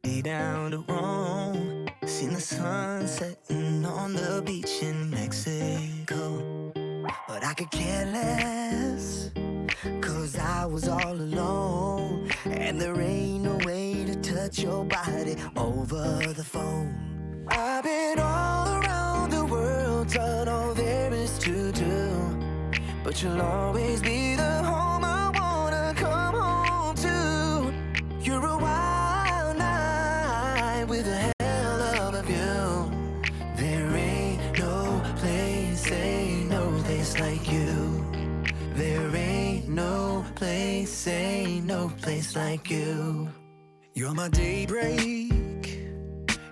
way down to Rome. Seen the sun setting on the beach in Mexico. But I could care less, 'cause I was all alone. And there ain't no way to touch your body over the phone. I've been all around the world, done all there is to do. But you'll always be the home I wanna come home to. You're a wild night with a hell of a view. There ain't no place like you. There ain't no place like you. You're my daybreak,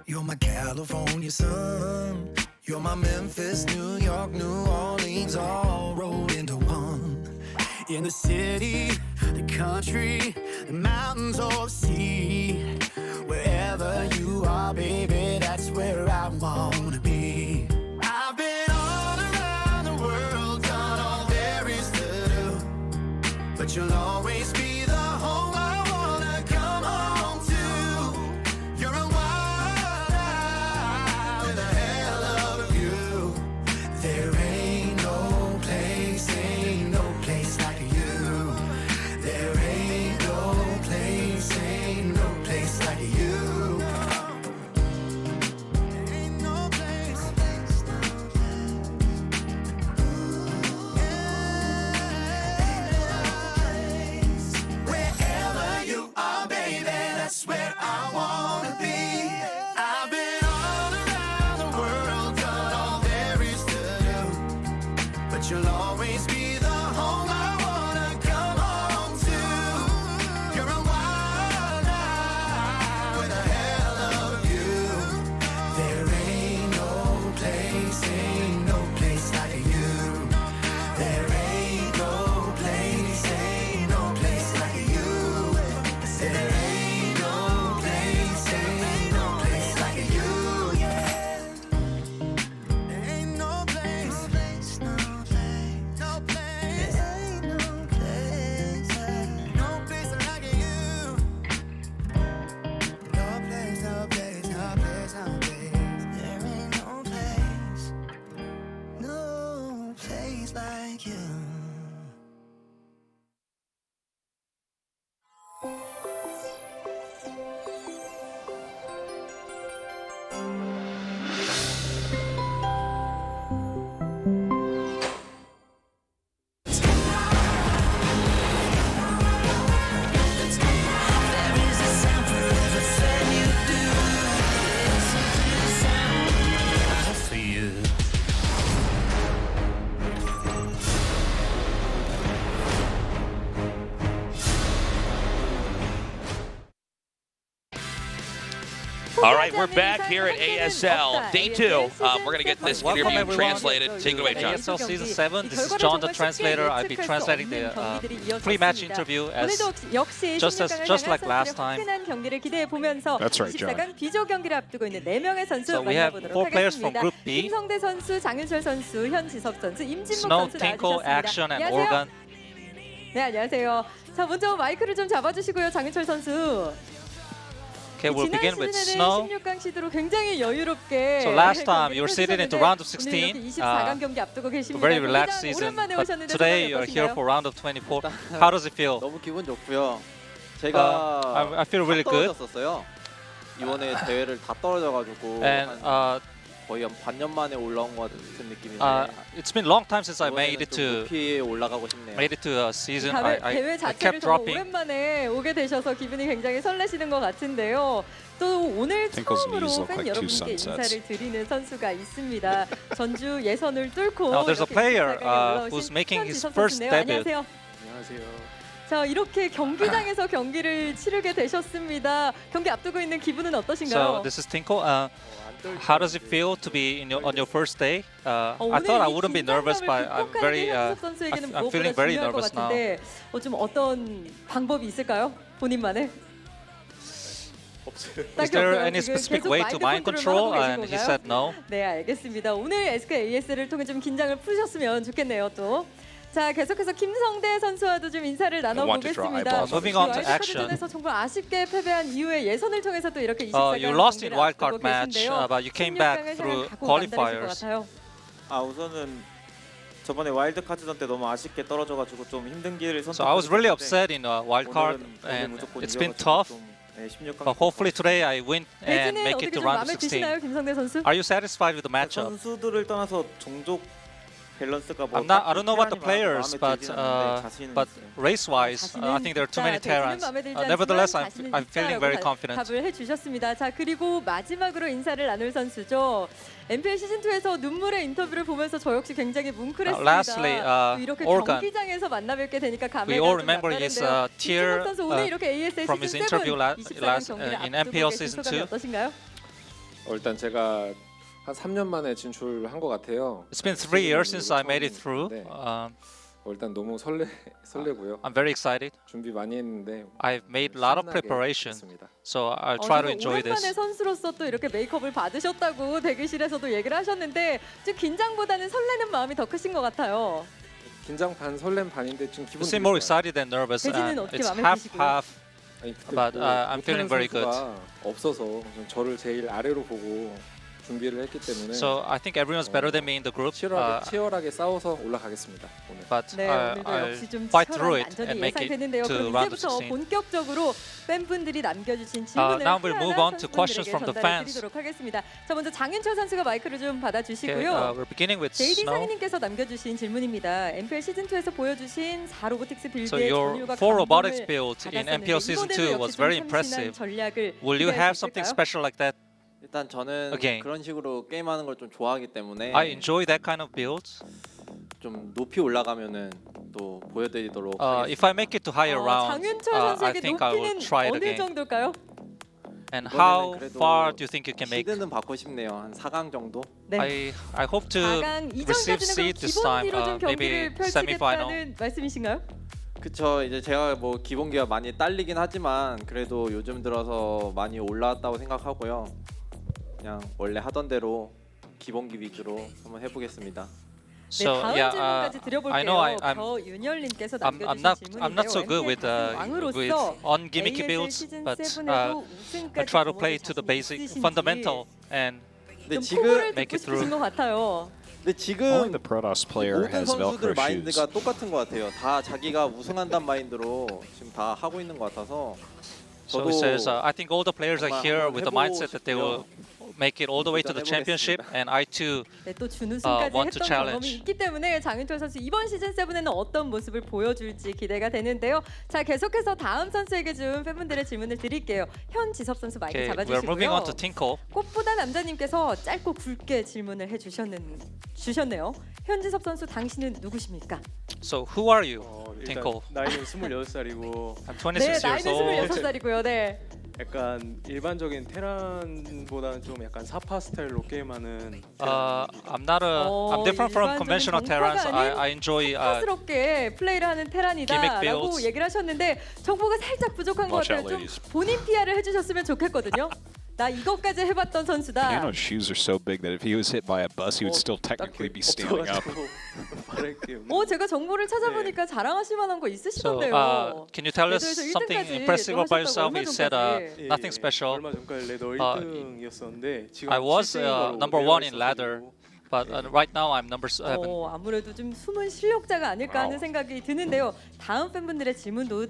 you're my California sun. You're my Memphis, New York, New Orleans, all rolled into one. In the city, the country, the mountains or the sea, wherever you are, baby, that's where I wanna be. I've been all around the world, done all there is to do, but you'll always be the home I wanna come home to. You're a wild eye with a hell of a view. There ain't no place like you. There ain't no place like you. There ain't no place. Wherever you are, baby, that's where I wanna be. I've been all around the world, done all there is to do, but you'll always be the home I wanna come home to. You're a wild night with a hell of a view. There ain't no place like you. There ain't no place like you. I said there ain't no place like you. There ain't no place, no place. There ain't no place like you. No place, no place, no place, no place. There ain't no place like you. All right, we're back here at ASL Day 2. We're going to get this Welcome interview everyone translated. Take it away, John. ASL Season 7. This is John, the translator. I'll be translating the pre-match interview as just like last time. That's right, John. So we have 4 players from Group B: Snow, Tinkle, Action, and Organ. 네, 안녕하세요. 자, 먼저 마이크를 좀 잡아주시고요, 장윤철 선수. Okay, we'll begin with Snow. 16강 시드로 굉장히 여유롭게 So last time you were seeded into round of 16. 24강 경기 앞두고 계십니다. Very relaxed season. But today you're here for round of 24. How does it feel? 너무 기분 좋고요. 제가 I feel really good. 떨어졌었어요. 이번에 대회를 다 떨어져가지고 And 거의 한 반년 만에 올라온 것 같은 느낌인데. It's been a long time since I made it 높이에 올라가고 싶네요. to a season. 대회 I 자체를 kept 정말 dropping. 오랜만에 오게 되셔서 기분이 굉장히 설레시는 것 같은데요. 또 오늘 처음으로 팬 여러분께 인사를 드리는 선수가 있습니다. 전주 예선을 뚫고 Now there's a player 올라오신 who's making his 현지석 first 선수네요. debut. 안녕하세요. 안녕하세요. 자, 이렇게 경기장에서 경기를 치르게 되셨습니다. 경기 앞두고 있는 기분은 어떠신가요? So this is Tinkle. How does it feel to be on your first day? I thought I wouldn't be nervous, but I'm feeling very nervous now. 좀 어떤 방법이 있을까요? 본인만의? Is there any specific way to mind control? And he said no. 네, 알겠습니다. 오늘 SK ASL을 통해 좀 긴장을 푸셨으면 좋겠네요, 또. 자, 계속해서 김성대 선수와도 좀 인사를 나눠보겠습니다. Moving on to 와일드카드 action. 전에서 정말 아쉽게 패배한 이후에 예선을 통해서 또 이렇게 24강 You lost in 경기를 wildcard 앞두고 match, 계신데요. but you came back 16강을 through 향한 각오 남다르실 것 qualifiers. 같아요. 우선은 저번에 와일드 카드전 때 너무 아쉽게 떨어져가지고 좀 힘든 길을 So I was really upset 선택했는데 in wildcard, 오늘은 and 무조건 it's been 이겨가지고 tough. 좀, 16강 But hopefully today I win and 대진은 make 어떻게 it to 좀 round 마음에 of 16. 드시나요, 김성대 선수? Are you satisfied with the matchup? 선수들을 떠나서 종족 밸런스가 뭐 I don't know about the 테란이 players, 마음에 들진 않는데 자신은 but 있어요. race-wise, I think there are too many Terrans. Nevertheless, I'm feeling very confident. 답을 해주셨습니다. 자, 그리고 마지막으로 인사를 나눌 선수죠. MPL 시즌 2에서 눈물의 인터뷰를 보면서 저 역시 굉장히 뭉클했습니다. Lastly, 또 이렇게 Organ. 경기장에서 만나 뵙게 되니까 감회가 We all 좀 remember his 남다른데요. tear 이진혁 선수 오늘 이렇게 ASL from his 시즌 7 interview 24강 경기를 in 앞두고 MPL 계신 season 소감이 2. 어떠신가요? 일단 제가 한 3년 만에 진출한 것 같아요. It's been 3 years since I made it through. 네. 일단 너무 설레고요. I'm very excited. 준비 많이 했는데 I've made a lot of 신나게 preparation, 했습니다. so I'll try to 정말 enjoy 오랜만에 this. 선수로서 또 이렇게 메이크업을 받으셨다고 대기실에서도 얘기를 하셨는데 좀 긴장보다는 설레는 마음이 더 크신 것 같아요. 긴장 반 설렘 반인데 지금 You 기분 seem more excited than nervous. 대진은 어떻게 It's 마음에 half 드시고요? half. but But, I'm feeling very good. 없어서 저를 제일 아래로 보고 준비를 했기 때문에 So I think everyone's better than me in the group. 치열하게 싸워서 올라가겠습니다. 오늘. But 네, 오늘도 I'll 역시 좀 fight 치열한 through it 난전이 and make it 예상되는데요. to 그럼 round of 이제부터 16. 본격적으로 팬분들이 남겨주신 질문을 now we'll move on to 하나하나 questions from the 선수분들에게 fans. 전달해드리도록 하겠습니다. 자, 먼저 장윤철 선수가 마이크를 좀 Okay, 받아주시고요. we're beginning with JD Snow. 상희님께서 남겨주신 질문입니다. MPL 시즌 2에서 보여주신 4 로보틱스 So 빌드의 your 전율과 4 robotics 감동을 build in 받았었는데 MPL season 2 was very impressive. 전략을 Will you 기대할 have 수 something 있을까요? special like that? 일단 저는 Again. 그런 식으로 게임하는 걸 좀 좋아하기 때문에 I enjoy that kind of builds. 좀 높이 올라가면은 또 보여드리도록 If I make it to higher rounds, 장윤철 I 선수에게 think I will 높이는 try it 어느 again. 정도일까요? And 이번에는 how 그래도 far do you think you can make? 시드는 받고 싶네요. 한 4강 정도. 네. I hope to 4강 receive 이전까지는 seed 그럼 this time. 기본기로 좀 Maybe 경기를 semi-final. 펼치겠다는 말씀이신가요? 그쵸. 이제 제가 뭐 기본기가 많이 딸리긴 하지만 그래도 요즘 들어서 많이 올라왔다고 생각하고요. 그냥 원래 하던 대로 기본기 위주로 한번 해보겠습니다. 네, 다음 질문까지 드려볼게요. I know I'm 저윤열님께서 I'm 남겨주신 not 질문인데요. so good with ungimmicky builds, but I try to play to the basic, fundamental, and 근데 좀 포부를 make 듣고 it through. 싶으신 것 같아요. 근데 Only 지금 the Protoss player 모든 has 선수들 Velcro shoes. 마인드가 똑같은 것 같아요. 다 자기가 우승한다는 마인드로 지금 다 하고 있는 것 같아서 So 저도 it says, I think all the players are 정말 here 한번 with the 해보고 mindset that they will make it all the way to the championship, and I too. 네, 또 준우승까지 want to 했던 challenge. 경험이 있기 때문에 장윤철 선수 이번 시즌 7에는 어떤 모습을 보여줄지 기대가 되는데요. 자, 계속해서 다음 선수에게 좀 팬분들의 질문을 드릴게요. 현지섭 선수 마이크 Okay, we're moving on to 잡아주시고요. Tinkle. 꽃보다 남자님께서 짧고 굵게 질문을 주셨네요. 현지섭 선수 당신은 누구십니까? So who are you, 일단 Tinkle? 나이는 26살이고 I'm 26 네, years 나이는 old. 26살이고요. 네. 약간 일반적인 테란보다는 좀 약간 사파 스타일로 게임하는 I'm not a. I'm different from conventional Terrans. I enjoy. 스럽게 플레이를 하는 테란이다라고 builds. 얘기를 하셨는데 정보가 살짝 부족한 것 Watch 같아요. out, 좀 ladies. 본인 PR을 해주셨으면 좋겠거든요. 나 이것까지 해봤던 선수다. Piano's shoes are so big that if he was hit by a bus, he would still technically be standing up. 말할게요. 제가 정보를 찾아보니까 자랑하실 만한 거 So, 있으시던데요. can you tell us 레더에서 something 1등까지 impressive about 또 yourself? 하셨다고, You said 얼마 nothing special. 얼마 전까지 레더 1등이었었는데 지금 I was 7등으로 number 1 in 내려와 ladder, 있어가지고 but right now I'm number 7. 아무래도 좀 숨은 실력자가 아닐까 하는 생각이 드는데요. 다음 팬분들의 질문도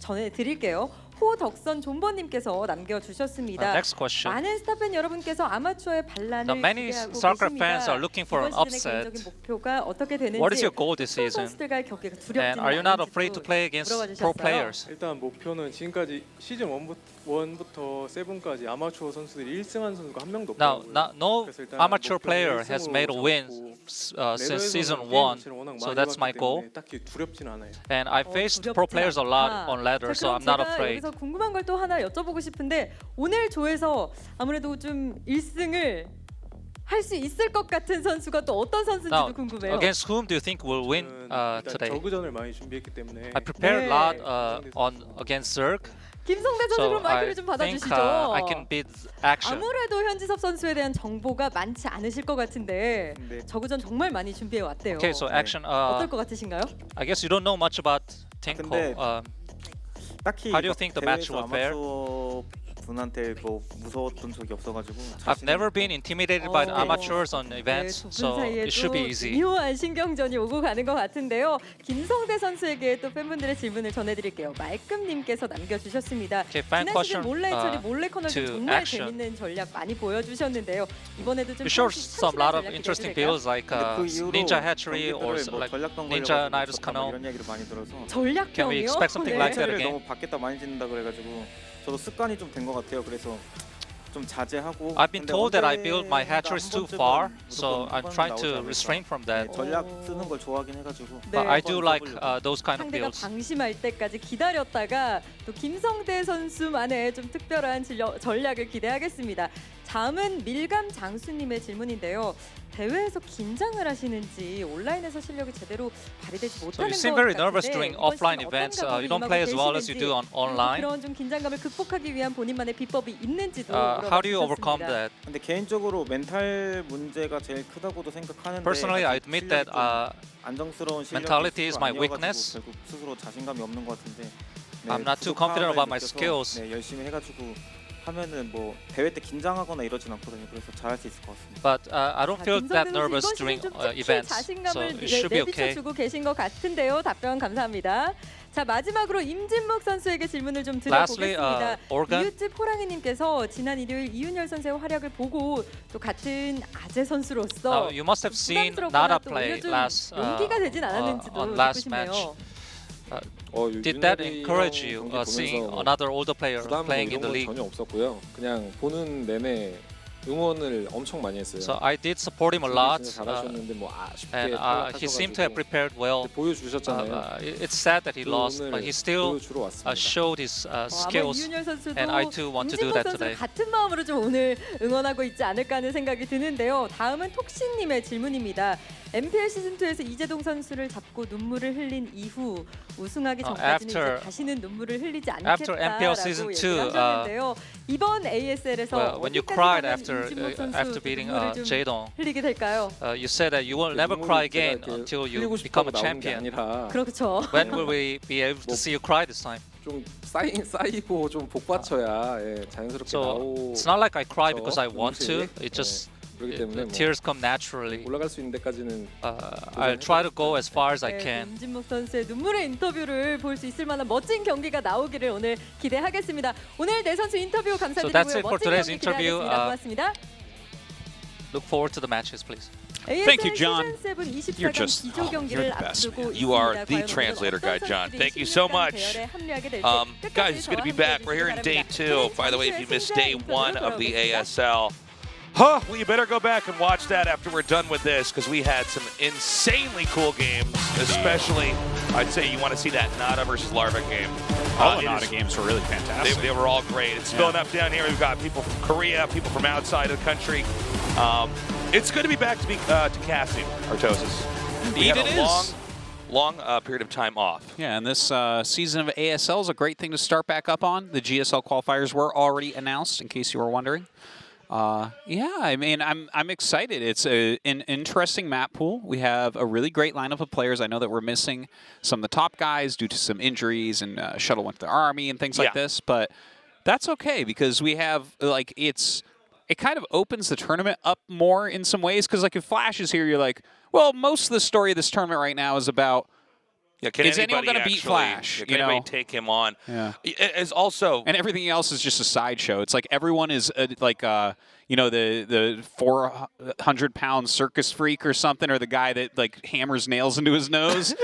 전해드릴게요. 호덕선 존버님께서 남겨주셨습니다. Next question. 많은 스타팬 여러분께서 아마추어의 반란을 Now, many 기대하고 StarCraft 계십니다. fans are looking for an 이번 시즌의 upset. 개인적인 목표가 어떻게 되는지 What is your goal this 프로 season? 선수들과의 경기가 And 두렵지는 are you not 않은지도 afraid to play against 물어봐 pro 주셨어요. players? 일단 목표는 지금까지 시즌 1부터 7까지 아마추어 선수들이 1승한 선수가 한 명도 Now, 없거든요. no 그래서 일단 amateur 목표는 player has 1승으로 made a win 잡고 since season 레더에서는 게임 1, 자체를 워낙 so 많이 that's my 해봤기 goal. 때문에 딱히 두렵진 않아요. And I faced pro players a lot on ladder, so I'm not afraid. 여기서 궁금한 걸 또 하나 여쭤보고 싶은데 오늘 조에서 아무래도 좀 1승을 할 수 있을 것 같은 선수가 또 어떤 선수인지도 Now, 궁금해요. against whom do you think will win 일단 today? 저그전을 많이 준비했기 때문에 I prepared a 네. lot on against Zerg. 김성대 선수 그럼 마이크를 좀 받아주시죠. I can beat action. 아무래도 현지섭 선수에 대한 정보가 많지 않으실 것 같은데 네. 저그전 정말 많이 준비해 왔대요. Okay, so action. 어떨 것 같으신가요? I guess you don't know much about Tinko. 근데 딱히 How do you think the match 대회에서 will fare? 아마추어 분한테 뭐 무서웠던 적이 없어가지고 I've never been intimidated by the 네. amateurs on events, 두 분 so 사이에 it should 또 be easy. 중요한 신경전이 오고 가는 것 같은데요. 김성대 선수에게 또 팬분들의 질문을 전해드릴게요. 말끔님께서 남겨주셨습니다. Okay, fan 지난 시즌 question 몰래 처리 몰래 커널 to 정말 action. 재밌는 전략 많이 보여주셨는데요. 이번에도 좀 You showed 참신한 some lot of 전략 interesting 기대해도 builds like 그 이후로 Ninja Hatchery 경기들을 or 뭐 like 전략병 Ninja 걸려가지고 Nidus 졌다 뭐 Canal. 이런 얘기를 많이 들어서 전략병이요? Can we expect something 네. like that 대회를 again? 너무 밖에다 많이 짓는다 그래가지고 저도 습관이 좀 된 것 같아요. 그래서 좀 자제하고. I've been 근데 told that I built my 언제나 hatcheries 한 too 번쯤은 far, 무조건 so I'm 후반은 trying 나오지 to 않을까. refrain from that. 전략 쓰는 걸 좋아하긴 해가지고. 네. But I do like 써보려고. those kind of 상대가 builds. 방심할 때까지 기다렸다가 또 김성대 선수만의 좀 특별한 전략을 기대하겠습니다. 다음은 밀감 장수님의 질문인데요. 대회에서 긴장을 하시는지 온라인에서 실력이 제대로 발휘되지 So 못하는 you 것 seem very nervous 같은데 during 이번 offline 시즌 events. 어떤 You don't 각오로 play as 임하고 well as you do on 계시는지, online. 그런 좀 긴장감을 극복하기 위한 본인만의 비법이 있는지도 How do you overcome 물어봐 that? 근데 개인적으로 멘탈 문제가 제일 크다고도 생각하는데. Personally, I admit that 안정스러운 실력이 mentality is 스스로 my 아니어가지고 weakness. 결국 스스로 자신감이 없는 것 같은데. I'm not too confident about my 부족함을 skills. 느껴서, 네, 열심히 해가지고 하면은 뭐 대회 때 긴장하거나 이러진 않거든요. 그래서 잘할 수 있을 것 같습니다. But I don't feel that nervous 이번 during 시즌 좀 특히 events, so 자신감을 it should be okay. 내비쳐주고 계신 것 같은데요. 답변 감사합니다. 자 마지막으로 임진묵 선수에게 질문을 좀 Lastly, 드려보겠습니다. Organ. 이웃집 호랑이님께서 지난 일요일 이윤열 선수의 활약을 보고 또 같은 아재 선수로서 You must have seen 부담스럽거나 Nada 또 play 오히려 좀 last 용기가 되진 않았는지도 on 듣고 last 싶네요. match. Did that encourage you 경기 seeing 보면서 another older player 부담 playing in 이런 the 건 league? 전혀 없었고요. 그냥 보는 내내 응원을 엄청 많이 했어요. So I did support him a 준비 lot, 진짜 잘하셨는데 뭐 아쉽게 and he seemed to have 탈락하셔가지고 prepared well. 보여주셨잖아요. It's sad that he 그 lost, 오늘 but he still 보여주러 왔습니다. showed his 아마 skills. 이윤열 선수도 and I too want to do 임진묵 that 선수를 today. 같은 마음으로 좀 오늘 응원하고 있지 않을까 하는 생각이 드는데요. 다음은 톡신님의 질문입니다. MPL 시즌 2에서 이재동 선수를 잡고 눈물을 흘린 이후 우승하기 전까지는 after- 이제 다시는 눈물을 흘리지 after MPL 않겠다라고 season 얘기를 2, 하셨는데요. 이번 ASL에서 When you cried after beating Jae-dong, 흘리게 될까요? you said that you will never cry again until you 흘리고 become 싶다고 a 나오는 게 champion. 아니라 그렇죠. When will we be able to see you cry this time? 좀 쌓이고 좀 복받쳐야 자연스럽게 So 나오. it's not like I cry 그렇죠. because I want to. 동시에. It just 그렇기 때문에 뭐 tears come naturally. 올라갈 수 있는 데까지는 I'll try to go as far as I 네, can. 임진묵 선수의 눈물의 인터뷰를 볼 수 있을 만한 멋진 경기가 나오기를 오늘 기대하겠습니다. 오늘 네 선수 인터뷰 So 감사드리고요. that's it for 멋진 today's 경기 interview. 기대하겠습니다. 고맙습니다. Look forward to the matches, please. Thank you, John. You're just you're the best, man. You are the translator guy, John. Thank you so much. Guys, it's good to be back. We're here in day 2. By the way, if you missed day 1 of the ASL, well, you better go back and watch that after we're done with this, because we had some insanely cool games, especially, I'd say you want to see that Nada versus Larva game. All the Nada games were really fantastic. They were all great. It's filling up down here. We've got people from Korea, people from outside of the country. It's good to be back to casting, Artosis. Indeed it is. Long period of time off. Yeah, and this season of ASL is a great thing to start back up on. The GSL qualifiers were already announced, in case you were wondering. Yeah, I mean, I'm excited. It's an interesting map pool. We have a really great lineup of players. I know that we're missing some of the top guys due to some injuries, and Shuttle went to the Army and things like this, but that's okay because we have, like, it kind of opens the tournament up more in some ways, because like if Flash is here, you're like, well, most of the story of this tournament right now is about is anyone going to beat Flash? Can anybody take him on? Yeah. It's also, and everything else is just a sideshow. It's like everyone is like you know, the 400-pound circus freak or something, or the guy that like hammers nails into his nose.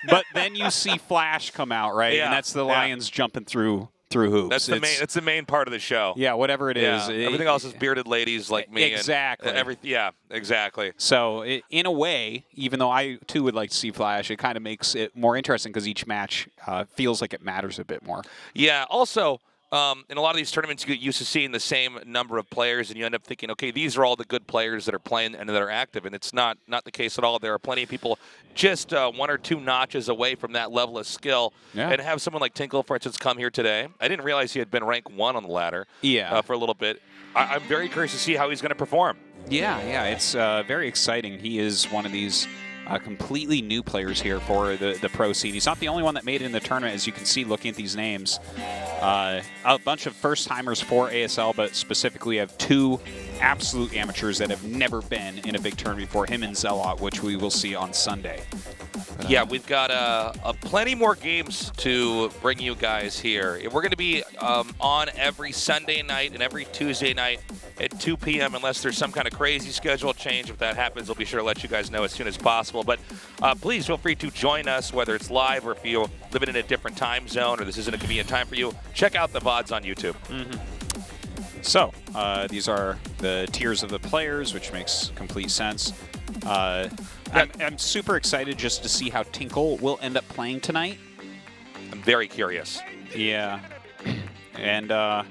But then you see Flash come out, right? Yeah. And that's the lions jumping through hoops. That's the main part of the show. Yeah, whatever it is. Everything else is bearded ladies like me. Exactly. And yeah, exactly. So in a way, even though I too would like to see Flash, it kind of makes it more interesting because each match feels like it matters a bit more. Yeah. Also, in a lot of these tournaments, you get used to seeing the same number of players, and you end up thinking, okay, these are all the good players that are playing and that are active, and it's not the case at all. There are plenty of people just 1 or 2 notches away from that level of skill. Yeah. And have someone like Tinkle, for instance, come here today. I didn't realize he had been ranked 1 on the ladder for a little bit. I'm very curious to see how he's going to perform. Yeah, it's very exciting. He is one of these completely new players here for the pro scene. He's not the only one that made it in the tournament, as you can see looking at these names. A bunch of first-timers for ASL, but specifically we have 2 absolute amateurs that have never been in a big tournament before, him and Zelot, which we will see on Sunday. But, yeah, we've got plenty more games to bring you guys here. We're going to be on every Sunday night and every Tuesday night at 2 p.m. unless there's some kind of crazy schedule change. If that happens, we'll be sure to let you guys know as soon as possible. But please feel free to join us, whether it's live or if you're living in a different time zone or this isn't a convenient time for you. Check out the VODs on YouTube. So, these are the tiers of the players, which makes complete sense. I'm super excited just to see how Tinkle will end up playing tonight. I'm very curious. Yeah. And,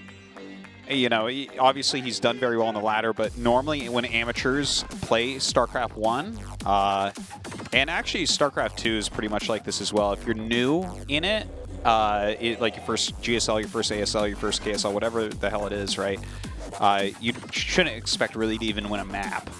you know, obviously he's done very well on the ladder, but normally when amateurs play StarCraft 1, and actually StarCraft 2 is pretty much like this as well. If you're new in it, like your first GSL, your first ASL, your first KSL, whatever the hell it is, right? You shouldn't expect really to even win a map.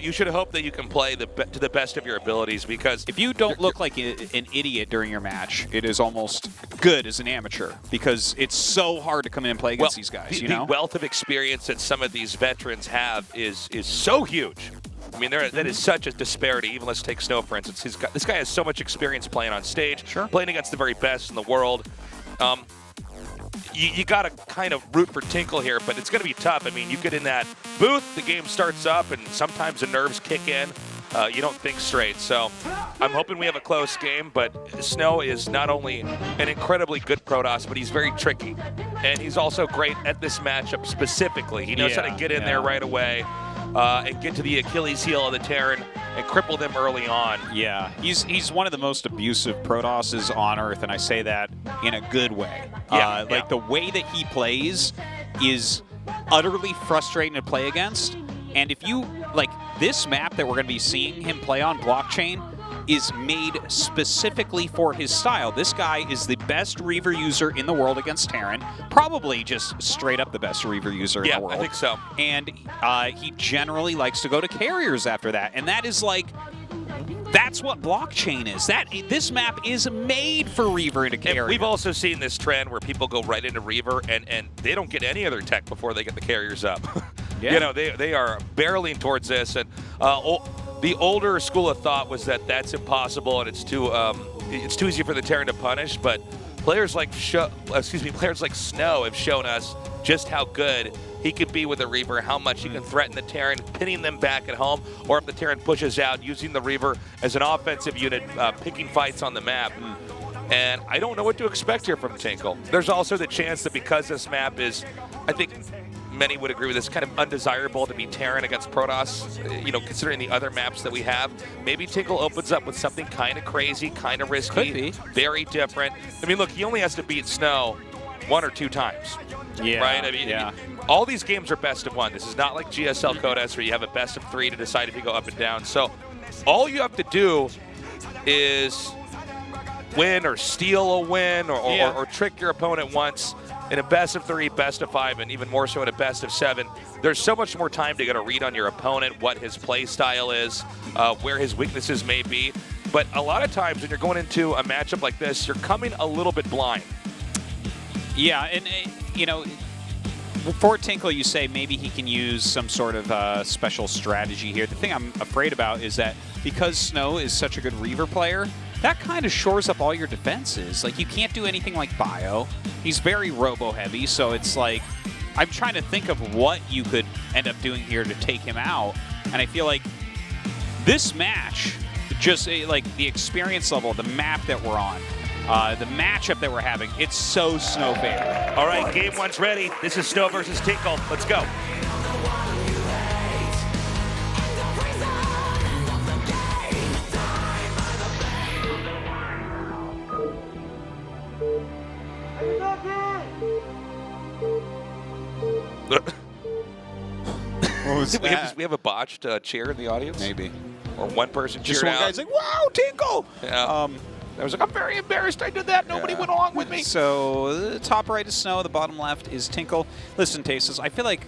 You should hope that you can play to the best of your abilities, because if you don't look like an idiot during your match, it is almost good as an amateur, because it's so hard to come in and play against these guys. The wealth of experience that some of these veterans have is so huge. I mean, that is such a disparity. Even let's take Snow, for instance. This guy has so much experience playing on stage, playing against the very best in the world. You got to kind of root for Tinkle here, but it's going to be tough. I mean, you get in that booth, the game starts up, and sometimes the nerves kick in. You don't think straight. So I'm hoping we have a close game, but Snow is not only an incredibly good Protoss, but he's very tricky. And he's also great at this matchup specifically. He knows how to get in there right away and get to the Achilles heel of the Terran and cripple them early on. Yeah, he's one of the most abusive Protosses on Earth, and I say that in a good way. Like the way that he plays is utterly frustrating to play against. And if you, like, this map that we're going to be seeing him play on, Blockchain, is made specifically for his style. This guy is the best Reaver user in the world against Terran. Probably just straight up the best Reaver user in the world. Yeah, I think so. And he generally likes to go to carriers after that. And that is like, that's what Blockchain is. This map is made for Reaver into carrier. And we've also seen this trend where people go right into Reaver and they don't get any other tech before they get the carriers up. You know, they are barreling towards this, and the older school of thought was that that's impossible and it's too easy for the Terran to punish. But players like Snow have shown us just how good he can be with a Reaver, how much he can threaten the Terran, pinning them back at home, or if the Terran pushes out, using the Reaver as an offensive unit, picking fights on the map. And I don't know what to expect here from Tinkle. There's also the chance that because this map is, I think many would agree with this, kind of undesirable to be Terran against Protoss, you know, considering the other maps that we have. Maybe Tinkle opens up with something kind of crazy, kind of risky, Could be. very different. I mean, look, he only has to beat Snow 1 or 2 times. Yeah, right? I mean, all these games are best of 1. This is not like GSL Codes where you have a best of 3 to decide if you go up and down. So all you have to do is win or steal a win or trick your opponent once. In a best of 3, best of 5, and even more so in a best of 7, there's so much more time to get a read on your opponent, what his play style is, where his weaknesses may be. But a lot of times when you're going into a matchup like this, you're coming a little bit blind. Yeah, and you know, for Tinkle, you say maybe he can use some sort of special strategy here. The thing I'm afraid about is that because Snow is such a good Reaver player, that kind of shores up all your defenses. Like, you can't do anything like Bio. He's very robo-heavy, so it's like, I'm trying to think of what you could end up doing here to take him out. And I feel like this match, just like the experience level, the map that we're on, the matchup that we're having, it's so Snow favorite. All right, game 1's ready. This is Snow versus Tinkle. Let's go. What was we that? have a botched cheer in the audience? Maybe. Or one person Just cheered one out. guy's like, wow, Tinkle! Yeah. I was like, I'm very embarrassed I did that. Nobody went along with me. So the top right is Snow, the bottom left is Tinkle. Listen, Tastes, I feel like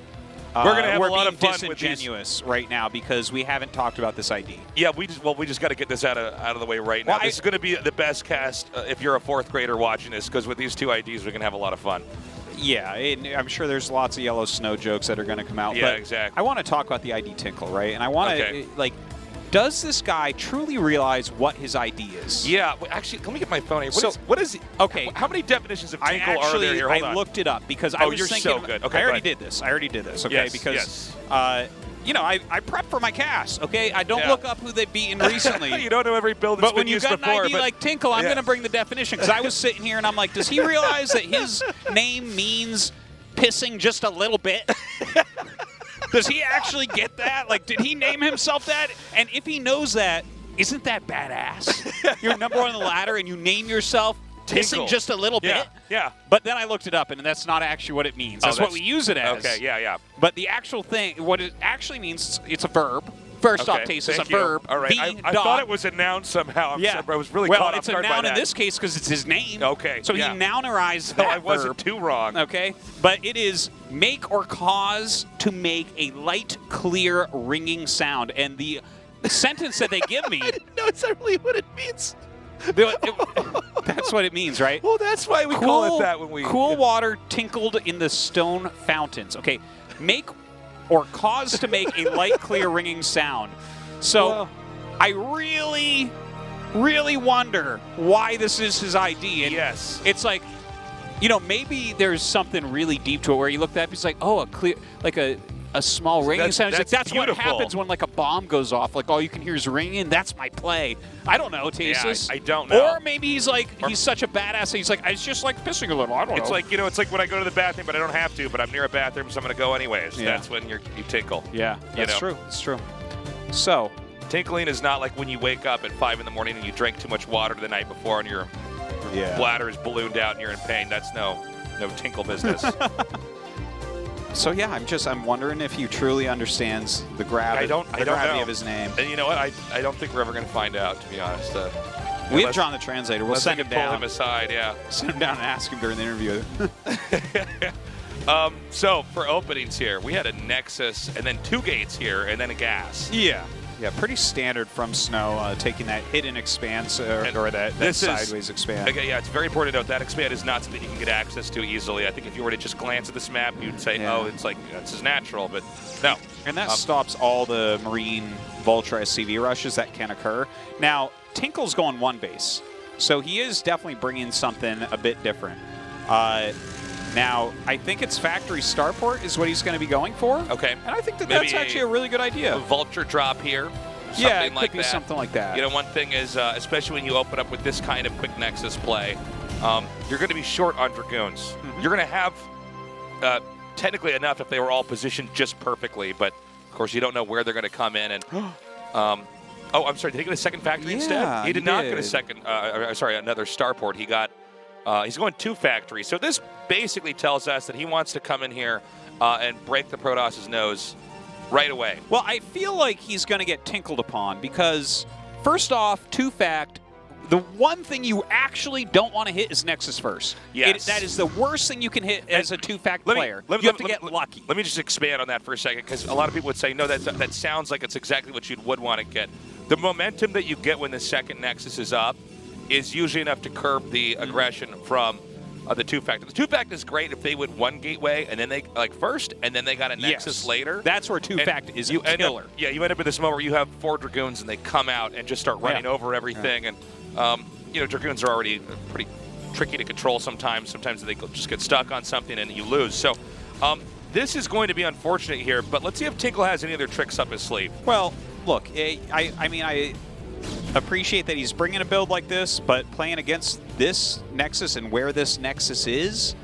we're gonna have a lot being of fun with these. disingenuous right now because we haven't talked about this ID. Yeah, we just got to get this out of the way right now. Well, this is going to be the best cast if you're a fourth grader watching this, because with these two IDs, we can have a lot of fun. Yeah, I'm sure there's lots of yellow snow jokes that are going to come out. Yeah, but exactly. I want to talk about the ID Tinkle, right? And I want to, like, does this guy truly realize what his ID is? Yeah, actually, let me get my phone here. So, what is okay? How many definitions of tinkle are there here? Hold on. I looked it up because I was you're thinking. So good. Okay, I already did this. Okay, yes, because you know, I prep for my cast. Okay, I don't look up who they've beaten recently. You don't know every build that's but when been you used got before, an ID like Tinkle, I'm going to bring the definition because I was sitting here and I'm like, does he realize that his name means pissing just a little bit? Does he actually get that? Like, did he name himself that? And if he knows that, isn't that badass? You're number one on the ladder and you name yourself pissing just a little bit? Yeah. But then I looked it up, and that's not actually what it means. That's what we use it as. Okay, yeah. But the actual thing, what it actually means, it's a verb. First off, Taste is a verb. All right. I thought it was a noun somehow. I was really caught off guard by that. Well, it's a noun in this case because it's his name. Okay. So he nounerized that I wasn't verb. too wrong. Okay. But it is make or cause to make a light, clear, ringing sound. And the sentence that they give me. I didn't know exactly what it means. That's what it means, right? Well, that's why we call it that when we... Cool water tinkled in the stone fountains. Okay. Make or cause to make a light, clear, ringing sound. So I really, really wonder why this is his ID. And yes. It's like, you know, maybe there's something really deep to it where you look at it, it's like, oh, a clear, like a small ringing sound. That's what happens when like a bomb goes off. Like all you can hear is ringing. That's my play. I don't know, Tasteless. Yeah, I don't know. Or maybe he's like, he's such a badass. He's like, it's just like pissing a little. I don't know. It's like, you know, it's like when I go to the bathroom, but I don't have to, but I'm near a bathroom, so I'm going to go anyways. Yeah. That's when you tinkle. Yeah, that's true. It's true. So, tinkling is not like when you wake up at 5 in the morning and you drank too much water the night before and your bladder is ballooned out and you're in pain. That's no tinkle business. So yeah, I'm wondering if he truly understands the gravity of his name. And you know what? I don't think we're ever going to find out, to be honest. We have John the translator. We'll send him down. Pull him aside, yeah. Send him down and ask him during the interview. So for openings here, we had a Nexus and then 2 gates here and then a gas. Yeah, pretty standard from Snow, taking that hidden expanse or that sideways expand. Okay, yeah, it's very important to note that expand is not something you can get access to easily. I think if you were to just glance at this map, you'd say, oh, it's like, this is natural, but no. And that stops all the Marine Vultra SCV rushes that can occur. Now, Tinkle's going 1 base, so he is definitely bringing something a bit different. Now, I think it's factory starport is what he's going to be going for. Okay. And I think that's actually a really good idea. A vulture drop here. Yeah, it like could be something like that. You know, one thing is, especially when you open up with this kind of quick Nexus play, you're going to be short on Dragoons. Mm-hmm. You're going to have technically enough if they were all positioned just perfectly, but of course you don't know where they're going to come in. And oh, I'm sorry, did he get a second factory instead? He did not get a second, another starport. He got... he's going 2 factories. So this basically tells us that he wants to come in here and break the Protoss's nose right away. Well, I feel like he's going to get tinkled upon because, first off, 2-fact, the one thing you actually don't want to hit is Nexus first. Yes. That is the worst thing you can hit as a 2-fact player. You have to get lucky. Let me just expand on that for a second, because a lot of people would say, no, that sounds like it's exactly what you would want to get. The momentum that you get when the second Nexus is up is usually enough to curb the aggression from the 2-fact. The 2-fact is great if they went 1 gateway and then they first, and then they got a Nexus later. That's where 2-fact is a killer. You end up in this moment where you have 4 Dragoons and they come out and just start running over everything. And you know, Dragoons are already pretty tricky to control sometimes. Sometimes they just get stuck on something and you lose. So this is going to be unfortunate here, but let's see if Tinkle has any other tricks up his sleeve. Well, look, I appreciate that he's bringing a build like this, but playing against this Nexus and where this Nexus is,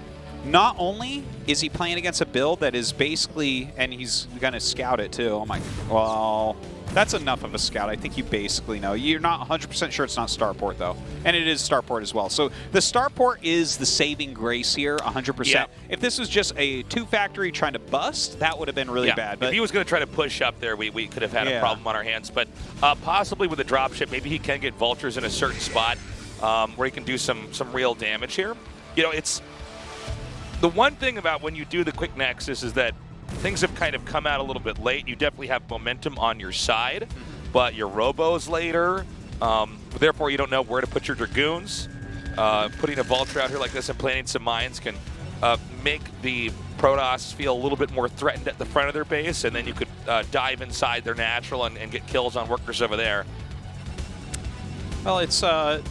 not only is he playing against a build that is basically, and he's going to scout it too. Oh my, well, That's enough of a scout. I think you basically know. You're not 100% sure it's not starport, though. And it is starport as well. So the starport is the saving grace here, 100%. Yeah. If this was just a 2-factory trying to bust, that would have been really bad. But if he was going to try to push up there, we could have had a problem on our hands. But possibly with a dropship, maybe he can get vultures in a certain spot where he can do some real damage here. You know, it's the one thing about when you do the quick nexus is that things have kind of come out a little bit late. You definitely have momentum on your side, but your robos later. Therefore, you don't know where to put your dragoons. Putting a vulture out here like this and planting some mines can make the Protoss feel a little bit more threatened at the front of their base, and then you could dive inside their natural and get kills on workers over there. Well, it's a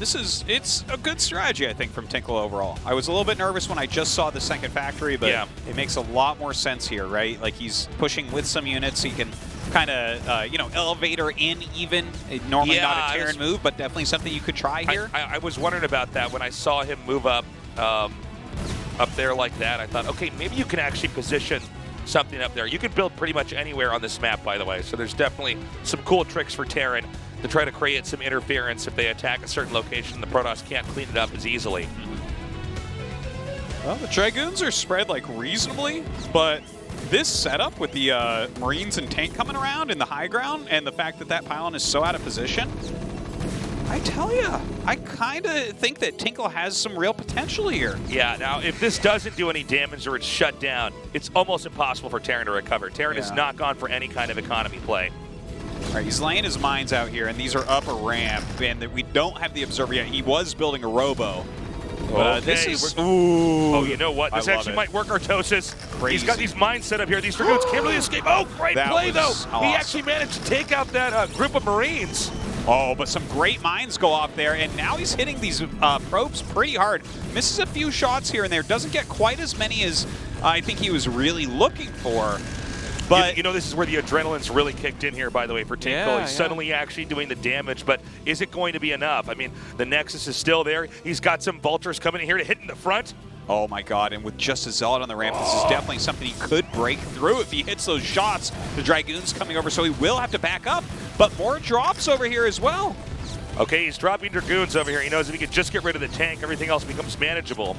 good strategy, I think, from Tinkle overall. I was a little bit nervous when I just saw the second factory, but it makes a lot more sense here, right? Like, he's pushing with some units. He can kind of, you know, elevator in even. Normally not a Terran move, but definitely something you could try here. I was wondering about that when I saw him move up there like that. I thought, okay, maybe you can actually position something up there. You can build pretty much anywhere on this map, by the way, so there's definitely some cool tricks for Terran to try to create some interference if they attack a certain location. The Protoss can't clean it up as easily. Well, the Dragoons are spread like reasonably, but this setup with the Marines and tank coming around in the high ground and the fact that that pylon is so out of position, I tell you, I kind of think that Tinkle has some real potential here. Yeah, now if this doesn't do any damage or it's shut down, it's almost impossible for Terran to recover. Terran has not gone for any kind of economy play. All right, he's laying his mines out here, and these are up a ramp, and we don't have the observer yet. He was building a robo. But this is... Ooh. Oh, you know what? This actually might work Artosis. He's got these mines set up here. These Dragoons can't really escape. Oh, great play, though. Awesome. He actually managed to take out that group of Marines. Oh, but some great mines go off there, and now he's hitting these probes pretty hard. Misses a few shots here and there. Doesn't get quite as many as I think he was really looking for. But you know, this is where the adrenaline's really kicked in here, by the way, for Tinkle. He's suddenly actually doing the damage, but is it going to be enough? I mean, the Nexus is still there. He's got some vultures coming in here to hit in the front. Oh my god, and with just a Zealot on the ramp, this is definitely something he could break through if he hits those shots. The Dragoon's coming over, so he will have to back up, but more drops over here as well. Okay, he's dropping Dragoons over here. He knows if he could just get rid of the tank, everything else becomes manageable.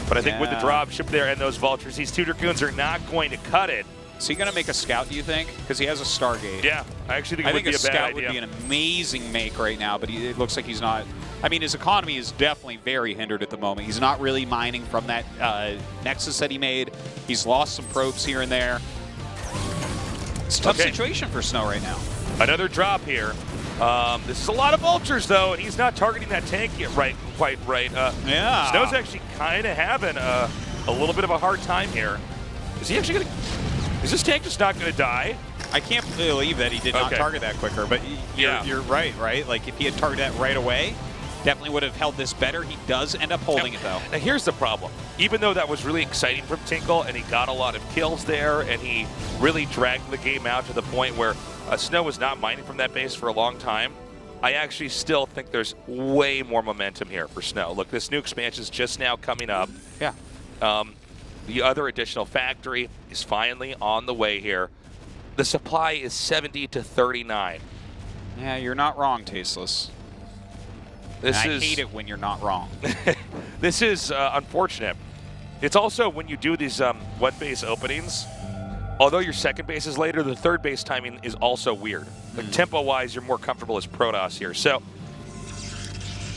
But I think with the drop ship there and those vultures, these 2 Dragoons are not going to cut it. Is he going to make a scout, do you think? Because he has a Stargate. Yeah, I actually think it would be a bad idea. Scout would be an amazing make right now, but it looks like he's not. I mean, his economy is definitely very hindered at the moment. He's not really mining from that Nexus that he made. He's lost some probes here and there. It's a tough situation for Snow right now. Another drop here. This is a lot of vultures, though, and he's not targeting that tank yet quite right. Snow's actually kind of having a little bit of a hard time here. Is he actually going to... Is this tank just not going to die? I can't believe that he did not target that quicker, but you're right? Like, if he had targeted that right away, definitely would have held this better. He does end up holding it, though. Now, here's the problem. Even though that was really exciting from Tinkle, and he got a lot of kills there, and he really dragged the game out to the point where Snow was not mining from that base for a long time, I actually still think there's way more momentum here for Snow. Look, this new expansion is just now coming up. Yeah. The other additional factory is finally on the way here. The supply is 70 to 39. Yeah, you're not wrong, Tasteless. I hate it when you're not wrong. This is unfortunate. It's also when you do these one base openings, although your second base is later, the third base timing is also weird. Like, tempo-wise, you're more comfortable as Protoss here. So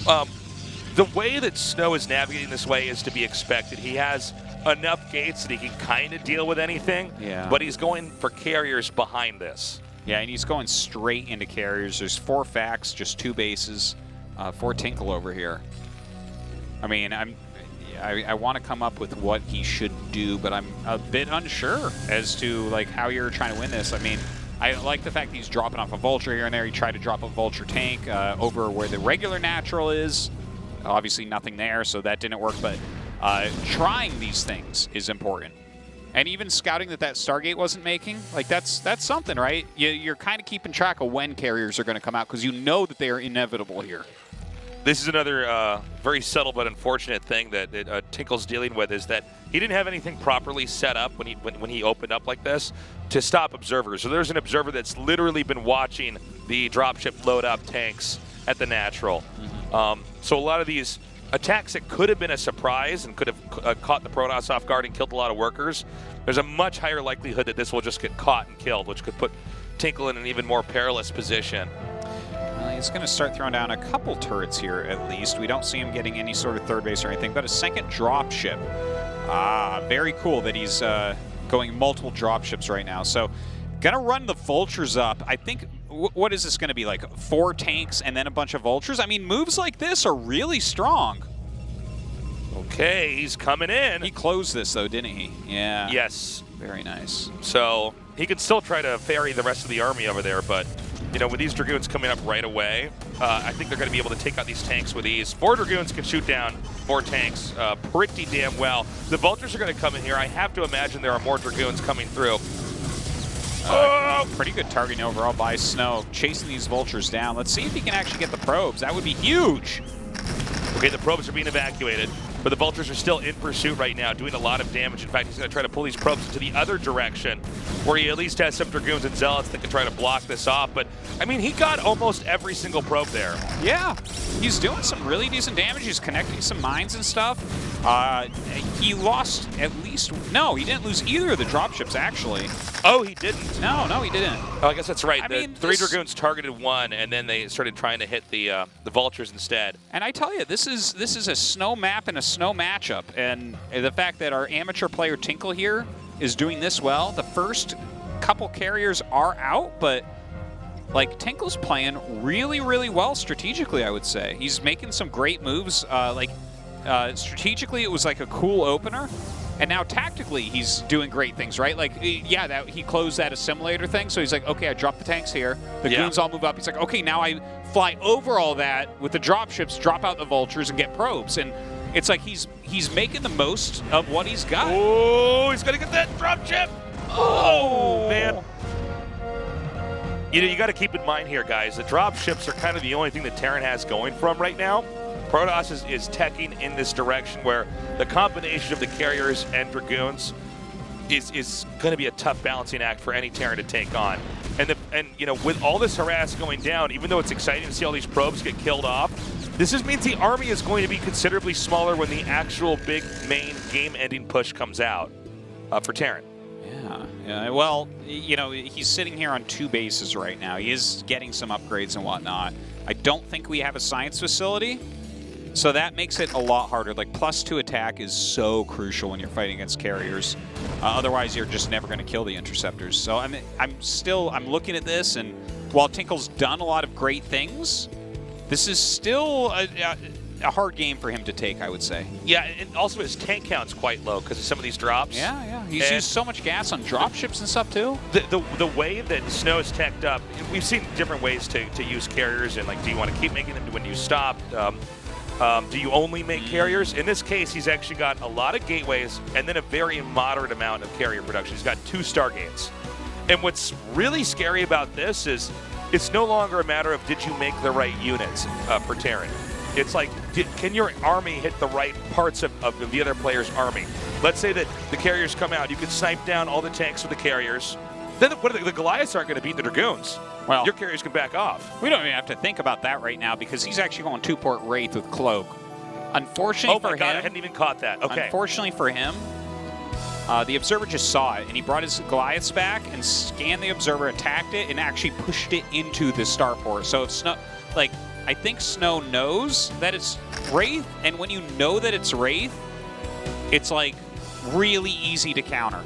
the way that Snow is navigating this way is to be expected. He has enough gates that he can kind of deal with anything, but he's going for carriers behind this. Yeah, and he's going straight into carriers. There's 4 facts, just 2 bases for Tinkle over here. I mean, I want to come up with what he should do, but I'm a bit unsure as to like how you're trying to win this. I mean, I like the fact that he's dropping off a vulture here and there. He tried to drop a vulture tank over where the regular natural is. Obviously nothing there, so that didn't work, but trying these things is important. And even scouting that Stargate wasn't making, like that's something, right? You're kind of keeping track of when carriers are going to come out because you know that they are inevitable here. This is another very subtle but unfortunate thing that Tinkle's dealing with, is that he didn't have anything properly set up when he opened up like this to stop observers. So there's an observer that's literally been watching the dropship load up tanks at the natural. So a lot of these attacks that could have been a surprise and could have caught the Protoss off guard and killed a lot of workers, there's a much higher likelihood that this will just get caught and killed, which could put Tinkle in an even more perilous position. He's going to start throwing down a couple turrets here, at least. We don't see him getting any sort of third base or anything, but a second dropship. Very cool that he's going multiple dropships right now. So, going to run the vultures up. I think, what is this going to be, like 4 tanks and then a bunch of vultures? I mean, moves like this are really strong. Okay, he's coming in. He closed this, though, didn't he? Yeah. Yes. Very nice. So, he could still try to ferry the rest of the army over there, but you know, with these Dragoons coming up right away, I think they're going to be able to take out these tanks with ease. 4 Dragoons can shoot down 4 tanks pretty damn well. The Vultures are going to come in here. I have to imagine there are more Dragoons coming through. Pretty good targeting overall by Snow, chasing these Vultures down. Let's see if he can actually get the probes. That would be huge. Okay, the probes are being evacuated, but the Vultures are still in pursuit right now, doing a lot of damage. In fact, he's going to try to pull these probes into the other direction, where he at least has some Dragoons and Zealots that can try to block this off. But, I mean, he got almost every single probe there. Yeah, he's doing some really decent damage. He's connecting some mines and stuff. He lost at least... No, he didn't lose either of the dropships, actually. Oh, he didn't? No, he didn't. Oh, I guess that's right. I mean, 3 Dragoons targeted 1, and then they started trying to hit the Vultures instead. And I tell you, this is a Snow map and a Snow matchup, and the fact that our amateur player Tinkle here is doing this well. The first couple carriers are out, but like Tinkle's playing really, really well strategically, I would say. He's making some great moves. Strategically, it was like a cool opener. And now tactically, he's doing great things, right? Like, yeah, he closed that assimilator thing. So he's like, okay, I dropped the tanks here. The goons all move up. He's like, okay, now I fly over all that with the dropships, drop out the vultures, and get probes. And it's like he's making the most of what he's got. Oh, he's going to get that dropship. Oh, man. You know, you got to keep in mind here, guys, the dropships are kind of the only thing that Terran has going for him right now. Protoss is teching in this direction where the combination of the carriers and Dragoons is going to be a tough balancing act for any Terran to take on. And you know, with all this harass going down, even though it's exciting to see all these probes get killed off, this just means the army is going to be considerably smaller when the actual big main game-ending push comes out for Terran. Yeah, well, you know, he's sitting here on 2 bases right now. He is getting some upgrades and whatnot. I don't think we have a science facility. So that makes it a lot harder. Like, +2 attack is so crucial when you're fighting against carriers. Otherwise, you're just never going to kill the interceptors. So I'm looking at this, and while Tinkle's done a lot of great things, this is still a hard game for him to take, I would say. Yeah, and also his tank count's quite low because of some of these drops. Yeah. He's used so much gas on dropships and stuff, too. The way that Snow is teched up, we've seen different ways to use carriers, and, like, do you want to keep making them when you stop? Do you only make carriers? In this case, he's actually got a lot of gateways and then a very moderate amount of carrier production. He's got 2 Stargates. And what's really scary about this is it's no longer a matter of did you make the right units for Terran. It's like, can your army hit the right parts of the other player's army? Let's say that the carriers come out. You can snipe down all the tanks with the carriers. Then the Goliaths aren't going to beat the Dragoons. Well, your carriers can back off. We don't even have to think about that right now because he's actually going 2-port Wraith with Cloak. Unfortunately for him... Oh my God, I hadn't even caught that. Okay. Unfortunately for him, the Observer just saw it, and he brought his Goliaths back and scanned the Observer, attacked it, and actually pushed it into the Starport. So if Snow... Like, I think Snow knows that it's Wraith, and when you know that it's Wraith, it's, like, really easy to counter.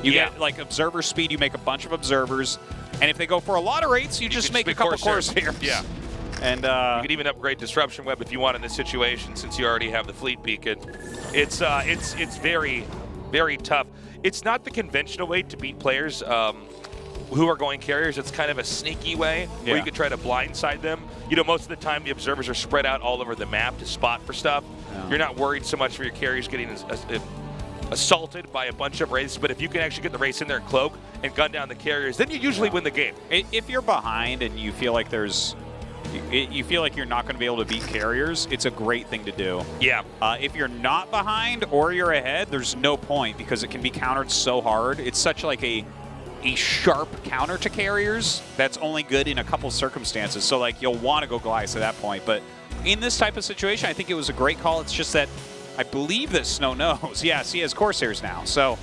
You get, like, observer speed, you make a bunch of observers, and if they go for a lot of Wraiths, you just make a couple Corsairs. Yeah. And you could even upgrade Disruption Web if you want in this situation, since you already have the Fleet Beacon. It's very, very tough. It's not the conventional way to beat players who are going carriers. It's kind of a sneaky way where you can try to blindside them. You know, most of the time the observers are spread out all over the map to spot for stuff. Yeah. You're not worried so much for your carriers getting assaulted by a bunch of Wraiths, but if you can actually get the Wraiths in their cloak and gun down the carriers, then you usually win the game. If you're behind and you feel like there's you feel like you're not going to be able to beat carriers, it's a great thing to do. Yeah. If you're not behind or you're ahead, there's no point because it can be countered so hard. It's such like a sharp counter to carriers that's only good in a couple circumstances. So like you'll want to go Goliath at that point. But in this type of situation, I think it was a great call. It's just that I believe that Snow knows. Yes, he has Corsairs now. So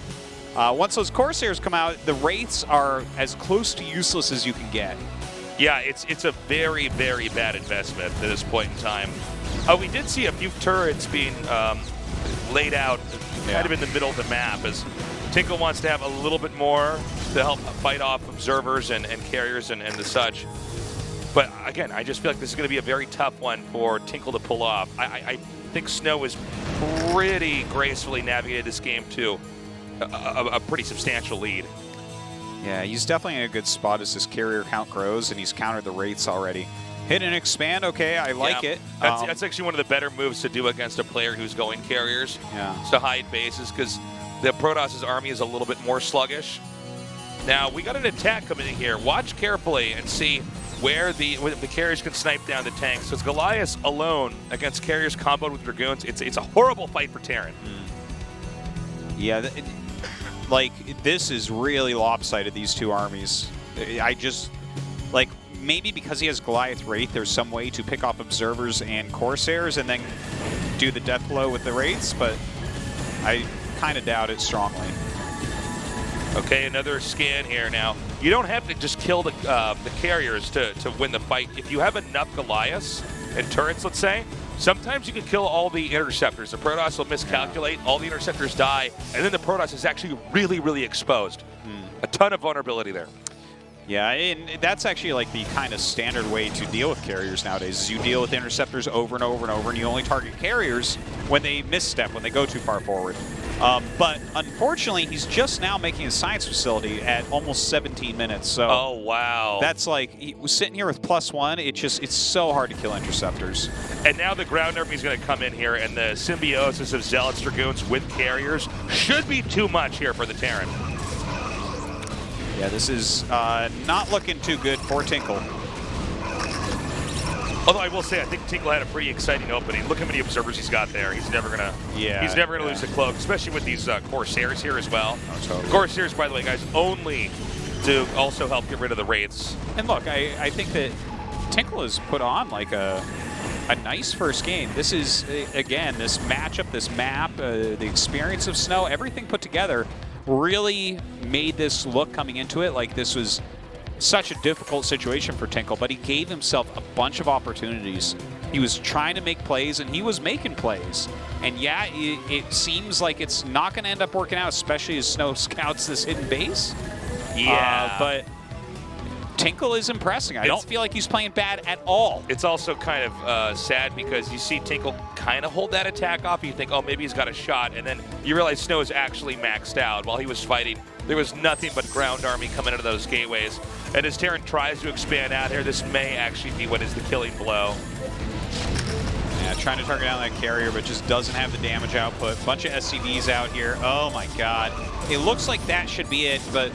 once those Corsairs come out, the Wraiths are as close to useless as you can get. Yeah, it's a very, very bad investment at this point in time. We did see a few turrets being laid out kind of in the middle of the map as Tinkle wants to have a little bit more to help fight off observers and carriers and the such. But again, I just feel like this is going to be a very tough one for Tinkle to pull off. I think Snow has pretty gracefully navigated this game to a pretty substantial lead. Yeah, he's definitely in a good spot as his carrier count grows, and he's countered the Wraiths already. Hit and expand, okay, I like it. That's actually one of the better moves to do against a player who's going carriers. Yeah. To hide bases, because the Protoss' army is a little bit more sluggish. Now, we got an attack coming in here. Watch carefully and see where the carriers can snipe down the tanks. So it's Goliath alone against carriers comboed with Dragoons. It's a horrible fight for Terran. Yeah, like, this is really lopsided, these two armies. I just, like, maybe because he has Goliath Wraith, there's some way to pick off Observers and Corsairs and then do the death blow with the Wraiths, but I kind of doubt it strongly. Okay, another scan here now. You don't have to just kill the carriers to win the fight. If you have enough Goliaths and turrets, let's say, sometimes you can kill all the interceptors. The Protoss will miscalculate, all the interceptors die, and then the Protoss is actually really, really exposed. A ton of vulnerability there. Yeah, and that's actually like the kind of standard way to deal with carriers nowadays, is you deal with interceptors over and over and over, and you only target carriers when they misstep, when they go too far forward. But unfortunately, he's just now making a science facility at almost 17 minutes. So oh, wow. That's like, he was sitting here with +1. It's so hard to kill interceptors. And now the ground army is going to come in here, and the symbiosis of Zealots Dragoons with carriers should be too much here for the Terran. Yeah, this is not looking too good for Tinkle. Although I will say, I think Tinkle had a pretty exciting opening. Look how many observers he's got there. He's never gonna, he's never gonna lose the cloak, especially with these Corsairs here as well. Oh, totally. Corsairs, by the way, guys, only to also help get rid of the Wraiths. And look, I think that Tinkle has put on like a nice first game. This is, again, this matchup, this map, the experience of Snow, everything put together really made this look coming into it like this was such a difficult situation for Tinkle, but he gave himself a bunch of opportunities. He was trying to make plays, and he was making plays. And yeah, it seems like it's not going to end up working out, especially as Snow scouts this hidden base. Yeah. But Tinkle is impressing. I don't feel like he's playing bad at all. It's also kind of sad because you see Tinkle kind of hold that attack off. You think, oh, maybe he's got a shot. And then you realize Snow is actually maxed out. While he was fighting, there was nothing but ground army coming into those gateways. And as Terran tries to expand out here, this may actually be what is the killing blow. Yeah, trying to target down that carrier, but just doesn't have the damage output. Bunch of SCVs out here. Oh my god. It looks like that should be it, but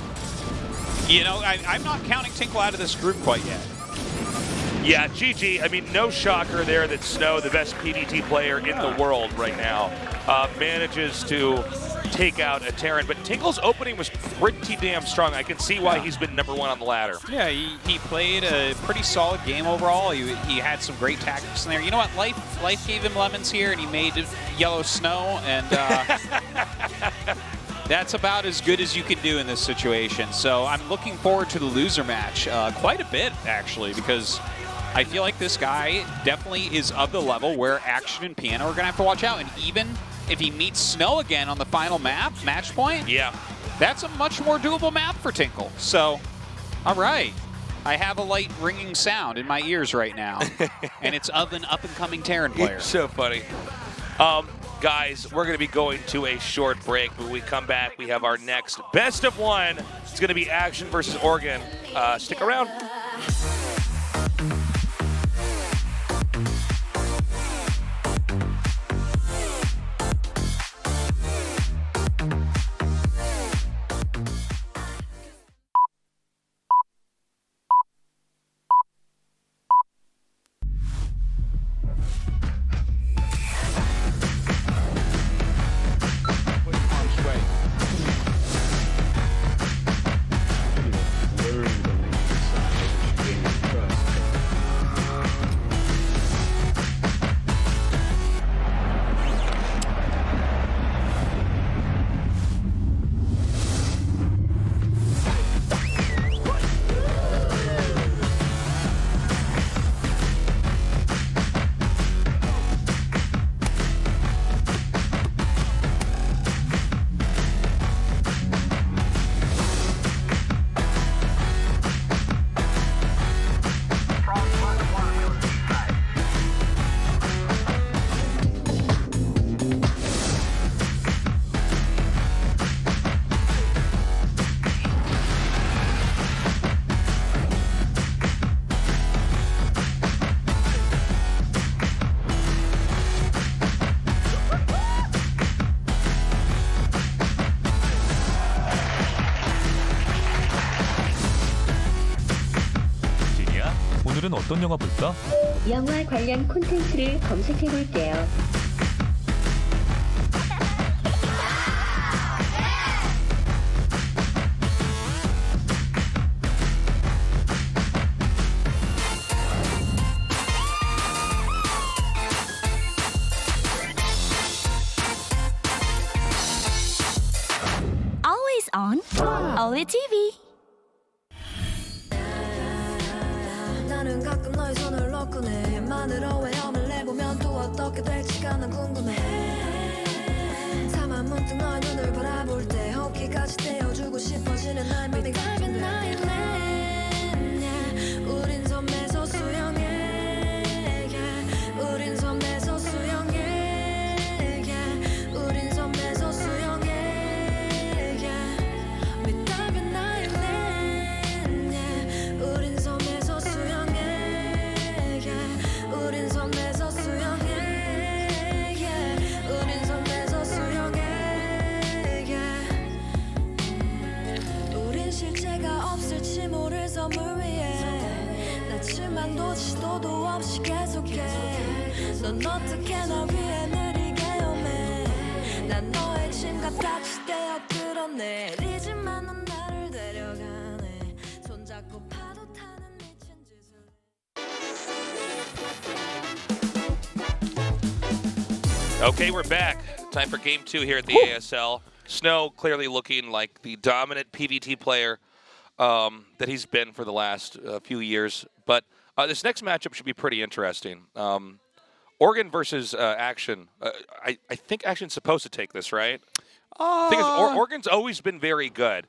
you know, I'm not counting Tinkle out of this group quite yet. Yeah, GG. I mean, no shocker there that Snow, the best PvT player in the world right now, manages to take out a Terran. But Tinkle's opening was pretty damn strong. I can see why he's been #1 on the ladder. Yeah, he played a pretty solid game overall. He had some great tactics in there. You know what? Life gave him lemons here, and he made yellow snow, and that's about as good as you can do in this situation. So I'm looking forward to the loser match quite a bit, actually, because I feel like this guy definitely is of the level where Action and Piano are going to have to watch out. And even if he meets Snow again on the final match point, that's a much more doable map for Tinkle. So, all right. I have a light ringing sound in my ears right now, and it's of an up-and-coming Terran player. So funny. Guys, we're going to be going to a short break. When we come back, we have our next best of one. It's going to be Action versus Oregon. Stick around. 오늘은 어떤 영화 볼까? 영화 관련 콘텐츠를 검색해 볼게요. Always on AfreecaTV. 나는 가끔 너의 손을 놓고 내 입만으로 외엄을 내보면 또 어떻게 될지가 난 궁금해 다만 문득 너의 눈을 바라볼 때 호기같이 떼어주고 싶어지는 날 믿는 같은데 우린 섬에서 수영해 우린 섬에서 수영해 우린 섬에서 수영해 미답은 나의 우린 섬에서 수영해 우린 섬에서 수영해 우린 섬에서 수영해 우린 실체가 없을지 모를 섬을 위해 나침반도 시도도 없이 계속해 넌 어떻게 날 위해 느리게 오매 난 너의 침과 같이 떼어들어 내리지만 넌 나를 데려가네 손잡고 파도 타는 미친 짓을 Okay, we're back. Time for game 2 here at the ASL. Snow clearly looking like the dominant PVT player that he's been for the last few years. But this next matchup should be pretty interesting. Oregon versus Action. I think Action's supposed to take this, right? The thing is, Oregon's always been very good.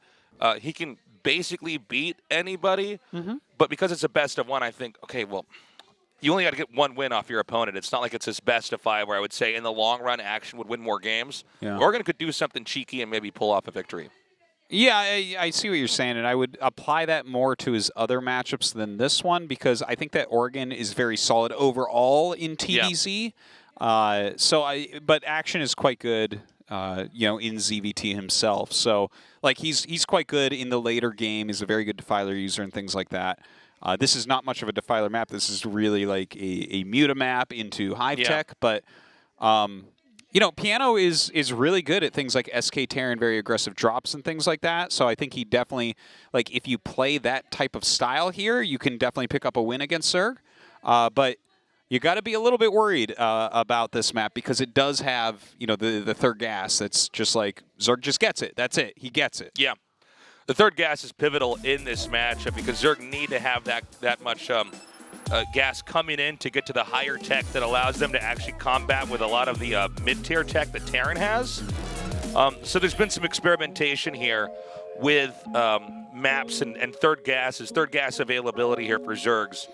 He can basically beat anybody, but because it's a best of one, I think, okay, well, you only got to get one win off your opponent. It's not like it's this best of 5 where I would say in the long run, Action would win more games. Yeah. Oregon could do something cheeky and maybe pull off a victory. Yeah, I see what you're saying, and I would apply that more to his other matchups than this one because I think that Oregon is very solid overall in TVZ. Yeah. But Action is quite good, in ZVT himself. So, like, he's quite good in the later game. He's a very good defiler user and things like that. This is not much of a defiler map. This is really like a Muta map into Hive Tech, but Piano is really good at things like SK Terran, very aggressive drops and things like that. So I think he definitely, like, if you play that type of style here, you can definitely pick up a win against Zerg. But you got to be a little bit worried about this map because it does have, the third gas that's just like, Zerg just gets it. That's it. He gets it. Yeah. The third gas is pivotal in this matchup because Zerg need to have that much gas coming in to get to the higher tech that allows them to actually combat with a lot of the mid-tier tech that Terran has. So there's been some experimentation here with maps and third gas availability here for Zergs.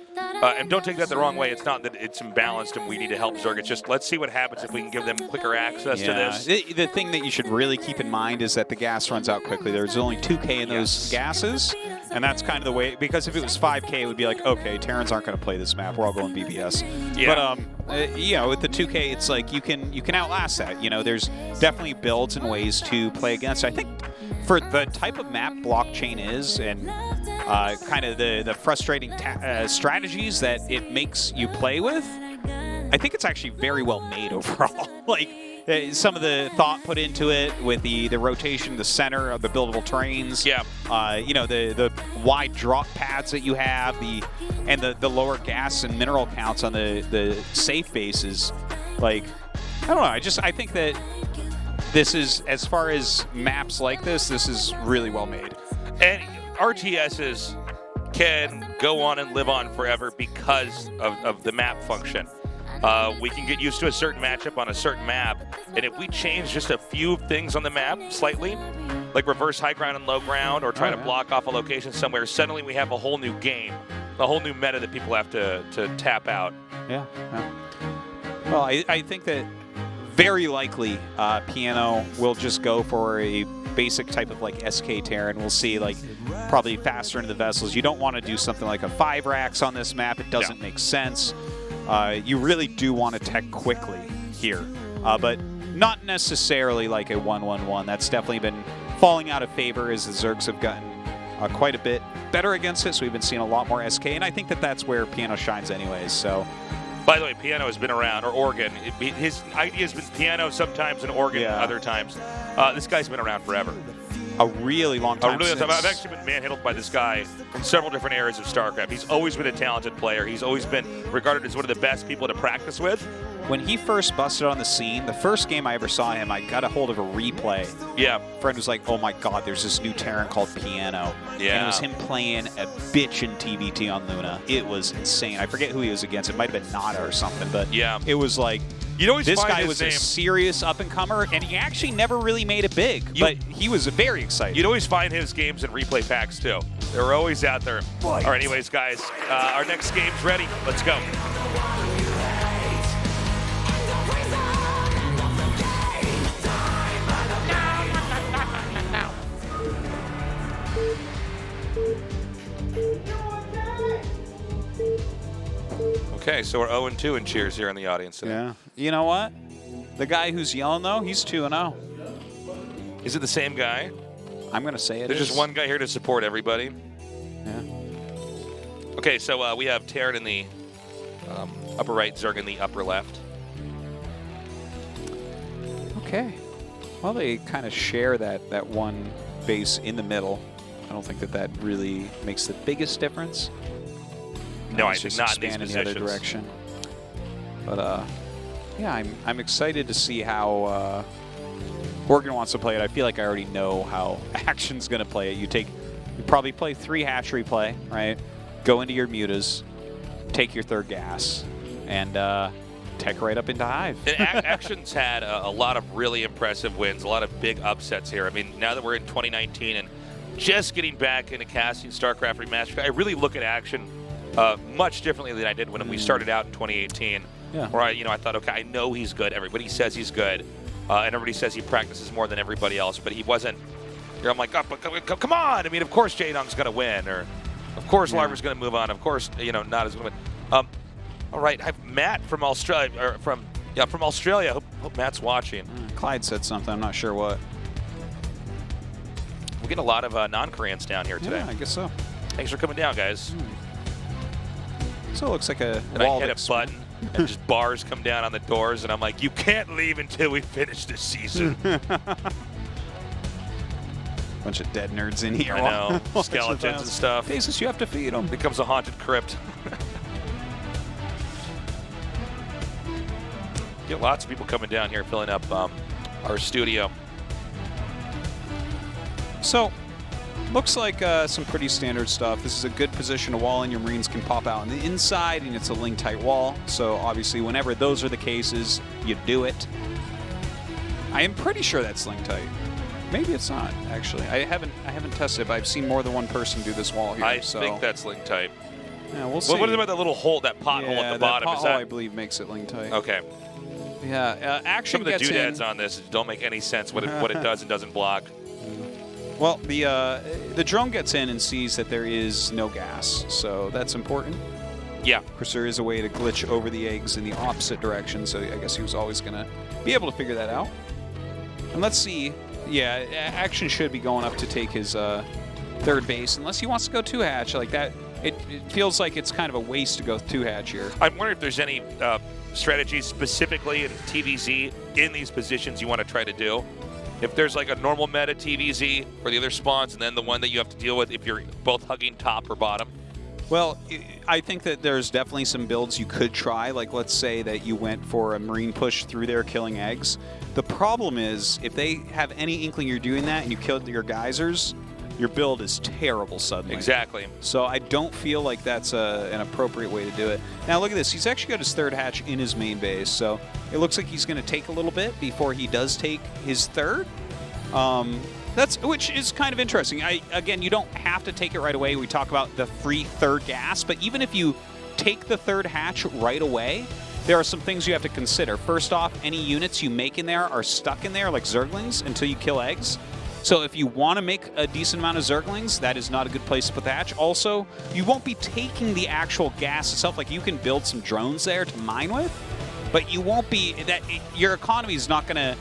And don't take that the wrong way. It's not that it's imbalanced and we need to help Zerg. It's just let's see what happens if we can give them quicker access to this. The thing that you should really keep in mind is that the gas runs out quickly. There's only 2K in those gases, and that's kind of the way. Because if it was 5K, it would be like, okay, Terrans aren't going to play this map. We're all going BBS. Yeah. But with the 2K, it's like you can outlast that. There's definitely builds and ways to play against. I think for the type of map blockchain is and kind of the frustrating strategies that it makes you play with, I think it's actually very well made overall. Like some of the thought put into it with the rotation, the center of the buildable terrains. Yeah. The wide drop pads that you have, the lower gas and mineral counts on the safe bases. Like, I don't know. I think that this is, as far as maps like this is really well made. And RTSs can go on and live on forever because of the map function. We can get used to a certain matchup on a certain map, and if we change just a few things on the map slightly, like reverse high ground and low ground, or try to block off a location somewhere, suddenly we have a whole new game, a whole new meta that people have to tap out. Yeah. Well, I think that very likely Piano will just go for a basic type of like SK Terran. We'll see like probably faster into the vessels. You don't want to do something like a 5 racks on this map. It doesn't make sense. You really do want to tech quickly here, but not necessarily like a 1-1-1. That's definitely been falling out of favor as the Zergs have gotten quite a bit better against it, so we've been seeing a lot more SK, and I think that that's where Piano shines anyways. So, by the way, Piano has been around, or Oregon. His idea has been Piano sometimes and Oregon other times. This guy's been around forever. A really long time. I've actually been manhandled by this guy in several different areas of StarCraft. He's always been a talented player. He's always been regarded as one of the best people to practice with. When he first busted on the scene, the first game I ever saw him, I got a hold of a replay. Yeah. A friend was like, oh my God, there's this new Terran called Piano. Yeah. And it was him playing a bitch in TVT on Luna. It was insane. I forget who he was against. It might have been Nada or something, but it was like, this guy was a serious up-and-comer, and he actually never really made it big, but he was very exciting. You'd always find his games in replay packs, too. They were always out there. All right, anyways, guys, our next game's ready. Let's go. Okay, so we're 0-2 in cheers here in the audience today. Yeah. You know what? The guy who's yelling, though, he's 2-0. Is it the same guy? I'm going to say it There's just one guy here to support everybody. Yeah. Okay, so we have Terran in the upper right, Zerg in the upper left. Okay. Well, they kind of share that one base in the middle. I don't think that really makes the biggest difference. No, I think think not in these in the positions. other direction. But yeah, I'm excited to see how Oregon wants to play it. I feel like I already know how Action's going to play it. You probably play 3 hatch replay, right? Go into your mutas, take your 3rd gas, and tech right up into Hive. And Action's had a lot of really impressive wins, a lot of big upsets here. I mean, now that we're in 2019 and just getting back into casting StarCraft Remastered, I really look at Action much differently than I did when we started out in 2018. Yeah. Where I thought, okay, I know he's good. Everybody says he's good, and everybody says he practices more than everybody else, but he wasn't. I'm like, oh, but come on! I mean, of course Jaedong's going to win, or of course Larva's going to move on. Of course, not as going to win. All right, I have Matt from Australia, or from Australia. Hope Matt's watching. Clyde said something. I'm not sure what. We get a lot of non-Koreans down here today. Yeah, I guess so. Thanks for coming down, guys. So it looks like a and I hit a button, and just bars come down on the doors, and I'm like, you can't leave until we finish this season. Bunch of dead nerds in here. I know. Skeletons and stuff. Basis, you have to feed them. Becomes a haunted crypt. Get lots of people coming down here, filling up our studio. So, looks like some pretty standard stuff. This is a good position to wall in. Your Marines can pop out on the inside, and it's a link-tight wall. So obviously, whenever those are the cases, you do it. I am pretty sure that's link-tight. Maybe it's not, actually. I haven't tested it, but I've seen more than one person do this wall here. I think that's link-tight. Yeah, we'll see. What about that little hole, that pothole at the bottom? Pothole, I believe, makes it link-tight. Okay. Yeah, Action Some of the gets doodads in. on this don't make any sense what it does and doesn't block. Well, the drone gets in and sees that there is no gas, so that's important. Yeah. Of course, there is a way to glitch over the eggs in the opposite direction, so I guess he was always going to be able to figure that out. And let's see. Yeah, Action should be going up to take his 3rd base, unless he wants to go 2-hatch like that. It feels like it's kind of a waste to go 2-hatch here. I'm wondering if there's any strategies specifically in TVZ in these positions you want to try to do. If there's like a normal meta TVZ for the other spawns, and then the one that you have to deal with if you're both hugging top or bottom. Well, I think that there's definitely some builds you could try. Like, let's say that you went for a Marine push through there killing eggs. The problem is, if they have any inkling you're doing that and you killed your geysers, your build is terrible suddenly. Exactly. So I don't feel like that's an appropriate way to do it. Now look at this. He's actually got his 3rd hatch in his main base, so it looks like he's going to take a little bit before he does take his 3rd. Which is kind of interesting. Again, you don't have to take it right away. We talk about the free 3rd gas, but even if you take the 3rd hatch right away, there are some things you have to consider. First off, any units you make in there are stuck in there like Zerglings until you kill eggs. So if you want to make a decent amount of Zerglings, that is not a good place to put the hatch. Also, you won't be taking the actual gas itself. Like, you can build some drones there to mine with, but you won't be, your economy is not going to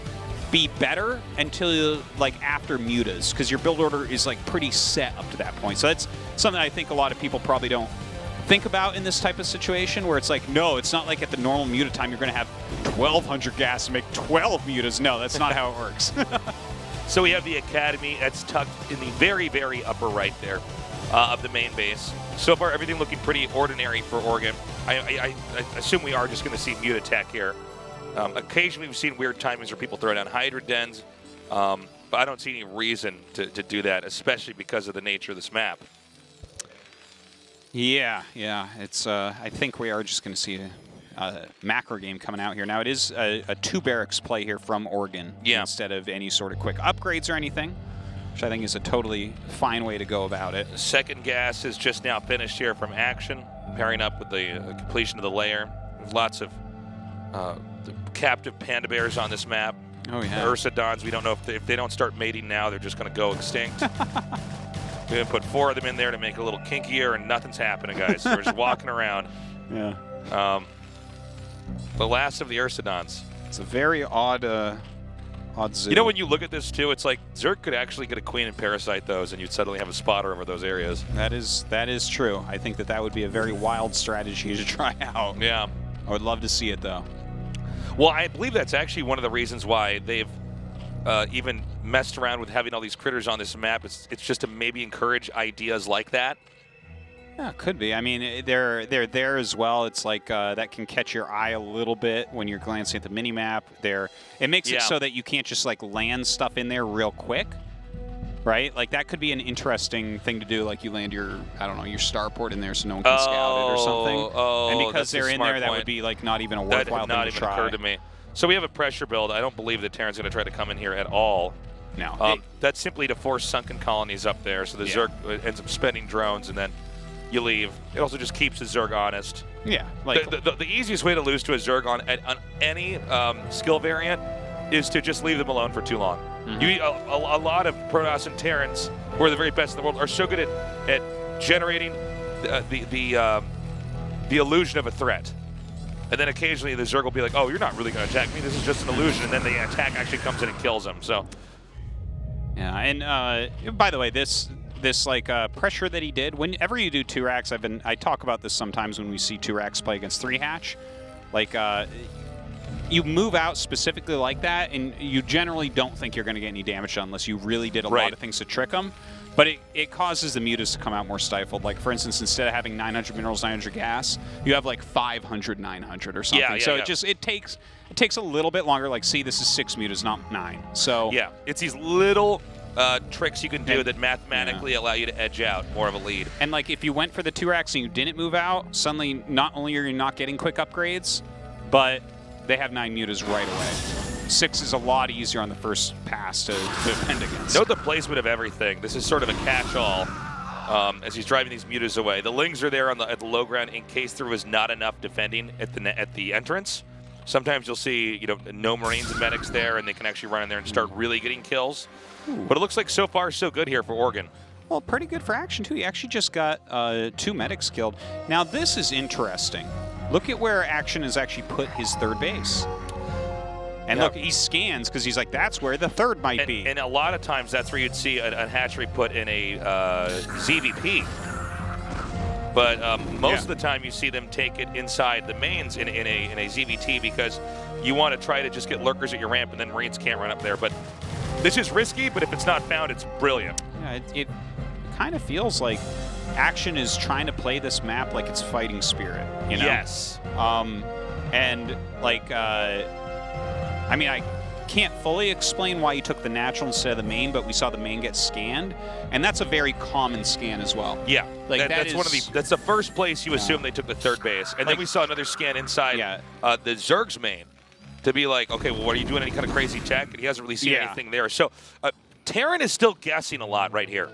be better until like after mutas, because your build order is like pretty set up to that point. So that's something I think a lot of people probably don't think about in this type of situation, where it's like, no, it's not like at the normal muta time you're going to have 1,200 gas and make 12 mutas. No, that's not how it works. So we have the academy that's tucked in the very, very upper right there of the main base. So far, everything looking pretty ordinary for Oregon. I assume we are just going to see muta tech here. Occasionally, we've seen weird timings where people throw down Hydra Dens, but I don't see any reason to do that, especially because of the nature of this map. Yeah, it's. I think we are just going to see a macro game coming out here. Now, it is a 2 barracks play here from Oregon instead of any sort of quick upgrades or anything, which I think is a totally fine way to go about it. Second gas is just now finished here from Action, pairing up with the completion of the layer. There's lots of the captive panda bears on this map. Oh, yeah. The Ursidons, we don't know if they don't start mating now, they're just going to go extinct. We're going to put 4 of them in there to make it a little kinkier, and nothing's happening, guys. We're just walking around. Yeah. The last of the Ursidons. It's a very odd zoo. You know, when you look at this, too, it's like Zerg could actually get a queen and parasite those, and you'd suddenly have a spotter over those areas. That is true. I think that would be a very wild strategy to try out. Yeah. I would love to see it, though. Well, I believe that's actually one of the reasons why they've even messed around with having all these critters on this map. It's just to maybe encourage ideas like that. Yeah, it could be. I mean, they're there as well. It's like that can catch your eye a little bit when you're glancing at the mini-map. It makes it so that you can't just like land stuff in there real quick, right? Like that could be an interesting thing to do. Like you land your, I don't know, your starport in there so no one can scout it or something. And because they're in there, that would be like not even a worthwhile thing to try. That had not even occurred to me. So we have a pressure build. I don't believe that Terran's going to try to come in here at all. No. That's simply to force sunken colonies up there, so the Zerg ends up spending drones and then you leave. It also just keeps the Zerg honest. Yeah. Like the easiest way to lose to a Zerg on any skill variant is to just leave them alone for too long. Mm-hmm. A lot of Protoss and Terrans, who are the very best in the world, are so good at generating the illusion of a threat. And then occasionally the Zerg will be like, oh, you're not really going to attack me. This is just an illusion. And then the attack actually comes in and kills them. So. Yeah, and by the way, this like pressure that he did, whenever you do 2 racks, I talk about this sometimes when we see 2 racks play against 3 hatch. Like you move out specifically like that, and you generally don't think you're going to get any damage done unless you really did a lot of things to trick them. But it causes the mutas to come out more stifled. Like, for instance, instead of having 900 minerals, 900 gas, you have like 500, 900 or something. It takes a little bit longer. Like, see, this is 6 mutas, not 9. So yeah, it's these little tricks you can do that mathematically allow you to edge out more of a lead. And like, if you went for the 2 racks and you didn't move out, suddenly not only are you not getting quick upgrades, but they have 9 mutas right away. 6 is a lot easier on the first pass to defend against. Note the placement of everything. This is sort of a catch-all as he's driving these mutas away. The Lings are there at the low ground in case there was not enough defending at the entrance. Sometimes you'll see no Marines and medics there, and they can actually run in there and start really getting kills. But it looks like so far so good here for Oregon. Well, pretty good for Action too. He actually just got 2 medics killed. Now this is interesting. Look at where Action has actually put his 3rd base. And look, he scans because he's like, that's where the 3rd might be. And a lot of times that's where you'd see a hatchery put in a ZVP. But most of the time you see them take it inside the mains in a ZVT because you want to try to just get lurkers at your ramp and then Marines can't run up there. But this is risky, but if it's not found, it's brilliant. Yeah, it kind of feels like Action is trying to play this map like it's Fighting Spirit, you know? Yes. And like, I mean, I can't fully explain why you took the natural instead of the main, but we saw the main get scanned, and that's a very common scan as well. Yeah, like that's the first place you assume they took the 3rd base, and then we saw another scan inside the Zerg's main to be like, okay, well, what are you doing? Any kind of crazy tech? And he hasn't really seen anything there. So Terran is still guessing a lot right here.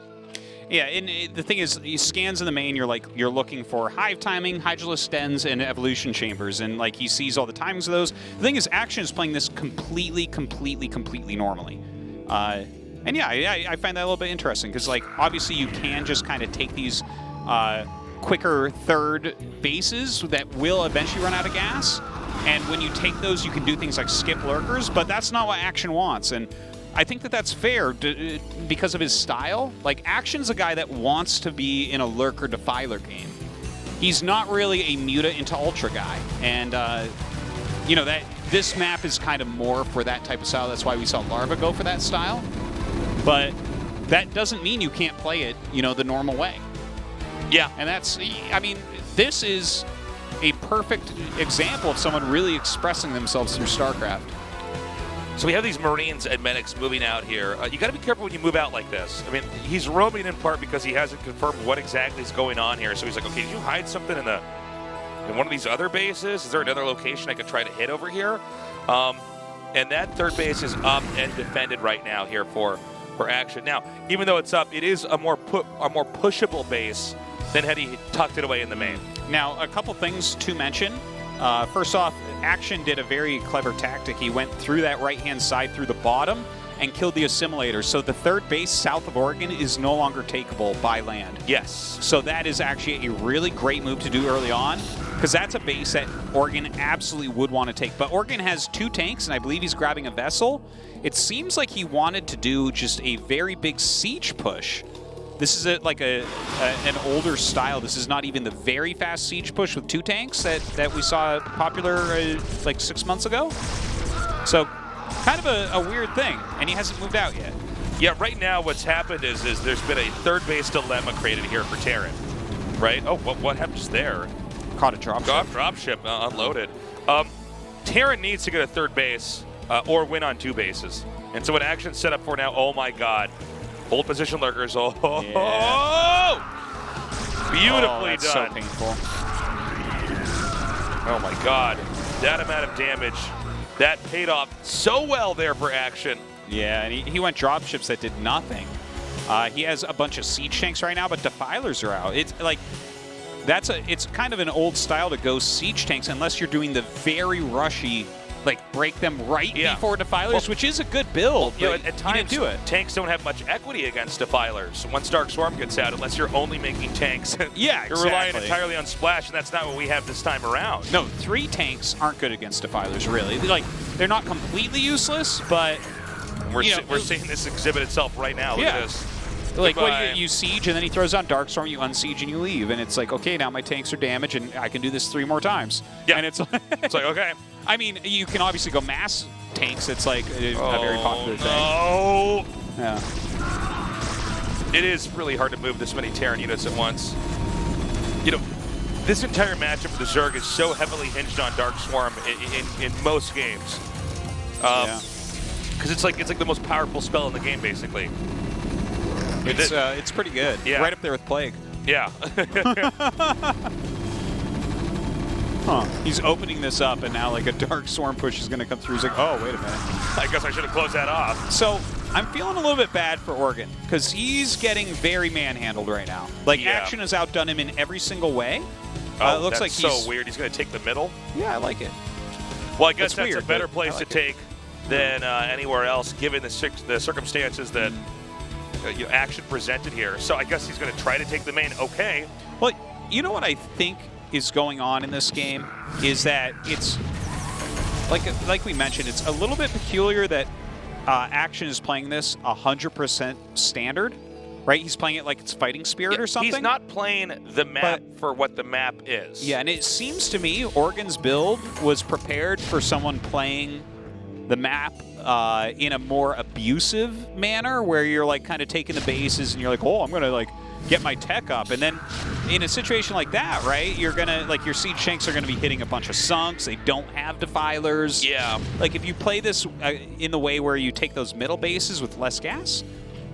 Yeah, and the thing is, he scans in the main, you're looking for hive timing, Hydralisk dens, and evolution chambers, and like he sees all the timings of those. The thing is, Action is playing this completely normally. And yeah, I find that a little bit interesting, because like, obviously you can just kind of take these quicker 3rd bases that will eventually run out of gas, And when you take those, you can do things like skip lurkers, but that's not what Action wants. And I think that that's fair because of his style. Like, Action's a guy that wants to be in a lurker defiler game. He's not really a Muta into Ultra guy. And, you know, that this map is kind of more for that type of style. That's why we saw Larva go for that style. But that doesn't mean you can't play it, you know, the normal way. Yeah. And that's, I mean, this is a perfect example of someone really expressing themselves through StarCraft. So we have these Marines and medics moving out here. You got to be careful when you move out like this. I mean, he's roaming in part because he hasn't confirmed what exactly is going on here. So he's like, okay, did you hide something in one of these other bases? Is there another location I could try to hit over here? And that third base is up and defended right now here for Action. Now, even though it's up, it is a more pushable base than had he tucked it away in the main. Now, a couple things to mention. First off, Action did a very clever tactic. He went through that right-hand side through the bottom and killed the assimilator. So the third base south of Oregon is no longer takeable by land. Yes. So that is actually a really great move to do early on, because that's a base that Oregon absolutely would want to take. But Oregon has 2 tanks, and I believe he's grabbing a vessel. It seems like he wanted to do just a very big siege push. This is like an older style. This is not even the very fast siege push with 2 tanks that we saw popular like 6 months ago. So kind of a weird thing, and he hasn't moved out yet. Yeah, right now what's happened is there's been a third base dilemma created here for Terran, right? Oh, what happens there? Caught a dropship. Dropship unloaded. Terran needs to get a third base or win on 2 bases. And so what Action's set up for now, oh my God. Hold position lurkers. Oh, yeah. Beautifully that's done. So painful. Oh my God. That amount of damage. That paid off so well there for Action. Yeah, and he went dropships that did nothing. He has a bunch of siege tanks right now, but defilers are out. It's like it's kind of an old style to go siege tanks unless you're doing the very rushy, like break them right before defilers, which is a good build. You know, at times, do it. Tanks don't have much equity against defilers. Once Dark Swarm gets out, unless you're only making tanks, yeah, you're relying entirely on splash, and that's not what we have this time around. No, 3 tanks aren't good against defilers, really. They're not completely useless, but we're seeing this exhibit itself right now. Look at this. Like, what you siege, and then he throws on Dark Storm, you unsiege, and you leave. And it's like, okay, now my tanks are damaged, and I can do this 3 more times. Yeah. And it's like, okay. I mean, you can obviously go mass tanks. It's like a very popular thing. Oh, yeah. It is really hard to move this many Terran units at once. You know, this entire matchup for the Zerg is so heavily hinged on Dark Swarm in most games. Because it's like the most powerful spell in the game, basically. It's pretty good. Yeah. Right up there with Plague. Yeah. He's opening this up, and now like a Dark Swarm push is going to come through. He's like, oh, wait a minute. I guess I should have closed that off. So I'm feeling a little bit bad for Oregon because he's getting very manhandled right now. Like, Action has outdone him in every single way. Oh, it looks like he's so weird. He's going to take the middle? Yeah, I like it. Well, I guess that's weird, a better place to take than anywhere else, given the circumstances that Action presented here. So I guess he's going to try to take the main. Okay. Well, you know what I think is going on in this game is that it's like we mentioned, it's a little bit peculiar that Action is playing this 100% standard, right? He's playing it like it's Fighting Spirit or something. He's not playing the map for what the map is. Yeah, and it seems to me Oregon's build was prepared for someone playing the map in a more abusive manner, where you're like kind of taking the bases and you're like, oh, I'm gonna like get my tech up, and then in a situation like that, right, you're gonna like your siege tanks are gonna be hitting a bunch of sunks. They don't have defilers. Yeah. Like if you play this in the way where you take those middle bases with less gas,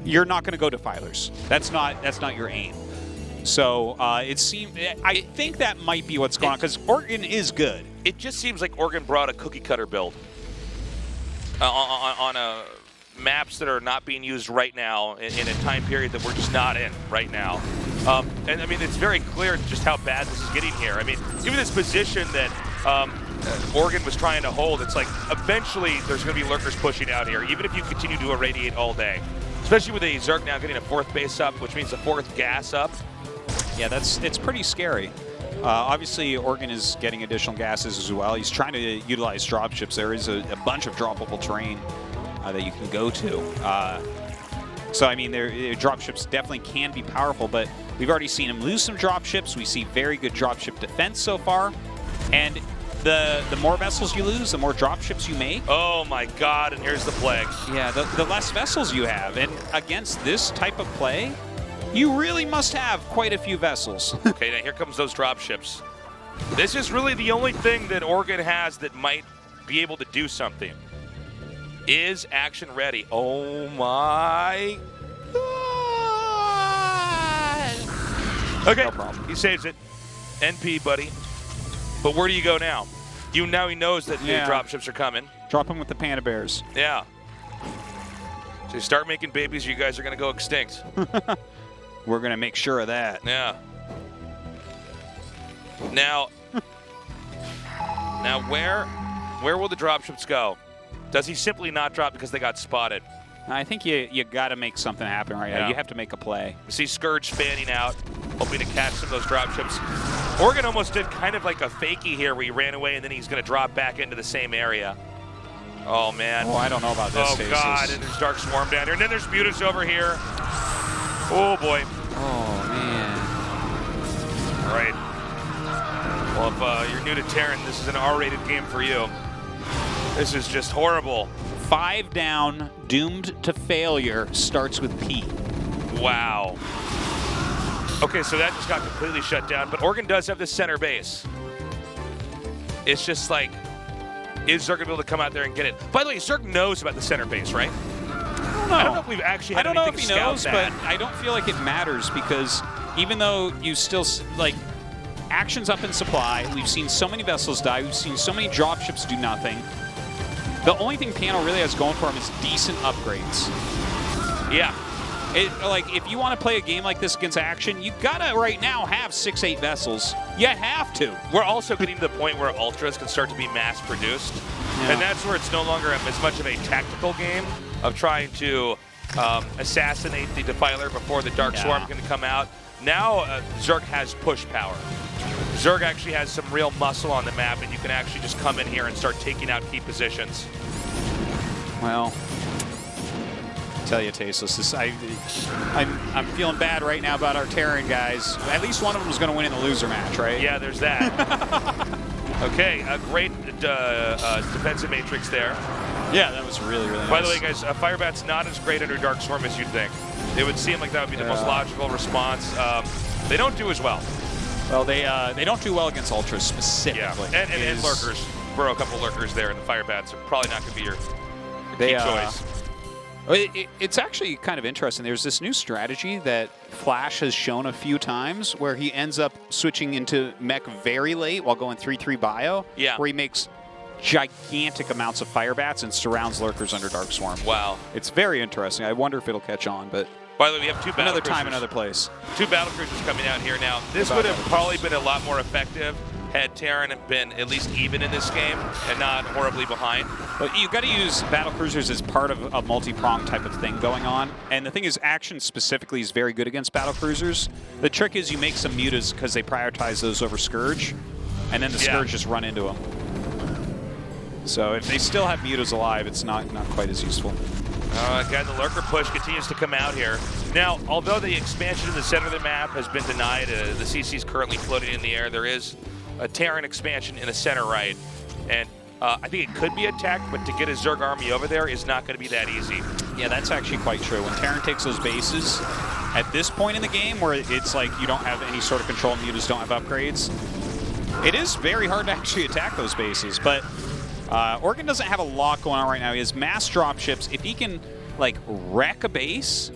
you're not gonna go defilers. That's not your aim. So I think that might be what's going on, because Oregon is good. It just seems like Oregon brought a cookie cutter build on maps that are not being used right now in a time period that we're just not in right now. And I mean, it's very clear just how bad this is getting here. I mean, even this position that Oregon was trying to hold, it's like eventually there's going to be lurkers pushing out here, even if you continue to irradiate all day. Especially with a Zerg now getting a 4th base up, which means a 4th gas up. Yeah, it's pretty scary. Obviously, Oregon is getting additional gases as well. He's trying to utilize dropships. There is a bunch of droppable terrain that you can go to. So, I mean, dropships definitely can be powerful, but we've already seen him lose some dropships. We see very good dropship defense so far. And the more vessels you lose, the more dropships you make. Oh, my God, and here's the plague. Yeah, the less vessels you have. And against this type of play, you really must have quite a few vessels. Okay, now here comes those dropships. This is really the only thing that Oregon has that might be able to do something. Is action ready? Oh my God. Okay, no problem. He saves it. NP, buddy. But where do you go now? Now he knows that the dropships are coming. Drop him with the Panda Bears. Yeah. So you start making babies, you guys are going to go extinct. We're going to make sure of that. Yeah. Now where will the dropships go? Does he simply not drop because they got spotted? I think you got to make something happen right now. You have to make a play. You see Scourge fanning out, hoping to catch some of those dropships. Oregon almost did kind of like a fakie here where he ran away and then he's going to drop back into the same area. Oh, man. Oh, I don't know about this. Oh, God, and there's Dark Swarm down here. And then there's Mutus over here. Oh, boy. Oh, man. All right. Well, if you're new to Terran, this is an R-rated game for you. This is just horrible. 5 down, doomed to failure, starts with P. Wow. Okay, so that just got completely shut down, but Oregon does have this center base. It's just like, is Zerg going to be able to come out there and get it? By the way, Zerg knows about the center base, right? I don't know if we've actually had anything scout that. I don't know if he knows, but I don't feel like it matters because even though you still, like, action's up in supply, we've seen so many vessels die, we've seen so many dropships do nothing. The only thing Pano really has going for him is decent upgrades. Yeah. Like, if you want to play a game like this against action, you gotta right now have 6-8 vessels. You have to. We're also getting to the point where ultras can start to be mass-produced, and that's where it's no longer as much of a tactical game of trying to assassinate the Defiler before the Dark Swarm can come out. Now Zerg has push power. Zerg actually has some real muscle on the map, and you can actually just come in here and start taking out key positions. Well, I tell you, Tasteless, I'm feeling bad right now about our Terran guys. At least one of them is going to win in the loser match, right? Yeah, there's that. Okay, a great defensive matrix there. Yeah, that was really, really nice. By the way, guys, Firebat's not as great under Dark Swarm as you'd think. It would seem like that would be the most logical response. They don't do as well. Well, they don't do well against Ultras specifically. Yeah, and lurkers. Burrow a couple lurkers there, and the Firebats are probably not going to be your key choice. It's actually kind of interesting. There's this new strategy that Flash has shown a few times where he ends up switching into mech very late while going 3-3 bio, where he makes gigantic amounts of Firebats and surrounds lurkers under Dark Swarm. Wow. It's very interesting. I wonder if it'll catch on, but... By the way, we have two battle another time, another place. 2 battle cruisers coming out here now. This would have probably been a lot more effective had Terran been at least even in this game and not horribly behind. But you've got to use battle cruisers as part of a multi-pronged type of thing going on. And the thing is, action specifically is very good against battle cruisers. The trick is you make some mutas because they prioritize those over Scourge, and then the Scourge just run into them. So if they still have mutas alive, it's not quite as useful. Again, the lurker push continues to come out here. Now, although the expansion in the center of the map has been denied, the CC is currently floating in the air. There is a Terran expansion in the center right, and I think it could be attacked, but to get a Zerg army over there is not going to be that easy. Yeah, that's actually quite true. When Terran takes those bases, at this point in the game where it's like you don't have any sort of control and mutas don't have upgrades, it is very hard to actually attack those bases, but Oregon doesn't have a lot going on right now. He has mass dropships. If he can, like, wreck a base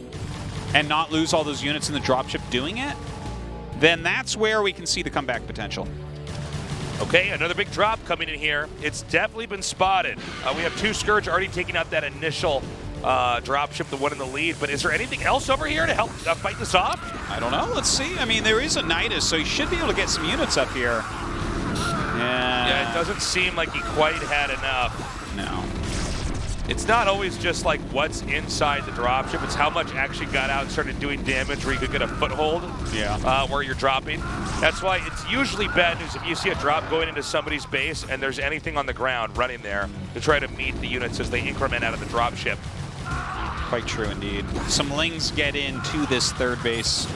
and not lose all those units in the dropship doing it, then that's where we can see the comeback potential. Okay, another big drop coming in here. It's definitely been spotted. We have 2 Scourge already taking out that initial dropship, the one in the lead. But is there anything else over here to help fight this off? I don't know. Let's see. I mean, there is a Nidus, so he should be able to get some units up here. Yeah, it doesn't seem like he quite had enough. No. it's not always just like what's inside the dropship. It's how much actually got out and started doing damage where you could get a foothold where you're dropping. That's why it's usually bad news if you see a drop going into somebody's base and there's anything on the ground running there to try to meet the units as they increment out of the dropship. Quite true indeed. Some Lings get into this third base.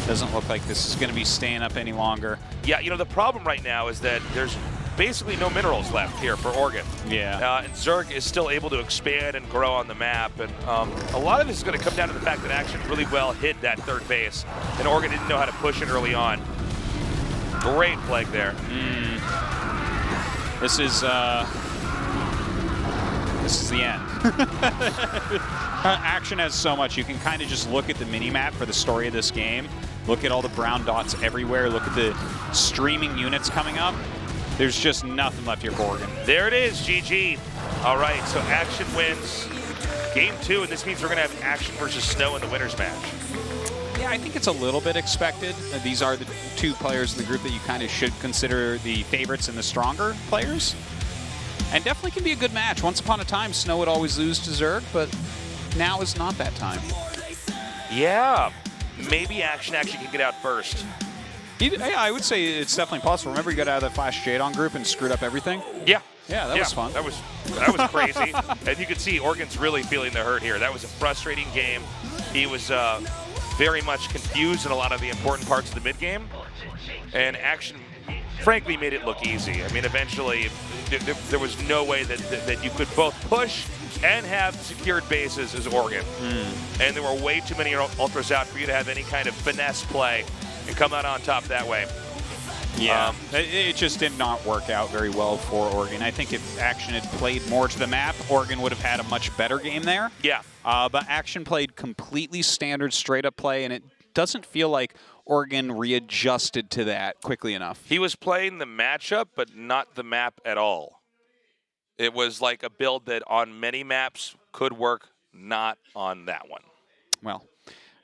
Doesn't look like this is going to be staying up any longer. Yeah, you know, the problem right now is that there's basically no minerals left here for Oregon. Yeah. And Zerg is still able to expand and grow on the map. And a lot of this is going to come down to the fact that Action really well hid that third base. And Oregon didn't know how to push it early on. Great flag there. This is the end. Action has so much. You can kind of just look at the mini-map for the story of this game. Look at all the brown dots everywhere. Look at the streaming units coming up. There's just nothing left here for Oregon. There it is, GG. All right, so Action wins game 2, and this means we're going to have Action versus Snow in the winner's match. Yeah, I think it's a little bit expected. These are the two players in the group that you kind of should consider the favorites and the stronger players. And definitely can be a good match. Once upon a time, Snow would always lose to Zerg, but now is not that time. Yeah, maybe Action actually can get out first. Yeah, I would say it's definitely possible. Remember, you got out of the Flash Jadon group and screwed up everything? Yeah. Yeah, that was fun. That was crazy. And you can see Oregon's really feeling the hurt here. That was a frustrating game. He was very much confused in a lot of the important parts of the mid-game. And Action, frankly, made it look easy. I mean, eventually, there was no way that you could both push and have secured bases as Oregon. And there were way too many ultras out for you to have any kind of finesse play and come out on top that way. Yeah, it just did not work out very well for Oregon. I think if Action had played more to the map, Oregon would have had a much better game there. Yeah. But Action played completely standard straight-up play, and it doesn't feel like Oregon readjusted to that quickly enough. He was playing the matchup, but not the map at all. It was like a build that on many maps could work, not on that one. Well,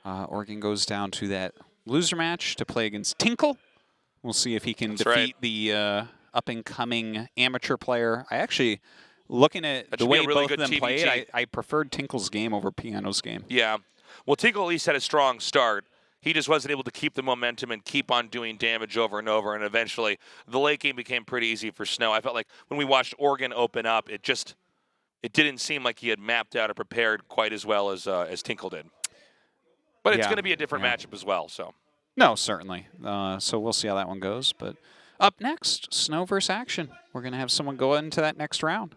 Oregon goes down to that loser match to play against Tinkle. We'll see if he can defeat the up-and-coming amateur player. I actually, looking at the way both of them played, I preferred Tinkle's game over Piano's game. Yeah. Well, Tinkle at least had a strong start. He just wasn't able to keep the momentum and keep on doing damage over and over, and eventually the late game became pretty easy for Snow. I felt like when we watched Oregon open up, it didn't seem like he had mapped out or prepared quite as well as Tinkle did. But it's going to be a different matchup as well, so. No, certainly. So we'll see how that one goes. But up next, Snow versus Action. We're going to have someone go into that next round.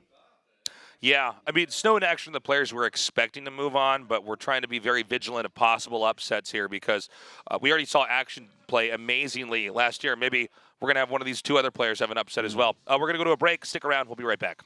Yeah, I mean, Snow and Action, the players we're expecting to move on, but we're trying to be very vigilant of possible upsets here because we already saw Action play amazingly last year. Maybe we're going to have one of these two other players have an upset as well. We're going to go to a break. Stick around. We'll be right back.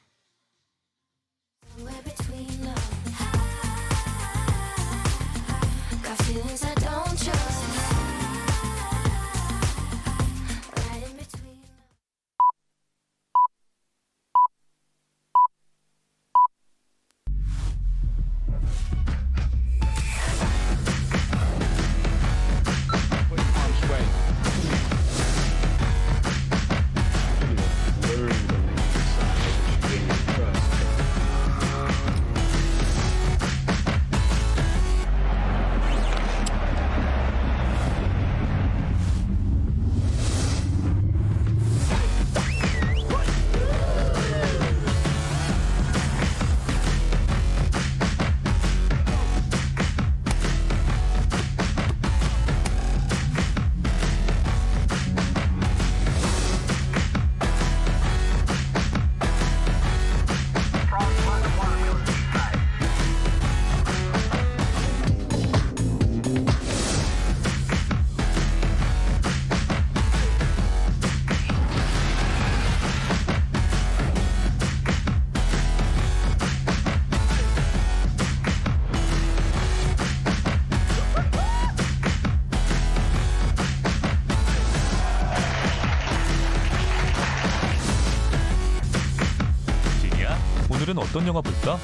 오늘은 어떤 영화 볼까?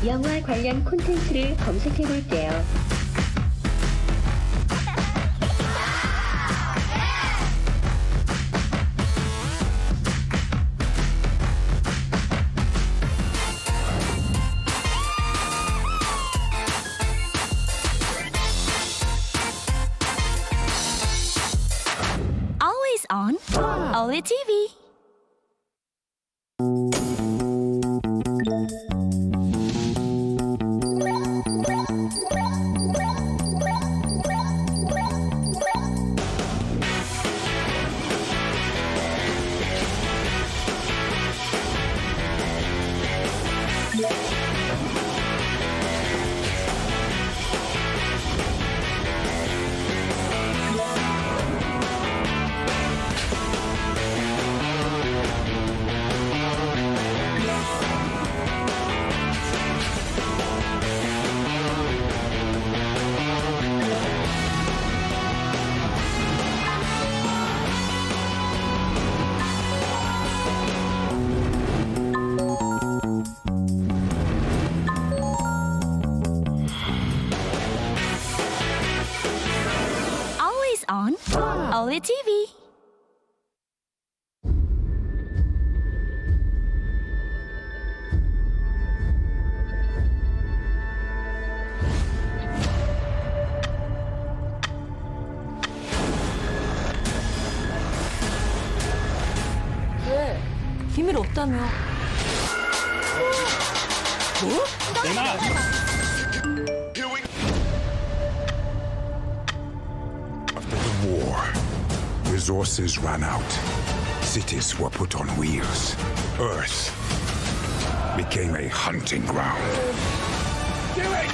영화 관련 콘텐츠를 검색해 볼게요. Only TV. On Only TV. 왜? 비밀 없다며? 뭐? After the war, resources ran out. Cities were put on wheels. Earth became a hunting ground. Do it!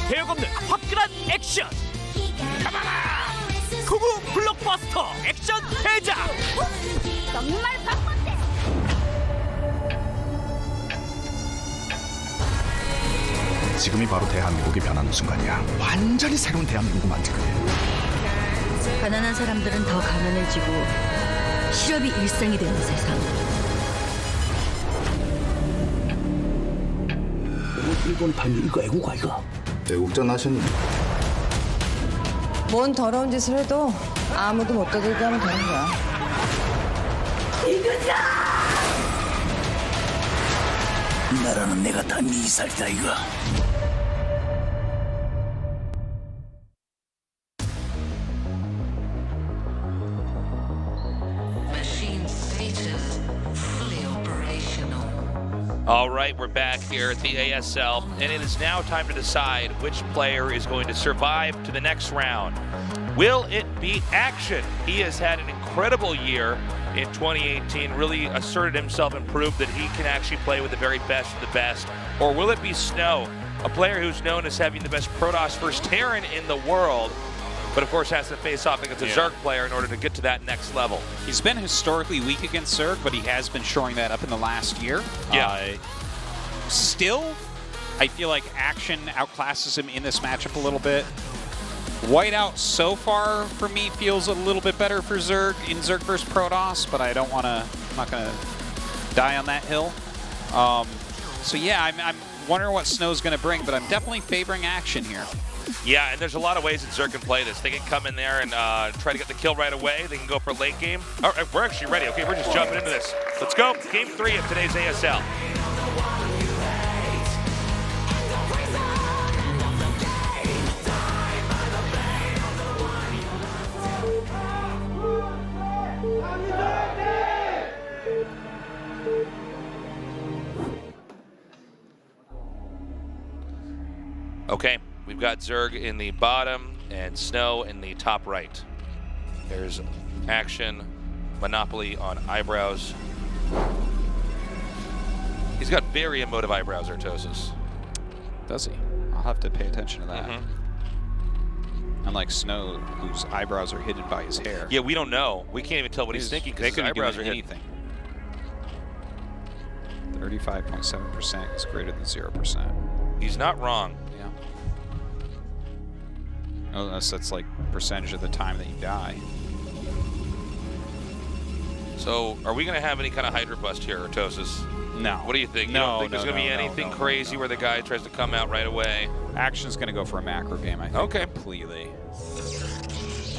대역 없는 화끈한 액션! 구구 블록버스터 액션 대작! 정말 바쁜데. 지금이 바로 대한민국이 변하는 순간이야. 완전히 새로운 대한민국을 만들 거야. 가난한 사람들은 더 가난해지고 실업이 일상이 되는 세상. 일본판 이거 애국아 이거. 애국전 하셨니? 뭔 더러운 짓을 해도 아무도 못 떠들게 하면 되는 거야. 이거다! 나라는 내가 다 네 살이다 이거. All right, we're back here at the ASL, and it is now time to decide which player is going to survive to the next round. Will it be Action? He has had an incredible year in 2018, really asserted himself and proved that he can actually play with the very best of the best. Or will it be Snow, a player who's known as having the best Protoss first Terran in the world, but of course has to face off against a Zerg player in order to get to that next level. He's been historically weak against Zerg, but he has been shoring that up in the last year. Yeah. Still, I feel like Action outclasses him in this matchup a little bit. Whiteout so far for me feels a little bit better for Zerg in Zerg versus Protoss, but I don't want to. I'm not going to die on that hill. So yeah, I'm wondering what Snow's going to bring, but I'm definitely favoring Action here. Yeah, and there's a lot of ways that Zerg can play this. They can come in there and try to get the kill right away. They can go for late game. All right, we're actually ready. Okay, we're just jumping into this. Let's go. Game 3 of today's ASL. Okay, we've got Zerg in the bottom and Snow in the top right. There's Action, Monopoly on eyebrows. He's got very emotive eyebrows, Artosis. Does he? I'll have to pay attention to that. Unlike Snow, whose eyebrows are hidden by his hair. Yeah, we don't know. We can't even tell what he's thinking because his eyebrows are hidden. 35.7% is greater than 0%. He's not wrong. Yeah. Unless that's like percentage of the time that you die. So, are we going to have any kind of Hydra bust here, Artosis? No. What do you think? You No, don't think there's no, going to be no, anything no, crazy where the guy tries to come out right away? Action's going to go for a macro game, I think, completely.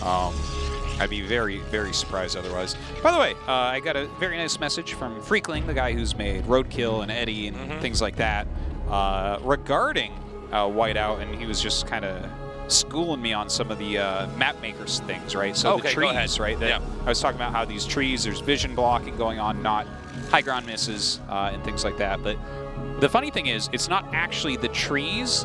I'd be very, very surprised otherwise. By the way, I got a very nice message from Freakling, the guy who's made Roadkill and Eddie and things like that, regarding Whiteout, and he was just kind of schooling me on some of the map makers things, right? So Okay, the go ahead. trees, right? Yeah. I was talking about how these trees, there's vision blocking going on, not high ground misses and things like that. But the funny thing is, it's not actually the trees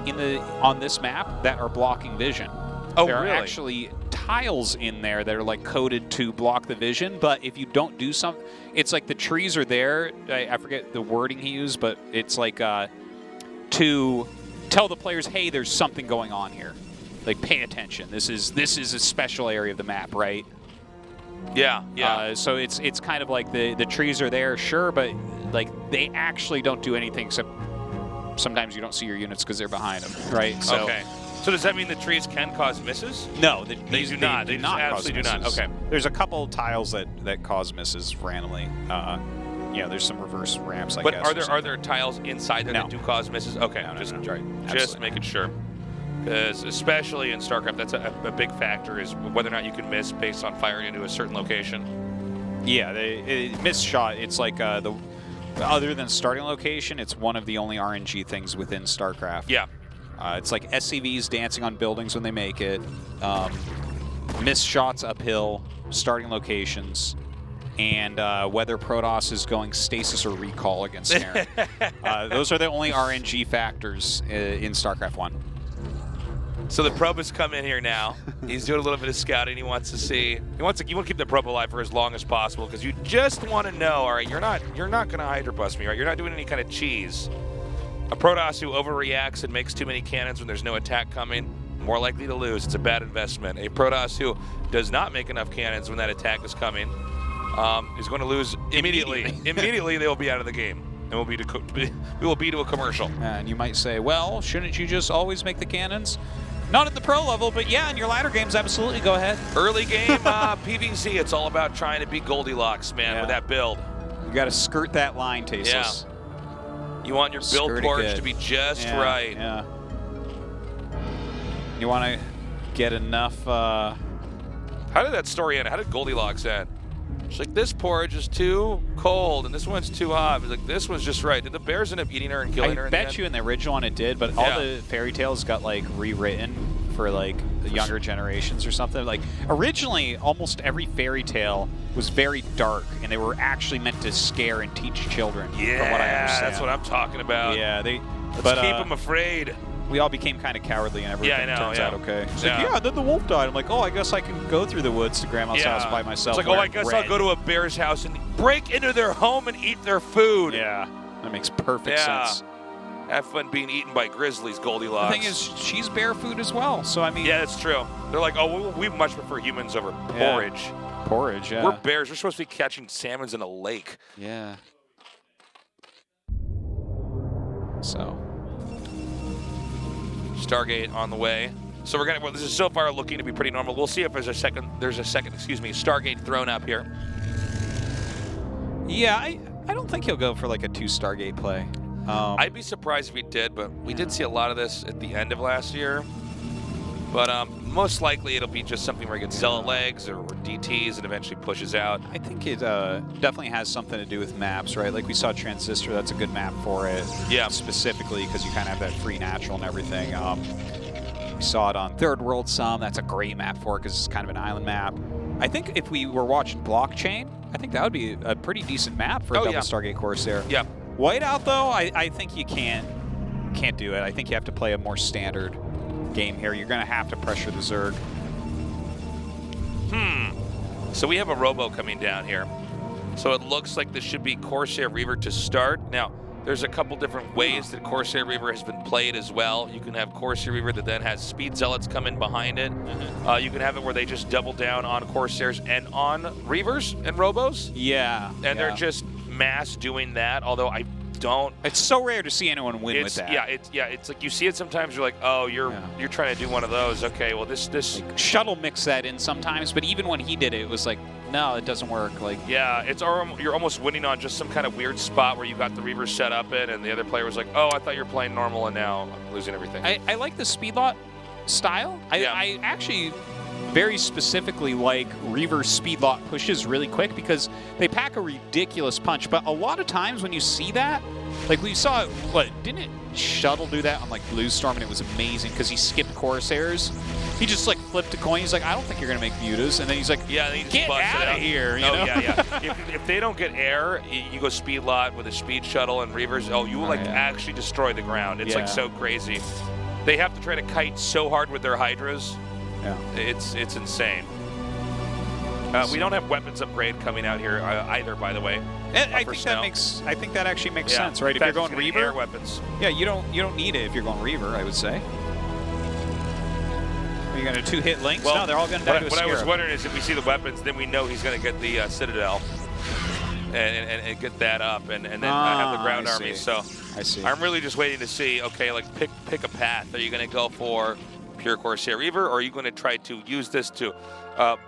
on this map that are blocking vision. Oh, there really? are actually tiles in there that are like coded to block the vision, but if you don't do something, it's like the trees are there. I forget the wording he used, but it's like to tell the players, hey, there's something going on here. Like, pay attention. This is a special area of the map, right? Yeah, yeah. So it's kind of like the trees are there, sure, but like they actually don't do anything except sometimes you don't see your units because they're behind them, right? So, okay. So does that mean the trees can cause misses? No, they do not. They not absolutely do not. Okay. There's a couple tiles that cause misses randomly. There's some reverse ramps, I guess. But are there tiles inside there that do cause misses? Okay, just making sure. Because especially in StarCraft, that's a big factor is whether or not you can miss based on firing into a certain location. Yeah, miss shot. It's like other than starting location, it's one of the only RNG things within StarCraft. Yeah. It's like SCVs dancing on buildings when they make it, missed shots uphill, starting locations, and whether Protoss is going stasis or recall against Snare. Those are the only RNG factors in StarCraft 1. So the probe has come in here now. He's doing a little bit of scouting. He wants to see. You want to keep the probe alive for as long as possible because you just want to know. All right, you're not going to Hydra bust me, right? You're not doing any kind of cheese. A Protoss who overreacts and makes too many cannons when there's no attack coming, more likely to lose. It's a bad investment. A Protoss who does not make enough cannons when that attack is coming is going to lose immediately. Immediately, they will be out of the game. And we will be to a commercial. And you might say, well, shouldn't you just always make the cannons? Not at the pro level, but yeah, in your ladder games, absolutely. Go ahead. Early game PvZ, it's all about trying to beat Goldilocks, man, with that build. You got to skirt that line, Tasis. Yeah. You want your build porch to be just right. Yeah. You want to get enough. How did that story end? How did Goldilocks end? She's like, this porridge is too cold and this one's too hot. It's like, this one's just right. Did the bears end up eating her and killing her? I bet you in the original one it did, but all the fairy tales got like rewritten for like the younger generations or something. Like originally, almost every fairy tale was very dark, and they were actually meant to scare and teach children. Yeah, from what I understand. That's what I'm talking about. Yeah, Let's keep them afraid. We all became kind of cowardly and everything. Yeah, I know. Turns out okay. It's like, yeah, then the wolf died. I'm like, oh, I guess I can go through the woods to Grandma's house by myself. It's like, oh, I guess I'll go to a bear's house and break into their home and eat their food. Yeah, that makes perfect sense. Have fun being eaten by grizzlies, Goldilocks. The thing is, she's bear food as well. So I mean, yeah, that's true. They're like, oh, we much prefer humans over porridge. Porridge, yeah. We're bears. We're supposed to be catching salmons in a lake. Yeah. So. Stargate on the way. So this is so far looking to be pretty normal. We'll see if there's a second Stargate thrown up here. Yeah, I don't think he'll go for like a 2 Stargate play. I'd be surprised if he did, but we did see a lot of this at the end of last year. But most likely it'll be just something where he gets zealot legs or DTs and eventually pushes out. I think it definitely has something to do with maps, right? Like we saw Transistor, that's a good map for it. Yeah. Specifically because you kind of have that free natural and everything. We saw it on Third World some. That's a great map for it because it's kind of an island map. I think if we were watching Blockchain, I think that would be a pretty decent map for a double Stargate Corsair. Yeah. Whiteout though, I think you can't do it. I think you have to play a more standard game here. You're going to have to pressure the Zerg. So we have a Robo coming down here. So it looks like this should be Corsair Reaver to start. Now, there's a couple different ways that Corsair Reaver has been played as well. You can have Corsair Reaver that then has Speed Zealots come in behind it. You can have it where they just double down on Corsairs and on Reavers and Robos. Yeah. And they're just mass doing that, although I don't. It's so rare to see anyone win with that. It's like you see it sometimes. You're like, oh, you're trying to do one of those. Okay, well this like Shuttle mix that in sometimes, but even when he did it, it was like, no, it doesn't work. Like you're almost winning on just some kind of weird spot where you got the Reaver set up in, and the other player was like, oh, I thought you were playing normal, and now I'm losing everything. I like the Speedlot style. I actually very specifically like Reaver Speedlot pushes really quick because they pack a ridiculous punch. But a lot of times when you see that, Like we saw, what, didn't it Shuttle do that on like Blue Storm, and it was amazing because he skipped Corsairs. He just like flipped a coin. He's like, I don't think you're gonna make mutas, and then he's like, yeah, they just get out of here. You know? Yeah. if they don't get air, you go speed lot with a speed shuttle and reavers. Oh, you will actually destroy the ground. It's like so crazy. They have to try to kite so hard with their hydras. Yeah, it's insane. We don't have weapons upgrade coming out here either, by the way. I think that actually makes sense, right? If you're going Reaver, air weapons. Yeah, you don't need it if you're going Reaver, I would say. Are you going to 2-hit links? Well, no, they're all going to die to a What I was Scarab. wondering is if we see the weapons, then we know he's going to get the Citadel and get that up, and then have the ground army. So I see. I'm really just waiting to see. Okay, like pick a path. Are you going to go for pure Corsair Reaver, or are you going to try to use this to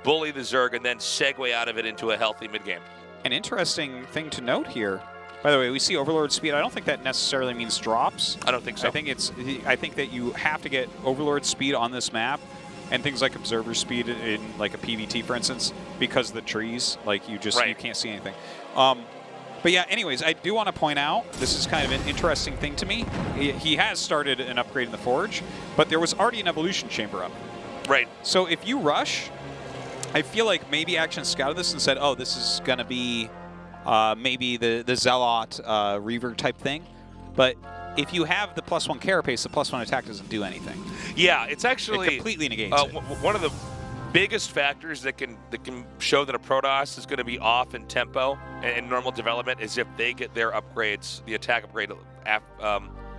bully the Zerg and then segue out of it into a healthy mid game? An interesting thing to note here. By the way, we see Overlord speed. I don't think that necessarily means drops. I don't think so. I think that you have to get Overlord speed on this map, and things like Observer speed in like a PVT, for instance, because of the trees. Like you can't see anything. But yeah, anyways, I do want to point out, this is kind of an interesting thing to me. He has started an upgrade in the Forge, but there was already an Evolution Chamber up. Right. So if you rush, I feel like maybe Action scouted this and said, oh, this is going to be maybe the Zealot Reaver type thing. But if you have the +1 carapace, the +1 attack doesn't do anything. Yeah, it's actually... It completely negates it. One of the biggest factors that can show that a Protoss is going to be off in tempo and normal development is if they get their upgrades, the attack upgrade,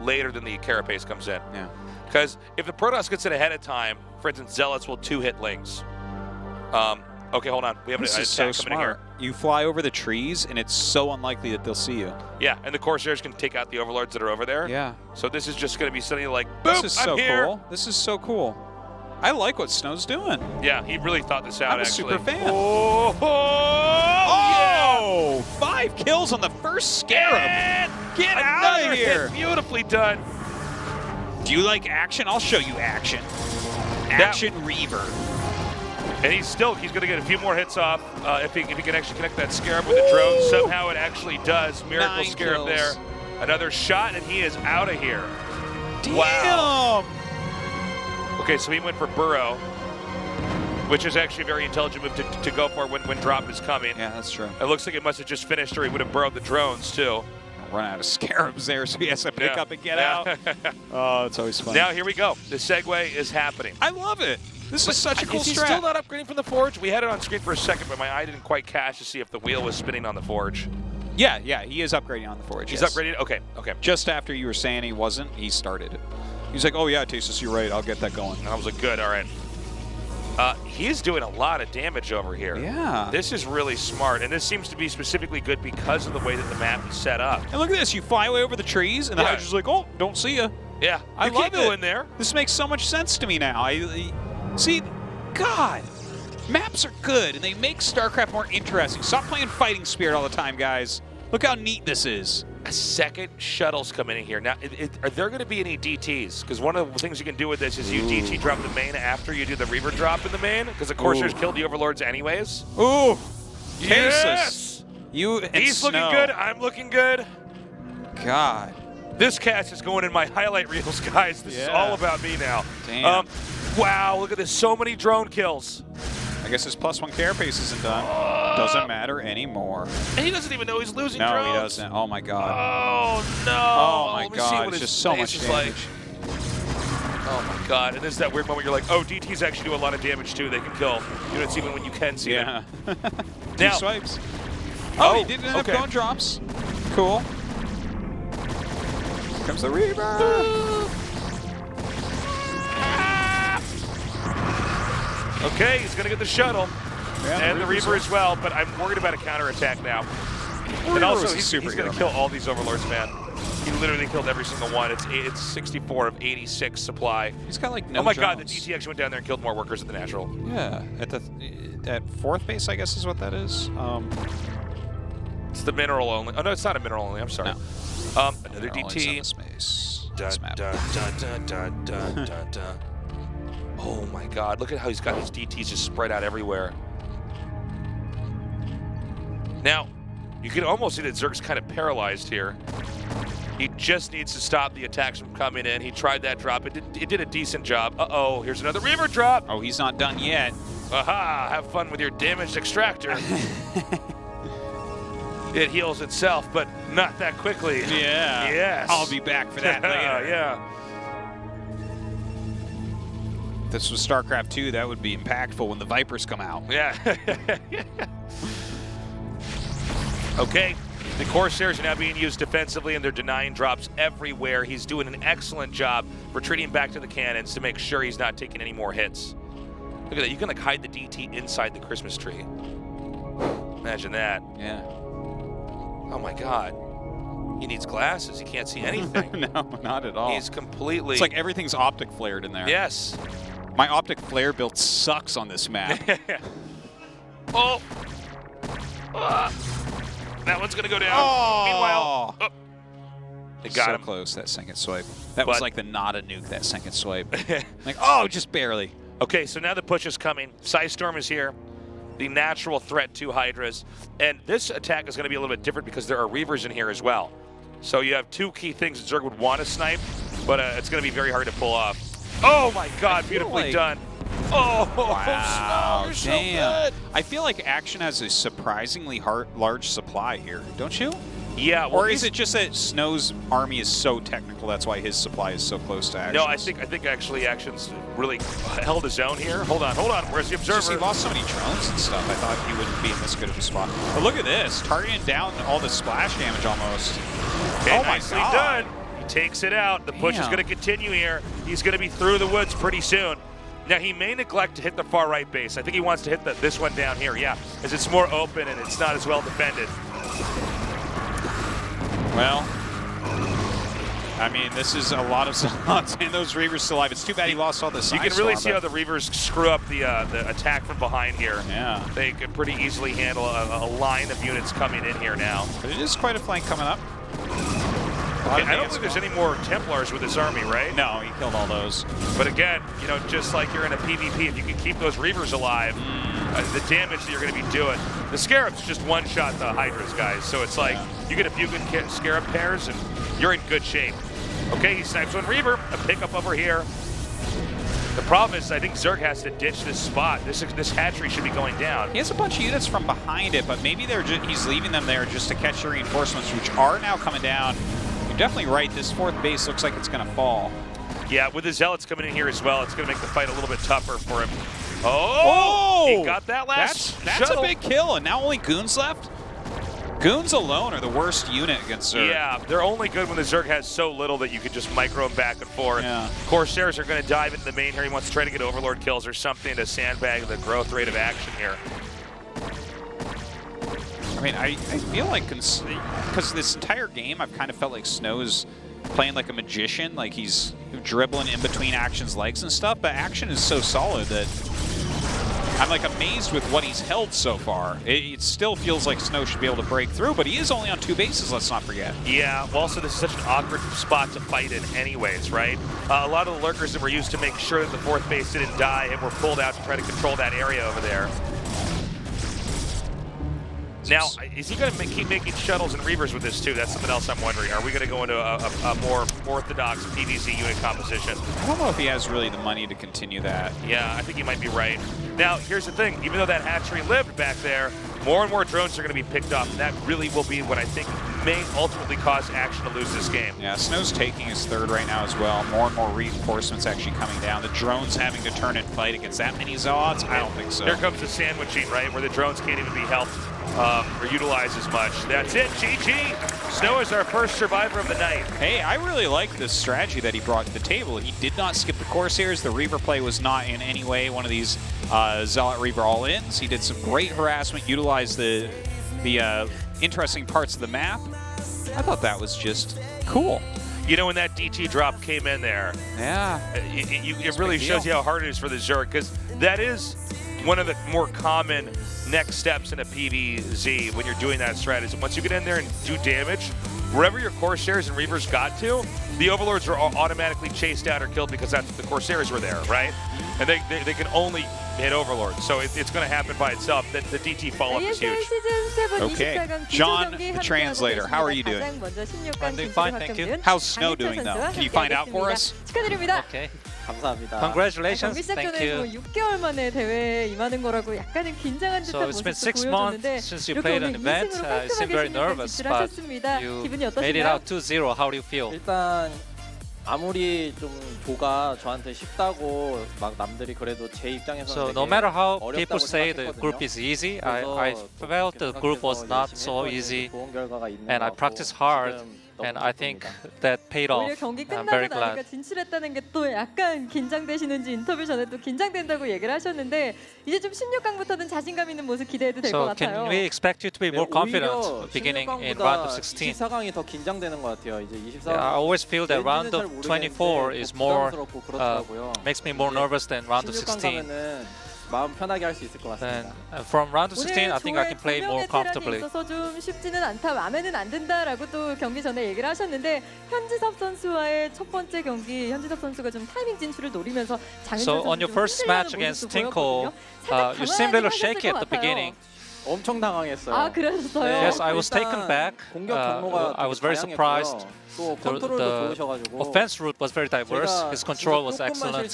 later than the carapace comes in. Yeah. Because if the Protoss gets it ahead of time, for instance, Zealots will 2-hit Lings. Okay, hold on. We have an attack coming in here. You fly over the trees, and it's so unlikely that they'll see you. Yeah, and the Corsairs can take out the Overlords that are over there. Yeah. So this is just going to be something like, boom, this is I'm so here. cool. This is so cool. I like what Snow's doing. Yeah, he really thought this out, I'm a actually. super fan. Oh, yeah. 5 kills on the first Scarab. Get out of here. Hit, beautifully done. Do you like action? I'll show you action. Action Reaver. And he's going to get a few more hits off if he can actually connect that Scarab with the drone. Somehow it actually does. Miracle 9 Scarab kills. there. Another shot, and he is out of here. Damn. Wow. Okay, so he went for Burrow, which is actually a very intelligent move to go for when drop is coming. Yeah, that's true. It looks like it must have just finished, or he would have burrowed the drones, too. Run out of Scarabs there, so he has to pick up and get out. Oh, it's always fun. Now, here we go. The segue is happening. I love it. This is such a cool strat. Is he still not upgrading from the Forge? We had it on screen for a second, but my eye didn't quite catch to see if the wheel was spinning on the Forge. Yeah, he is upgrading on the Forge. He's yes. upgrading? Okay. Just after you were saying he wasn't, he started it. He's like, oh yeah, Tasus, you're right. I'll get that going. And I was like, good, all right. He's doing a lot of damage over here. Yeah. This is really smart, and this seems to be specifically good because of the way that the map is set up. And look at this. You fly away over the trees, and the Hydra's like, oh, don't see ya. Yeah, I you love can't go it. in there. This makes so much sense to me now. See, God, maps are good, and they make StarCraft more interesting. Stop playing Fighting Spirit all the time, guys. Look how neat this is. A second shuttle's coming in here. Now, are there going to be any DTs? Because one of the things you can do with this is you DT drop the main after you do the Reaver drop in the main, because the Corsairs killed the Overlords anyways. Ooh, yes! He's Snow. looking good. I'm looking good. God. This cast is going in my highlight reels, guys. This is all about me now. Damn. Wow, look at this. So many drone kills. I guess his +1 carapace isn't done. Doesn't matter anymore. And he doesn't even know he's losing No, drones. he doesn't. Oh, my God. Oh, no. Oh, my Let me God. see what It's his just so face much is damage. like. Oh, my God. And this is that weird moment you're like, oh, DTs actually do a lot of damage, too. They can kill units even when you can see them. Two Now, swipes. Oh, he didn't end up okay. going drops. Cool. Here comes the Reaver. Okay, he's going to get the shuttle. Yeah, and the Reaver as well, but I'm worried about a counterattack now. And also, he's going to kill all these Overlords, man. He literally killed every single one. It's 64 of 86 supply. He's got like no Oh my God, the drones. DT actually went down there and killed more workers than the natural. Yeah, at 4th base, I guess is what that is. It's the mineral only. Oh, no, it's not a mineral only. I'm sorry. No. Another Mineral DT. only is on the space. Oh my God, look at how he's got his DTs just spread out everywhere. Now, you can almost see that Zerg's kind of paralyzed here. He just needs to stop the attacks from coming in. He tried that drop. It did a decent job. Uh-oh, here's another Reaver drop. Oh, he's not done yet. Aha, have fun with your damaged extractor. It heals itself, but not that quickly. Yeah. Yes. I'll be back for that later. Yeah. If this was StarCraft 2, that would be impactful when the Vipers come out. Yeah. Okay. The Corsairs are now being used defensively, and they're denying drops everywhere. He's doing an excellent job retreating back to the cannons to make sure he's not taking any more hits. Look at that. You can like hide the DT inside the Christmas tree. Imagine that. Yeah. Oh my God. He needs glasses. He can't see anything. No, not at all. He's completely... It's like everything's optic flared in there. Yes. My optic flare build sucks on this map. Oh. That one's going to go down. Oh. Meanwhile, they got so him. Close, that second swipe. That was like the not a nuke, that second swipe. Like, oh, just barely. Okay, so now the push is coming. Psystorm is here. The natural threat to Hydras. And this attack is going to be a little bit different because there are Reavers in here as well. So you have two key things that Zerg would want to snipe, but it's going to be very hard to pull off. Oh my God, beautifully done. Oh, wow, Snow, so damn. good. I feel like Action has a surprisingly large supply here, don't you? Yeah. Well, or is it just that Snow's army is so technical, that's why his supply is so close to Action's? No, I think actually Action's really held his own here. Hold on. Where's the observer? Just he lost so many drones and stuff. I thought he wouldn't be in this good of a spot. But look at this, targeting down all the splash damage almost. Okay, oh my nicely God. done. He takes it out. The push is going to continue here. He's going to be through the woods pretty soon. Now, he may neglect to hit the far right base. I think he wants to hit this one down here, yeah, as it's more open and it's not as well defended. Well, I mean, this is a lot of slots, and those Reavers still alive. It's too bad he lost all the side. You can really see how the Reavers screw up the attack from behind here. Yeah. They could pretty easily handle a line of units coming in here now. But it is quite a flank coming up. Okay, I don't think there's any more Templars with this army, right? No, he killed all those. But again, you know, just like you're in a PvP, if you can keep those Reavers alive, the damage that you're going to be doing. The Scarab's just one-shot the Hydras, guys. So it's like you get a few good Scarab pairs, and you're in good shape. Okay, he snipes one Reaver. A pickup over here. The problem is, I think Zerg has to ditch this spot. This hatchery should be going down. He has a bunch of units from behind it, but maybe he's leaving them there just to catch the reinforcements, which are now coming down. You're definitely right. This fourth base looks like it's going to fall. Yeah, with the Zealots coming in here as well, it's going to make the fight a little bit tougher for him. Oh! He got that last That's shuttle. a big kill, and now only Goons left? Goons alone are the worst unit against Zerg. Yeah, they're only good when the Zerg has so little that you can just micro them back and forth. Yeah. Corsairs are going to dive into the main here. He wants to try to get Overlord kills or something to sandbag the growth rate of action here. I mean, I feel like, because this entire game, I've kind of felt like Snow's playing like a magician, like he's dribbling in between Action's legs and stuff, but Action is so solid that I'm like amazed with what he's held so far. It still feels like Snow should be able to break through, but he is only on 2 bases, let's not forget. Yeah, well, also this is such an awkward spot to fight in anyways, right? A lot of the lurkers that were used to make sure that the fourth base didn't die and were pulled out to try to control that area over there. Now, is he going to keep making shuttles and Reavers with this too? That's something else I'm wondering. Are we going to go into a more orthodox PvZ unit composition? I don't know if he has really the money to continue that. Yeah, I think you might be right. Now, here's the thing. Even though that hatchery lived back there, more and more drones are going to be picked off, and that really will be what I think may ultimately cause Action to lose this game. Yeah, Snow's taking his third right now as well. More and more reinforcements actually coming down. The drones having to turn and fight against that many Zods? I don't think so. Here comes the sandwiching, right, where the drones can't even be helped or utilized as much. That's it, GG. Snow is our first survivor of the night. Hey, I really like this strategy that he brought to the table. He did not skip the Corsairs. The Reaver play was not in any way one of these Zealot Reaver all-ins. He did some great harassment, utilized the interesting parts of the map. I thought that was just cool. You know, when that DT drop came in there, yeah, it really shows you how hard it is for the Zerg, because that is one of the more common next steps in a PvZ when you're doing that strategy. Once you get in there and do damage, wherever your Corsairs and Reavers got to, the Overlords are automatically chased out or killed because that's the Corsairs were there, right? And they can only hit Overlord. So it's going to happen by itself. The DT follow-up is huge. Okay, John, the translator, how are you doing? I'm doing fine, thank you. How's Snow doing, though? Can you find out for us? 축하드립니다. Okay. 감사합니다. Congratulations. 경기 시작 Thank 전에 you. 6개월 만에 대회에 임하는 거라고 약간은 긴장한 So 듯한 it's been 모습도 6 months 보여줬는데 since you 이렇게 played 오늘 an event. 2승으로 You seem very 깔끔하게 nervous, 진출을 but 하셨습니다. you 기분이 made it 어떠신가요? out 2-0. How do you feel? 일단 아무리 좀 조가 저한테 쉽다고 막 남들이 그래도 제 입장에서 So no matter how people say the group is easy, I felt the group was not so easy, and I practiced hard, and I think that paid off. 오히려 경기 I'm 끝나고 very 나니까 glad. 진출했다는 게 또 약간 긴장되시는지 인터뷰 전에 또 긴장된다고 얘기를 하셨는데 이제 좀 16강부터는 자신감 있는 모습 기대해도 될 것 So 같아요. can we expect you to be more confident beginning in round of 16? 24강이 더 긴장되는 것 같아요. 이제 24강. Yeah, I always feel that round of 24 is more makes me more nervous than round of 16. 16강은 마음 편하게 할 수 있을 것 같습니다. And from round of 16, I think I can play more comfortably. 있어서 좀 쉽지는 않다, 마음에는 안 든다라고 또 경기 전에 얘기를 하셨는데 현지섭 선수와의 첫 번째 경기, 현지섭 선수가 좀 타이밍 진출을 노리면서 장윤철 So 선수 on your first match against Tinko, you seemed a little shaky at the beginning. 엄청 당황했어요. 아, 그랬어요? Yes, I was taken back. 공격 경로가 I was very surprised. 또 컨트롤도 좋으셔가지고 offense route was very diverse. His control was excellent.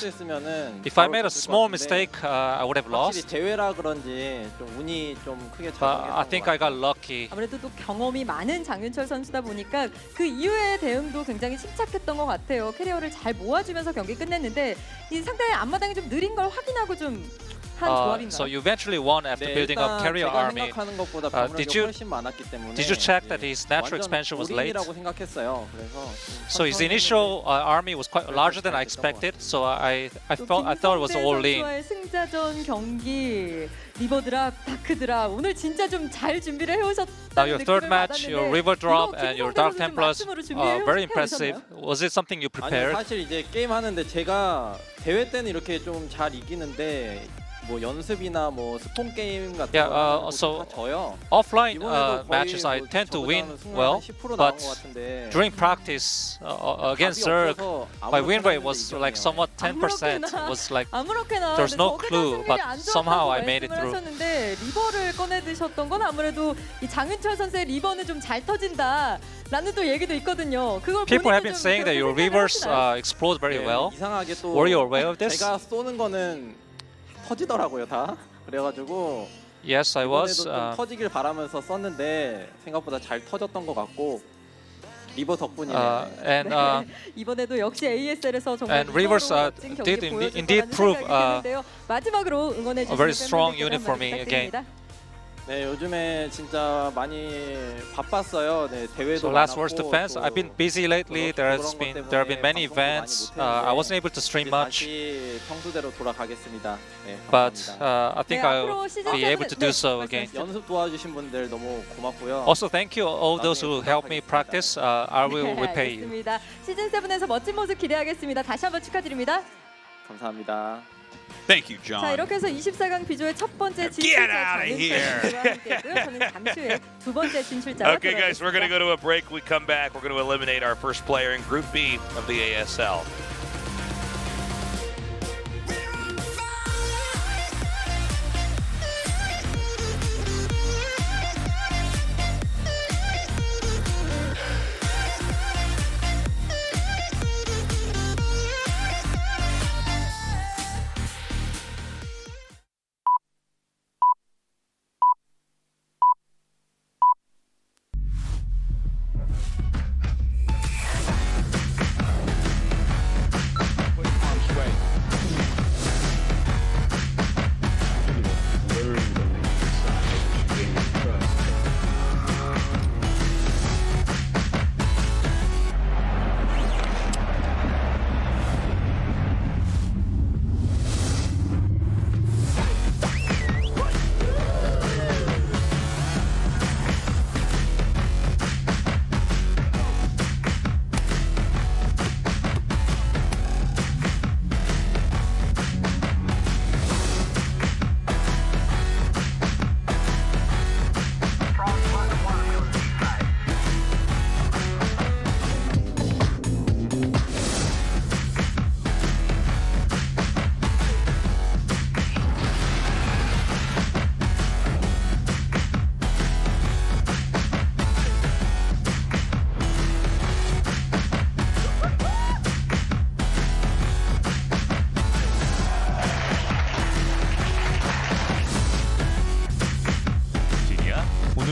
If I made a small mistake, I would have 확실히 lost. 대회라 그런지 좀 운이 좀 크게 But 작용했던 I think I got lucky. 아무래도 또 경험이 많은 장윤철 선수다 보니까 그 이후의 대응도 굉장히 침착했던 것 같아요. 캐리어를 잘 모아주면서 경기 끝냈는데 이 상대의 앞마당이 좀 느린 걸 확인하고 좀 한 조합인가요? So you eventually won after building up carrier army. 생각하는 것보다 Did you 훨씬 많았기 때문에 did you check that his natural expansion was late? 올인이라고 생각했어요. 그래서 So his initial army was quite larger than I expected. So I thought it was all in. 선수와의 승자전 경기 리버 드랍, 다크 드랍 오늘 진짜 좀 잘 준비를 해오셨다는 Now your third 느낌을 match, your 받았는데 river drop 이거 and your 김성대 dark 선수 좀 templars, 맞춤으로 준비해 very 오셨나요? impressive. Was it something you 아니요, prepared? 사실 이제 게임 하는데 제가 대회 때는 이렇게 좀 잘 이기는데 뭐 연습이나 뭐 스폰 게임 같은 Yeah, 거 so 다 져요. offline 이번에도 거의 matches I 뭐 tend to win 저보다는 승률 well, 한 10% 나온 but 것 같은데 during practice against Zerg, my win rate was like somewhat 10%. Was like 아무렇게나 there's no 저그가 clue, 승률이 but 안 somehow 좋았다고 I made it 말씀을 through. 하셨는데 리버를 꺼내 드셨던 건 아무래도 이 장윤철 선수의 리버는 좀 잘 터진다라는 또 얘기도 있거든요. 그걸 People have 본인도 been 좀 saying that your 그렇게 rivers 생각하시나요? explode very well. 이상하게 또 Were you aware of this? 제가 쏘는 거는 터지더라고요 다. 그래가지고 Yes, I was. 이번에도 좀 터지길 바라면서 썼는데 생각보다 잘 터졌던 것 같고 리버 덕분이네요. And 이번에도 역시 ASL에서 정말 and Rivers 멋진 경기 did 보여줄 indeed 거라는 prove 생각이 드는데요. 마지막으로 응원해 a very 주시는 strong 팬분들께 unit for 한마디 me again. 부탁드립니다. 네, 요즘에 진짜 많이 바빴어요. 네, 대회도 So last words to 많았고, fans. I've been busy lately. There have been many events. I wasn't able to stream much, 다시 평소대로 돌아가겠습니다. 네, but 감사합니다. I think I'll be able to do so again. 연습 도와주신 분들 너무 고맙고요. Also, thank you all those who helped me practice. I will 네, repay you. 알겠습니다. 시즌 7에서 멋진 모습 기대하겠습니다. 다시 한번 축하드립니다. 감사합니다. Thank you, 자, John. 이렇게 해서 24강 비조의 첫 번째 진출자 장윤철 선수와 함께했고요. 저는 잠시 후에 두 번째 진출자와 Okay, guys, we're going to go to a break. We come back. We're going to eliminate our first player in Group B of the ASL.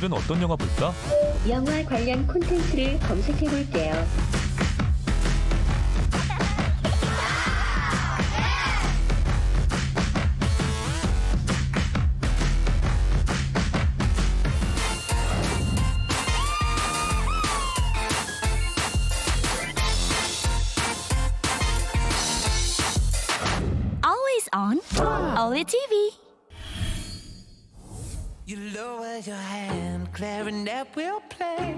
오늘은 어떤 영화 볼까? 영화 관련 콘텐츠를 검색해 볼게요. Always on AfreecaTV. You lower your hand, clarinet will play.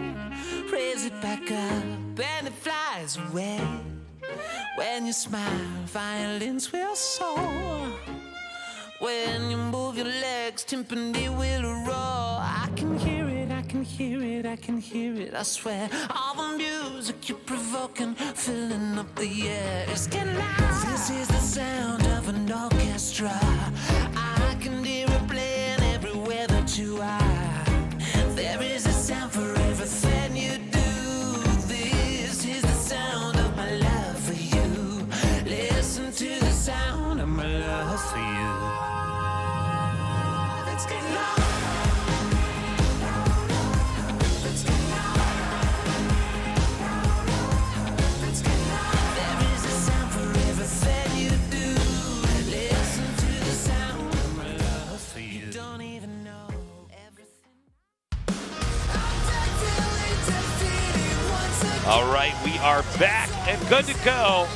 Raise it back up, and it flies away. When you smile, violins will soar. When you move your legs, timpani will roar. I can hear it, I can hear it, I can hear it, I swear. All the music you're provoking, filling up the air. It's getting loud. This is the sound of an orchestra. I can hear it playing everywhere that you are. There is a sound for everything you do. This is the sound of my love for you. Listen to the sound of my love for you. Let's get loud. Let's get loud. Let's get loud. There is a sound for everything you do. Listen to the sound of my love for you. You don't even know everything. All right, we are back and good to go.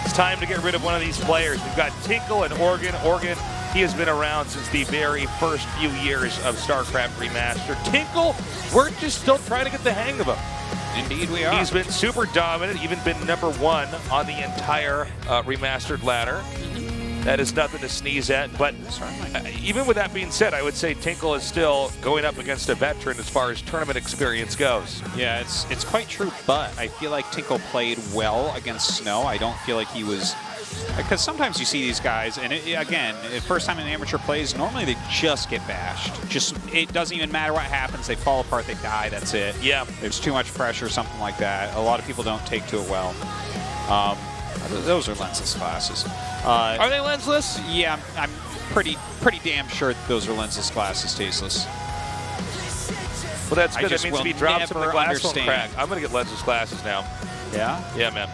It's time to get rid of one of these players. We've got Tinkle and Oregon. Oregon, he has been around since the very first few years of StarCraft Remastered. Tinkle, we're just still trying to get the hang of him. Indeed we are. He's been super dominant, even been #1 on the entire Remastered ladder. That is nothing to sneeze at, but even with that being said, I would say Tinkle is still going up against a veteran as far as tournament experience goes. Yeah, it's quite true, but I feel like Tinkle played well against Snow. I don't feel like he was... Because sometimes you see these guys, and again, the first time an amateur plays, normally they just get bashed. It doesn't even matter what happens. They fall apart, they die, that's it. Yeah. There's too much pressure, something like that. A lot of people don't take to it well. Those are lensless classes. Are they lensless? Yeah, I'm pretty damn sure those are lensless classes, tasteless. Well, that's good. That means if he drops them, the glass won't crack. I'm going to get lensless glasses now. Yeah? Yeah, man.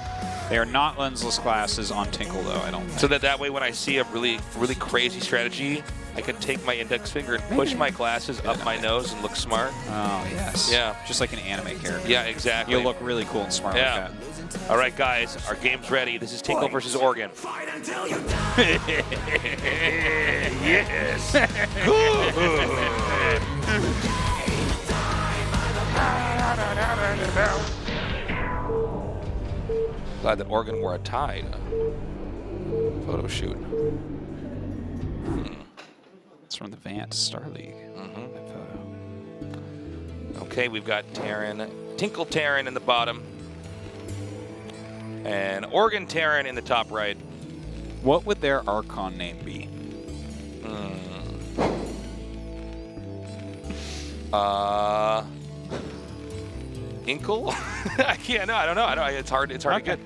They are not lensless classes on Tinkle, though, I don't think. So that way when I see a really crazy strategy, I can take my index finger and push my glasses up my nose and look smart. Oh, yes. Yeah. Just like an anime character. Yeah, exactly. You'll look really cool and smart like that. All right, guys, our game's ready. This is Tinkle versus Oregon. Fight until you die. Yes. Glad that Oregon wore a tie. Photo shoot. It's from the Vant StarLeague. That photo. Okay, we've got Tinkle Terran in the bottom. And Oregon Terran in the top right. What would their Archon name be? Inkle? I can't. No, I don't know. It's hard to get.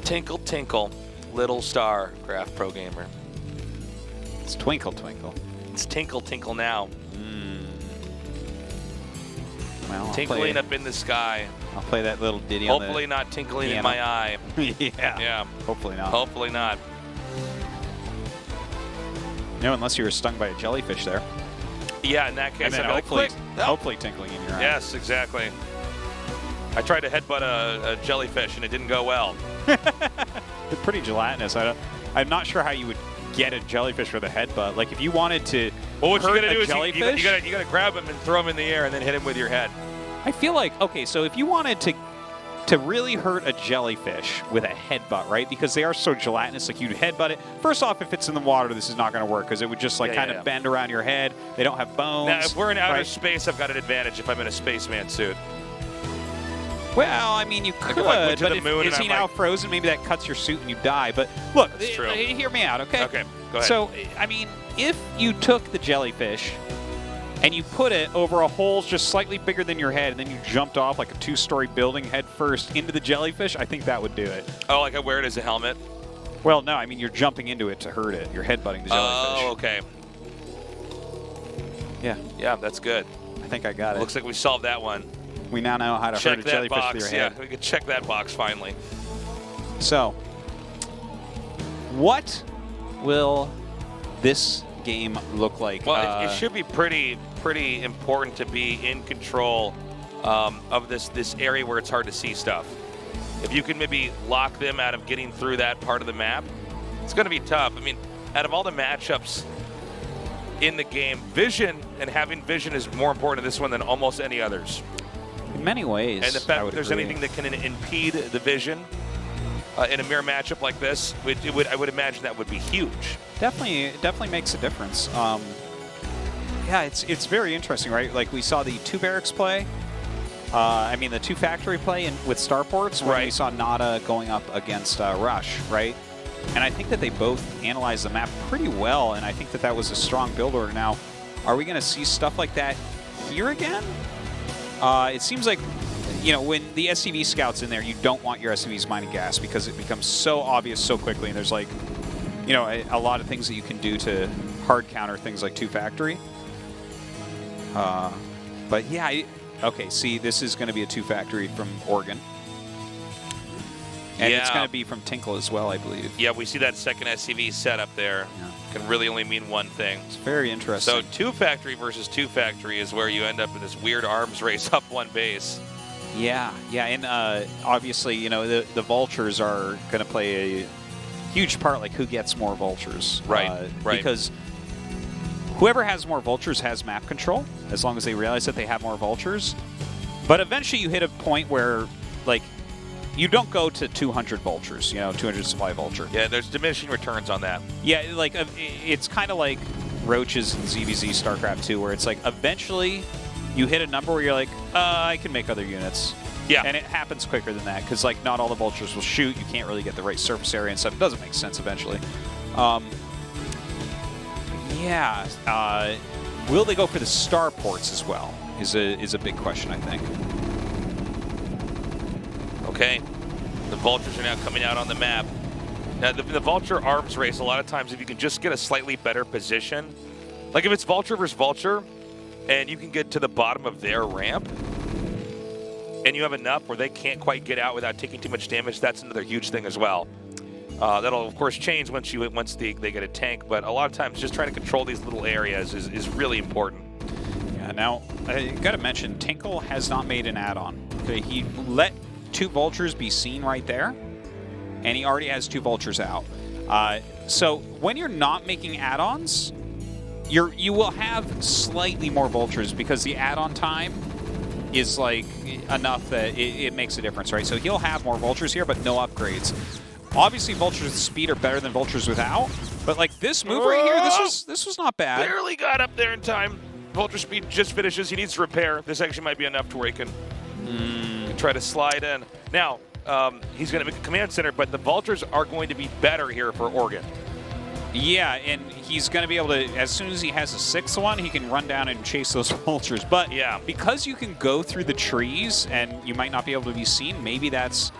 Tinkle Tinkle, Little Star, Craft Pro Gamer. It's Twinkle Twinkle. It's Tinkle Tinkle now. Well, tinkling up in the sky. I'll play that little ditty. Hopefully not tinkling in my eye. Yeah. Hopefully not. Hopefully not. No, unless you were stung by a jellyfish there. Yeah, in that case, and then hopefully tinkling in your eye. Yes, exactly. I tried to headbutt a jellyfish and it didn't go well. It's pretty gelatinous. I'm not sure how you would get a jellyfish with a headbutt. Like if you wanted to what you gotta do is jellyfish, you gotta grab him and throw him in the air and then hit him with your head. I feel like, okay, so if you wanted to really hurt a jellyfish with a headbutt, right? Because they are so gelatinous, like you'd headbutt it. First off, if it's in the water, this is not going to work because it would just like kind of bend around your head. They don't have bones. Now, if we're in outer space, I've got an advantage if I'm in a spaceman suit. Well, I mean, you could, but is he now frozen? Maybe that cuts your suit and you die. But look, hear me out, okay? Okay, go ahead. So, I mean, if you took the jellyfish and you put it over a hole just slightly bigger than your head, and then you jumped off like a 2-story building head first into the jellyfish, I think that would do it. Oh, like I wear it as a helmet? Well, no, I mean, you're jumping into it to hurt it. You're headbutting the jellyfish. Oh, okay. Yeah. Yeah, that's good. I think I got it. Looks like we solved that one. We now know how to check hurt a that jellyfish box. with your head. Yeah, we can check that box finally. So, what will this game look like? Well, it should be pretty important to be in control of this area where it's hard to see stuff. If you can maybe lock them out of getting through that part of the map, it's going to be tough. I mean, out of all the matchups in the game, vision and having vision is more important in this one than almost any others. In many ways. And the fact that there's anything that can impede the vision in a mirror matchup like this, I would imagine that would be huge. Definitely makes a difference. Yeah, it's very interesting, right? Like we saw the 2 barracks play. I mean, the 2 factory play with starports when we saw Nada going up against Rush, right? And I think that they both analyzed the map pretty well, and I think that that was a strong build order. Now, are we going to see stuff like that here again? It seems like, you know, when the SCV scout's in there, you don't want your SCVs mining gas because it becomes so obvious so quickly, and there's like, you know, a lot of things that you can do to hard counter things like 2 factory. But yeah, okay, see, this is going to be a 2 factory from Oregon. And it's going to be from Tinkle as well, I believe. Yeah, we see that second SCV setup there. Yeah. Can really only mean one thing. It's very interesting. So 2 factory versus 2 factory is where you end up in this weird arms race up one base. Yeah, and obviously, you know, the vultures are going to play a huge part, like who gets more vultures. Right. Because whoever has more vultures has map control, as long as they realize that they have more vultures. But eventually you hit a point where, like, you don't go to 200 vultures, you know, 200 supply vulture. Yeah, there's diminishing returns on that. Yeah, like, it's kind of like Roaches and ZVZ StarCraft 2, where it's like, eventually you hit a number where you're like, I can make other units. Yeah. And it happens quicker than that, because, like, not all the vultures will shoot. You can't really get the right surface area and stuff. It doesn't make sense eventually. Will they go for the starports as well is a big question, I think. Okay, the vultures are now coming out on the map. Now, the vulture arms race, a lot of times, if you can just get a slightly better position, like if it's vulture versus vulture, and you can get to the bottom of their ramp, and you have enough where they can't quite get out without taking too much damage, that's another huge thing as well. That'll, of course, change once they get a tank, but a lot of times just trying to control these little areas is really important. Yeah, now, I got to mention, Tinkle has not made an add-on. Okay, he let 2 vultures be seen right there, and he already has 2 vultures out. So when you're not making add-ons, you will have slightly more vultures because the add-on time is like enough that it makes a difference, right? So he'll have more vultures here, but no upgrades. Obviously, vultures with speed are better than vultures without, but like this move right here, this was not bad. Barely got up there in time. Vulture speed just finishes. He needs to repair. This actually might be enough to where he can try to slide in. Now, he's going to make a command center, but the vultures are going to be better here for Oregon. Yeah, and he's going to be able to, as soon as he has a 6th one, he can run down and chase those vultures. But yeah, because you can go through the trees and you might not be able to be seen, maybe that's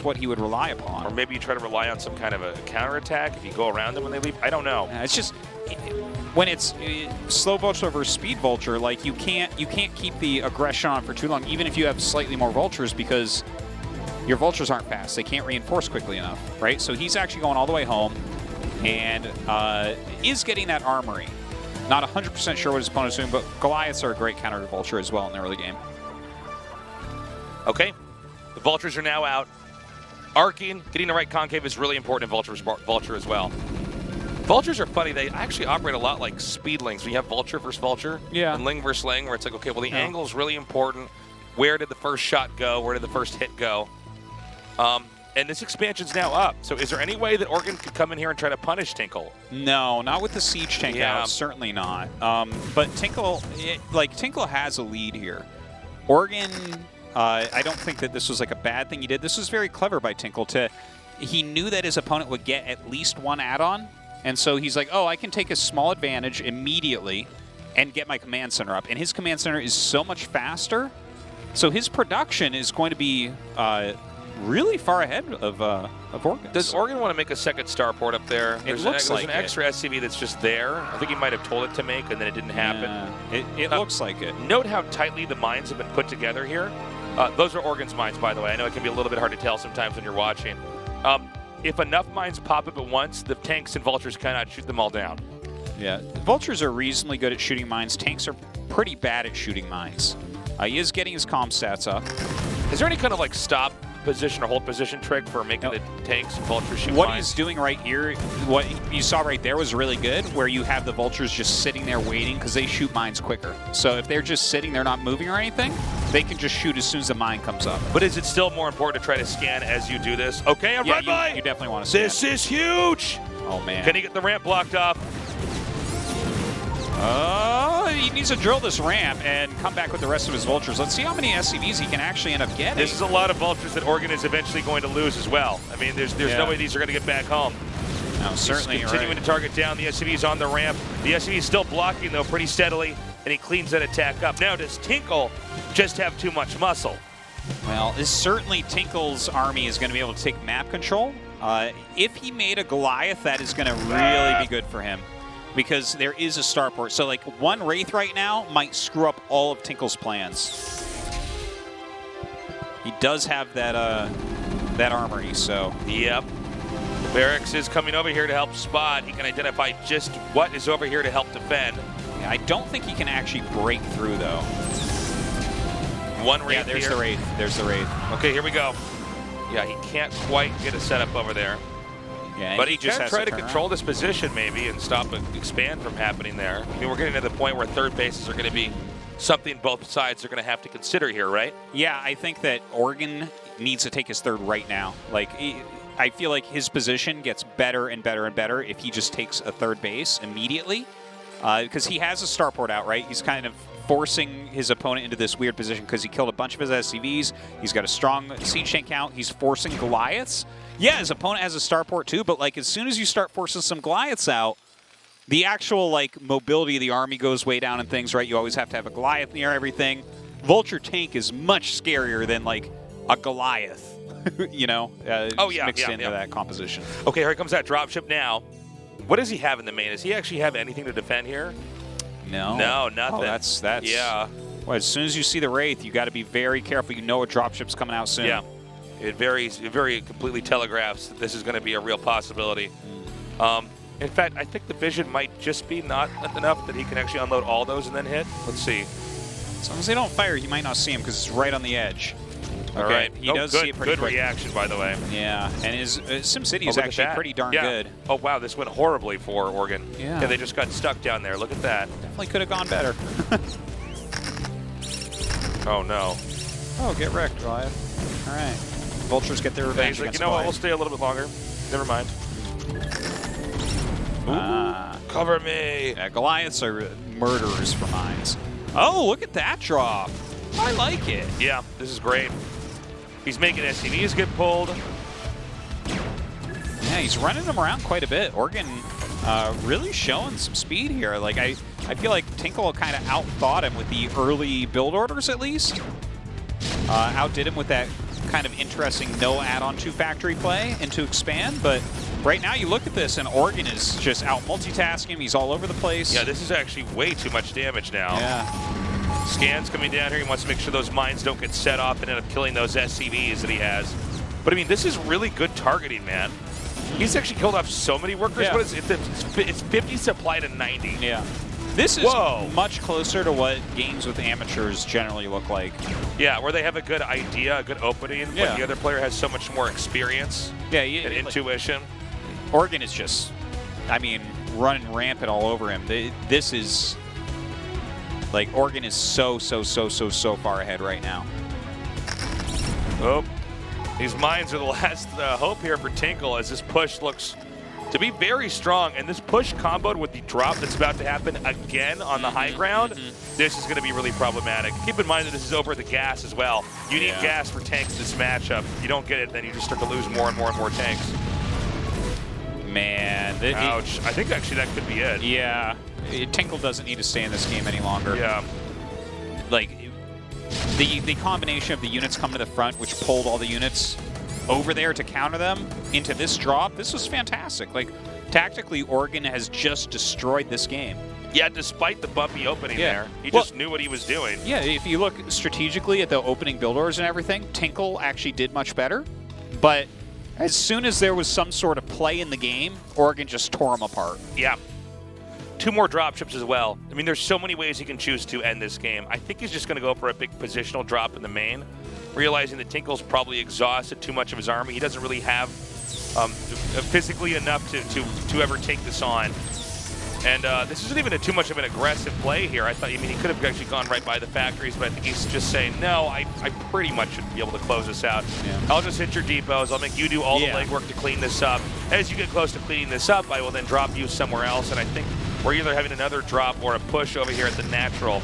what he would rely upon. Or maybe you try to rely on some kind of a counterattack if you go around them when they leave. I don't know. It's just when it's slow vulture versus speed vulture, like you can't keep the aggression on for too long, even if you have slightly more vultures, because your vultures aren't fast. They can't reinforce quickly enough, right? So he's actually going all the way home and is getting that armory. Not 100% sure what his opponent's doing, but Goliaths are a great counter to vulture as well in the early game. Okay, the vultures are now out. Arcing, getting the right concave is really important in vulture as well. Vultures are funny. They actually operate a lot like speedlings. When you have vulture versus vulture, and ling versus ling, where it's like, okay, well, the angle is really important. Where did the first shot go? Where did the first hit go? And this expansion's now up. So is there any way that Oregon could come in here and try to punish Tinkle? No, not with the siege tank out. Certainly not. But Tinkle has a lead here. Oregon, I don't think that this was like a bad thing he did. This was very clever by Tinkle. He knew that his opponent would get at least one add-on, and so he's like, oh, I can take a small advantage immediately and get my command center up. And his command center is so much faster, so his production is going to be really far ahead of Oregon. Does Oregon want to make a second starport up there? It looks like an extra SCV that's just there. I think he might have told it to make, and then it didn't happen. Yeah, it looks like it. Note how tightly the mines have been put together here. Those are Oregon's mines, by the way. I know it can be a little bit hard to tell sometimes when you're watching. If enough mines pop up at once, the tanks and vultures cannot shoot them all down. Yeah, the vultures are reasonably good at shooting mines. Tanks are pretty bad at shooting mines. He is getting his comm stats up. Is there any kind of like stop position or hold position trick for making the tanks and vultures shoot What mines? he's doing right here, what you saw right there was really good, where you have the vultures just sitting there waiting because they shoot mines quicker. So if they're just sitting, they're not moving or anything, they can just shoot as soon as the mine comes up. But is it still more important to try to scan as you do this? Okay, I'm right by. You definitely want to scan. This is huge. Oh, man. Can he get the ramp blocked off? He needs to drill this ramp and come back with the rest of his vultures. Let's see how many SCVs he can actually end up getting. This is a lot of vultures that Oregon is eventually going to lose as well. I mean, there's no way these are going to get back home. No, certainly. He's continuing to target down the SCVs on the ramp. The SCV is still blocking, though, pretty steadily, and he cleans that attack up. Now, does Tinkle just have too much muscle? Well, certainly Tinkle's army is going to be able to take map control. If he made a Goliath, that is going to really be good for him, because there is a starport. So, like, one Wraith right now might screw up all of Tinkle's plans. He does have that armory, so. Yep. Barracks is coming over here to help spot. He can identify just what is over here to help defend. Yeah, I don't think he can actually break through, though. One Wraith. Yeah, there's here. the Wraith. There's the Wraith. Okay, here we go. Yeah, he can't quite get a setup over there. Yeah, but he just can has try to turn control around. this position maybe and stop an expand from happening there. I mean, we're getting to the point where third bases are going to be something both sides are going to have to consider here, right? Yeah, I think that Oregon needs to take his third right now. Like, I feel like his position gets better and better and better if he just takes a third base immediately, because he has a starport out, right? He's kind of forcing his opponent into this weird position because he killed a bunch of his SCVs. He's got a strong siege tank count. He's forcing Goliaths. Yeah, his opponent has a starport too, but like as soon as you start forcing some Goliaths out, the actual like mobility of the army goes way down and things, right? You always have to have a Goliath near everything. Vulture tank is much scarier than like a Goliath, you know? Mixed into that composition. Okay, here comes that dropship now. What does he have in the main? Does he actually have anything to defend here? No. No, nothing. Oh, that's yeah. Well, as soon as you see the Wraith, you got to be very careful. You know a dropship's coming out soon. Yeah. It very completely telegraphs that this is going to be a real possibility. In fact, I think the vision might just be not enough that he can actually unload all those and then hit. Let's see. As long as they don't fire, you might not see him because it's right on the edge. All right. He does see it pretty good quick. reaction, by the way. Yeah, and his SimCity is actually pretty darn good. Oh, wow, this went horribly for Oregon. Yeah. They just got stuck down there. Look at that. Definitely could have gone better. Oh, no. Oh, get wrecked, Goliath. All right. Vultures get their revenge. He's like, you know what, we'll stay a little bit longer. Never mind. Cover me. Yeah, Goliaths are murderers for mines. Oh, look at that drop. I like it. Yeah, this is great. He's making SCVs get pulled. Yeah, he's running them around quite a bit. Oregon really showing some speed here. Like I feel like Tinkle kind of outthought him with the early build orders at least. Outdid him with that kind of interesting no add-on to factory play and to expand, but right now you look at this and Oregon is just out multitasking. He's all over the place. Yeah, this is actually way too much damage now. Yeah. Scans coming down here. He wants to make sure those mines don't get set off and end up killing those SCVs that he has. But I mean, this is really good targeting, man. He's actually killed off so many workers. Yeah. What is it? It's 50 supply to 90. Yeah. This is much closer to what games with amateurs generally look like. Yeah, where they have a good idea, a good opening, but the other player has so much more experience and intuition. Oregon is just, I mean, running rampant all over him. This is, like, Oregon is so far ahead right now. Oh, these mines are the last hope here for Tinkle as this push looks to be very strong, and this push comboed with the drop that's about to happen again on the high ground, this is going to be really problematic. Keep in mind that this is over the gas as well. You need gas for tanks in this matchup. If you don't get it, then you just start to lose more and more tanks. Man. Ouch. I think actually that could be it. Yeah. Tinkle doesn't need to stay in this game any longer. Yeah. Like, the combination of the units coming to the front, which pulled all the units, over there to counter them into this drop, this was fantastic. Like, tactically, Oregon has just destroyed this game. Yeah, despite the bumpy opening there, he just knew what he was doing. Yeah, if you look strategically at the opening build orders and everything, Tinkle actually did much better. But as soon as there was some sort of play in the game, Oregon just tore them apart. Yeah. 2 more drop ships as well. I mean, there's so many ways he can choose to end this game. I think he's just going to go for a big positional drop in the main, realizing that Tinkle's probably exhausted too much of his army. He doesn't really have physically enough to ever take this on. And this isn't even too much of an aggressive play here. I thought, he could have actually gone right by the factories, but I think he's just saying, no, I pretty much should be able to close this out. Yeah. I'll just hit your depots. I'll make you do all the legwork to clean this up. As you get close to cleaning this up, I will then drop you somewhere else. And I think we're either having another drop or a push over here at the natural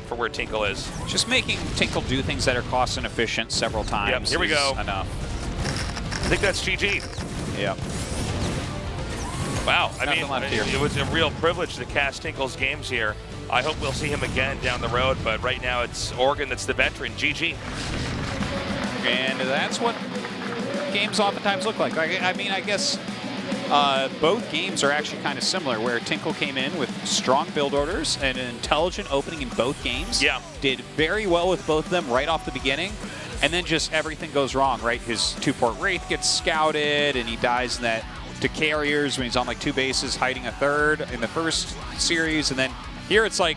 for where Tinkle is. Just making Tinkle do things that are cost inefficient several times. Yep, here we go. Enough. I think that's GG. Yeah. Wow, I mean, it was a real privilege to cast Tinkle's games here. I hope we'll see him again down the road, but right now it's Oregon that's the veteran. GG. And that's what games oftentimes look like. I mean, I guess both games are actually kind of similar, where Tinkle came in with strong build orders and an intelligent opening in both games. Yeah. Did very well with both of them right off the beginning, and then just everything goes wrong, right? His 2-port Wraith gets scouted, and he dies in that to carriers when he's on like 2 bases, hiding a 3rd in the first series. And then here it's like,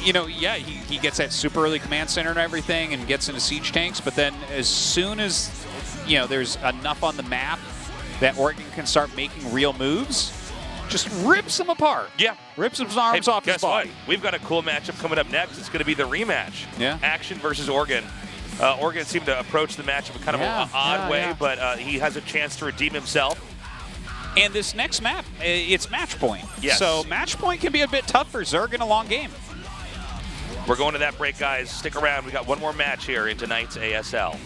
you know, yeah, he gets that super early command center and everything and gets into siege tanks. But then as soon as, you know, there's enough on the map that Oregon can start making real moves, just rips them apart. Yeah. Rips his arms off his body. Guess what? We've got a cool matchup coming up next. It's going to be the rematch. Yeah. Action versus Oregon. Oregon seemed to approach the matchup in kind of an odd way, but he has a chance to redeem himself. And this next map, it's match point. Yes. So match point can be a bit tough for Zerg in a long game. We're going to that break, guys. Stick around. We got one more match here in tonight's ASL.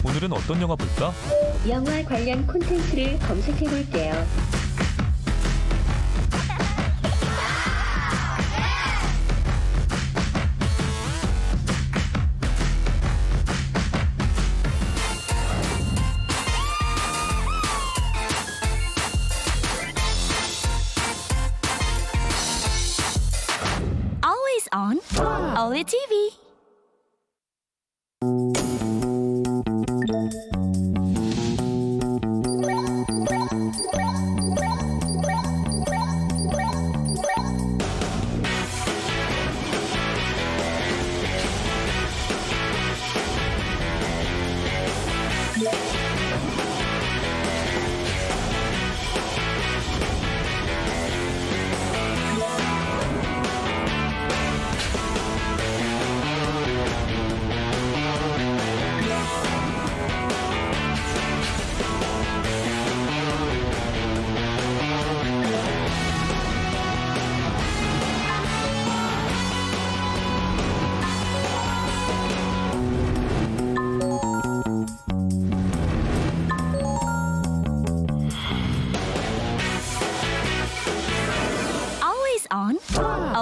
오늘은 어떤 영화 볼까? 영화 관련 콘텐츠를 검색해 볼게요. Always on AfreecaTV.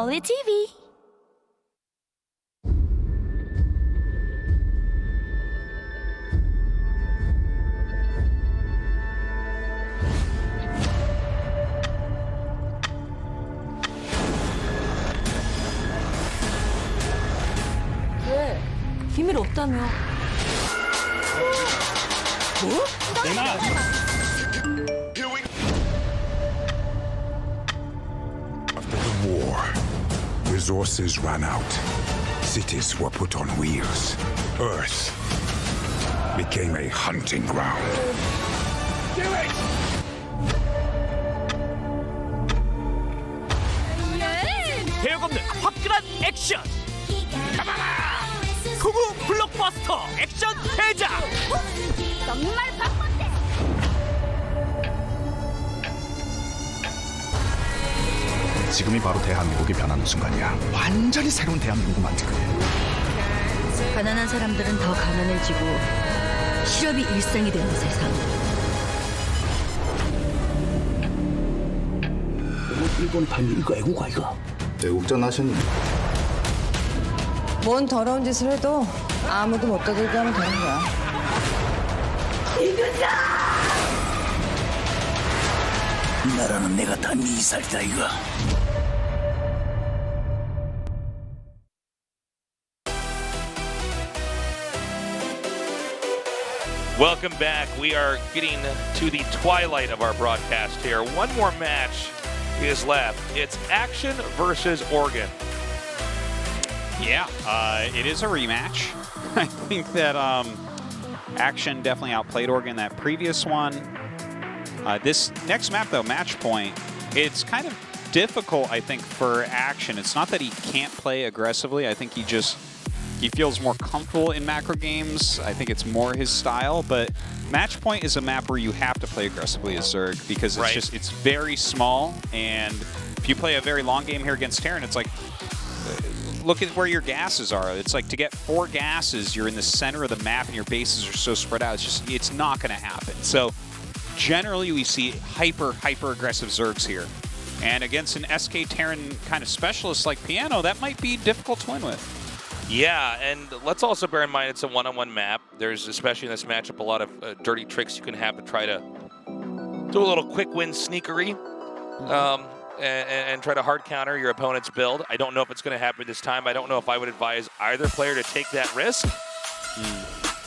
Only TV. 왜? 비밀 없다며. 뭐? After the war, resources ran out. Cities were put on wheels. Earth became a hunting ground. Do it! 대역 없는 화끈한 액션! 구구 블록버스터 액션 대작! 정말 바쁜데. 지금이 바로 대한민국이 변하는 순간이야. 완전히 새로운 대한민국을 만들 거야. 가난한 사람들은 더 가난해지고 실업이 일상이 되는 세상. 일본 다니는 이거 애국아 이거. 애국자 나셨니? 뭔 더러운 짓을 해도 아무도 못 떠들게 하면 되는 거야. 이 나라는 내가 다 미살이다 이거. Welcome back. We are getting to the twilight of our broadcast here. One more match is left. It's Action versus Oregon. Yeah, it is a rematch. I think that Action definitely outplayed Oregon that previous one. This next map, though, Match Point, it's kind of difficult, I think, for Action. It's not that he can't play aggressively. I think he feels more comfortable in macro games. I think it's more his style, but Match Point is a map where you have to play aggressively as Zerg because it's it's very small, and if you play a very long game here against Terran, it's like, look at where your gases are. It's like to get 4 gases, you're in the center of the map and your bases are so spread out. It's not going to happen. So generally we see hyper aggressive Zergs here. And against an SK Terran kind of specialist like Piano, that might be difficult to win with. Yeah, and let's also bear in mind it's a one-on-one map. There's, especially in this matchup, a lot of dirty tricks you can have to try to do a little quick win sneakery and try to hard counter your opponent's build. I don't know if it's going to happen this time. I don't know if I would advise either player to take that risk,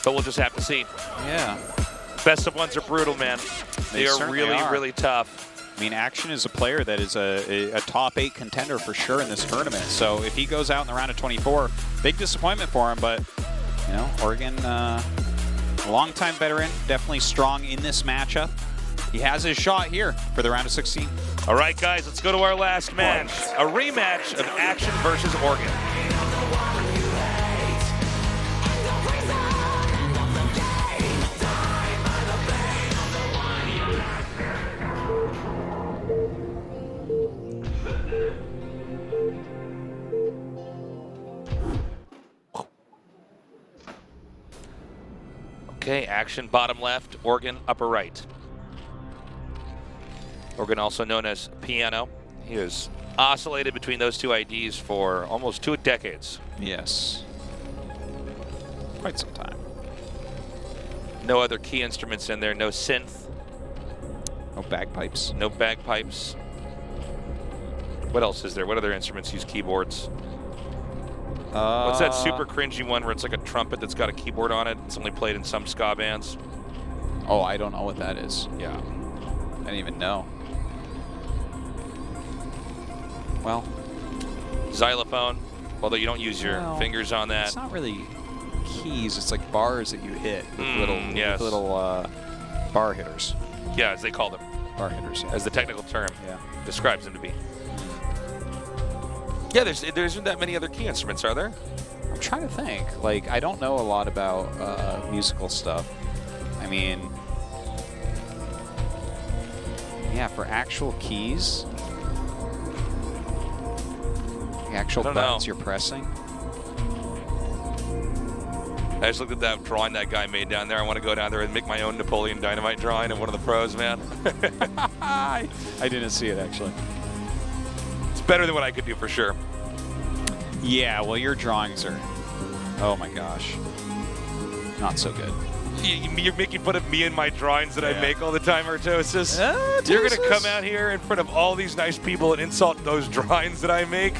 but we'll just have to see. Yeah. Best of ones are brutal, man. They are really tough. I mean, Action is a player that is a top 8 contender for sure in this tournament. So if he goes out in the round of 24, big disappointment for him. But, you know, Oregon, a longtime veteran, definitely strong in this matchup. He has his shot here for the round of 16. All right, guys, let's go to our last match. A rematch of Action versus Oregon. Okay, Action bottom left, Oregon upper right. Oregon also known as Piano. He has oscillated between those two IDs for almost 2 decades. Yes. Quite some time. No other key instruments in there, no synth. No bagpipes. No bagpipes. What else is there? What other instruments use keyboards? What's that super cringy one where it's like a trumpet that's got a keyboard on it? It's only played in some ska bands. Oh, I don't know what that is. Yeah. I didn't even know. Well. Xylophone, although you don't use your fingers on that. It's not really keys, it's like bars that you hit with little bar hitters. Yeah, as they call them. Bar hitters, yeah. As the technical term describes them to be. Yeah, there isn't that many other key instruments, are there? I'm trying to think. Like, I don't know a lot about musical stuff. I mean, yeah, for actual keys, the actual buttons you're pressing. I just looked at that drawing that guy made down there. I want to go down there and make my own Napoleon Dynamite drawing of one of the pros, man. I didn't see it, actually. It's better than what I could do for sure. Yeah, well, your drawings are, oh my gosh, not so good. You're making fun of me and my drawings that I make all the time, Artosis. You're going to come out here in front of all these nice people and insult those drawings that I make?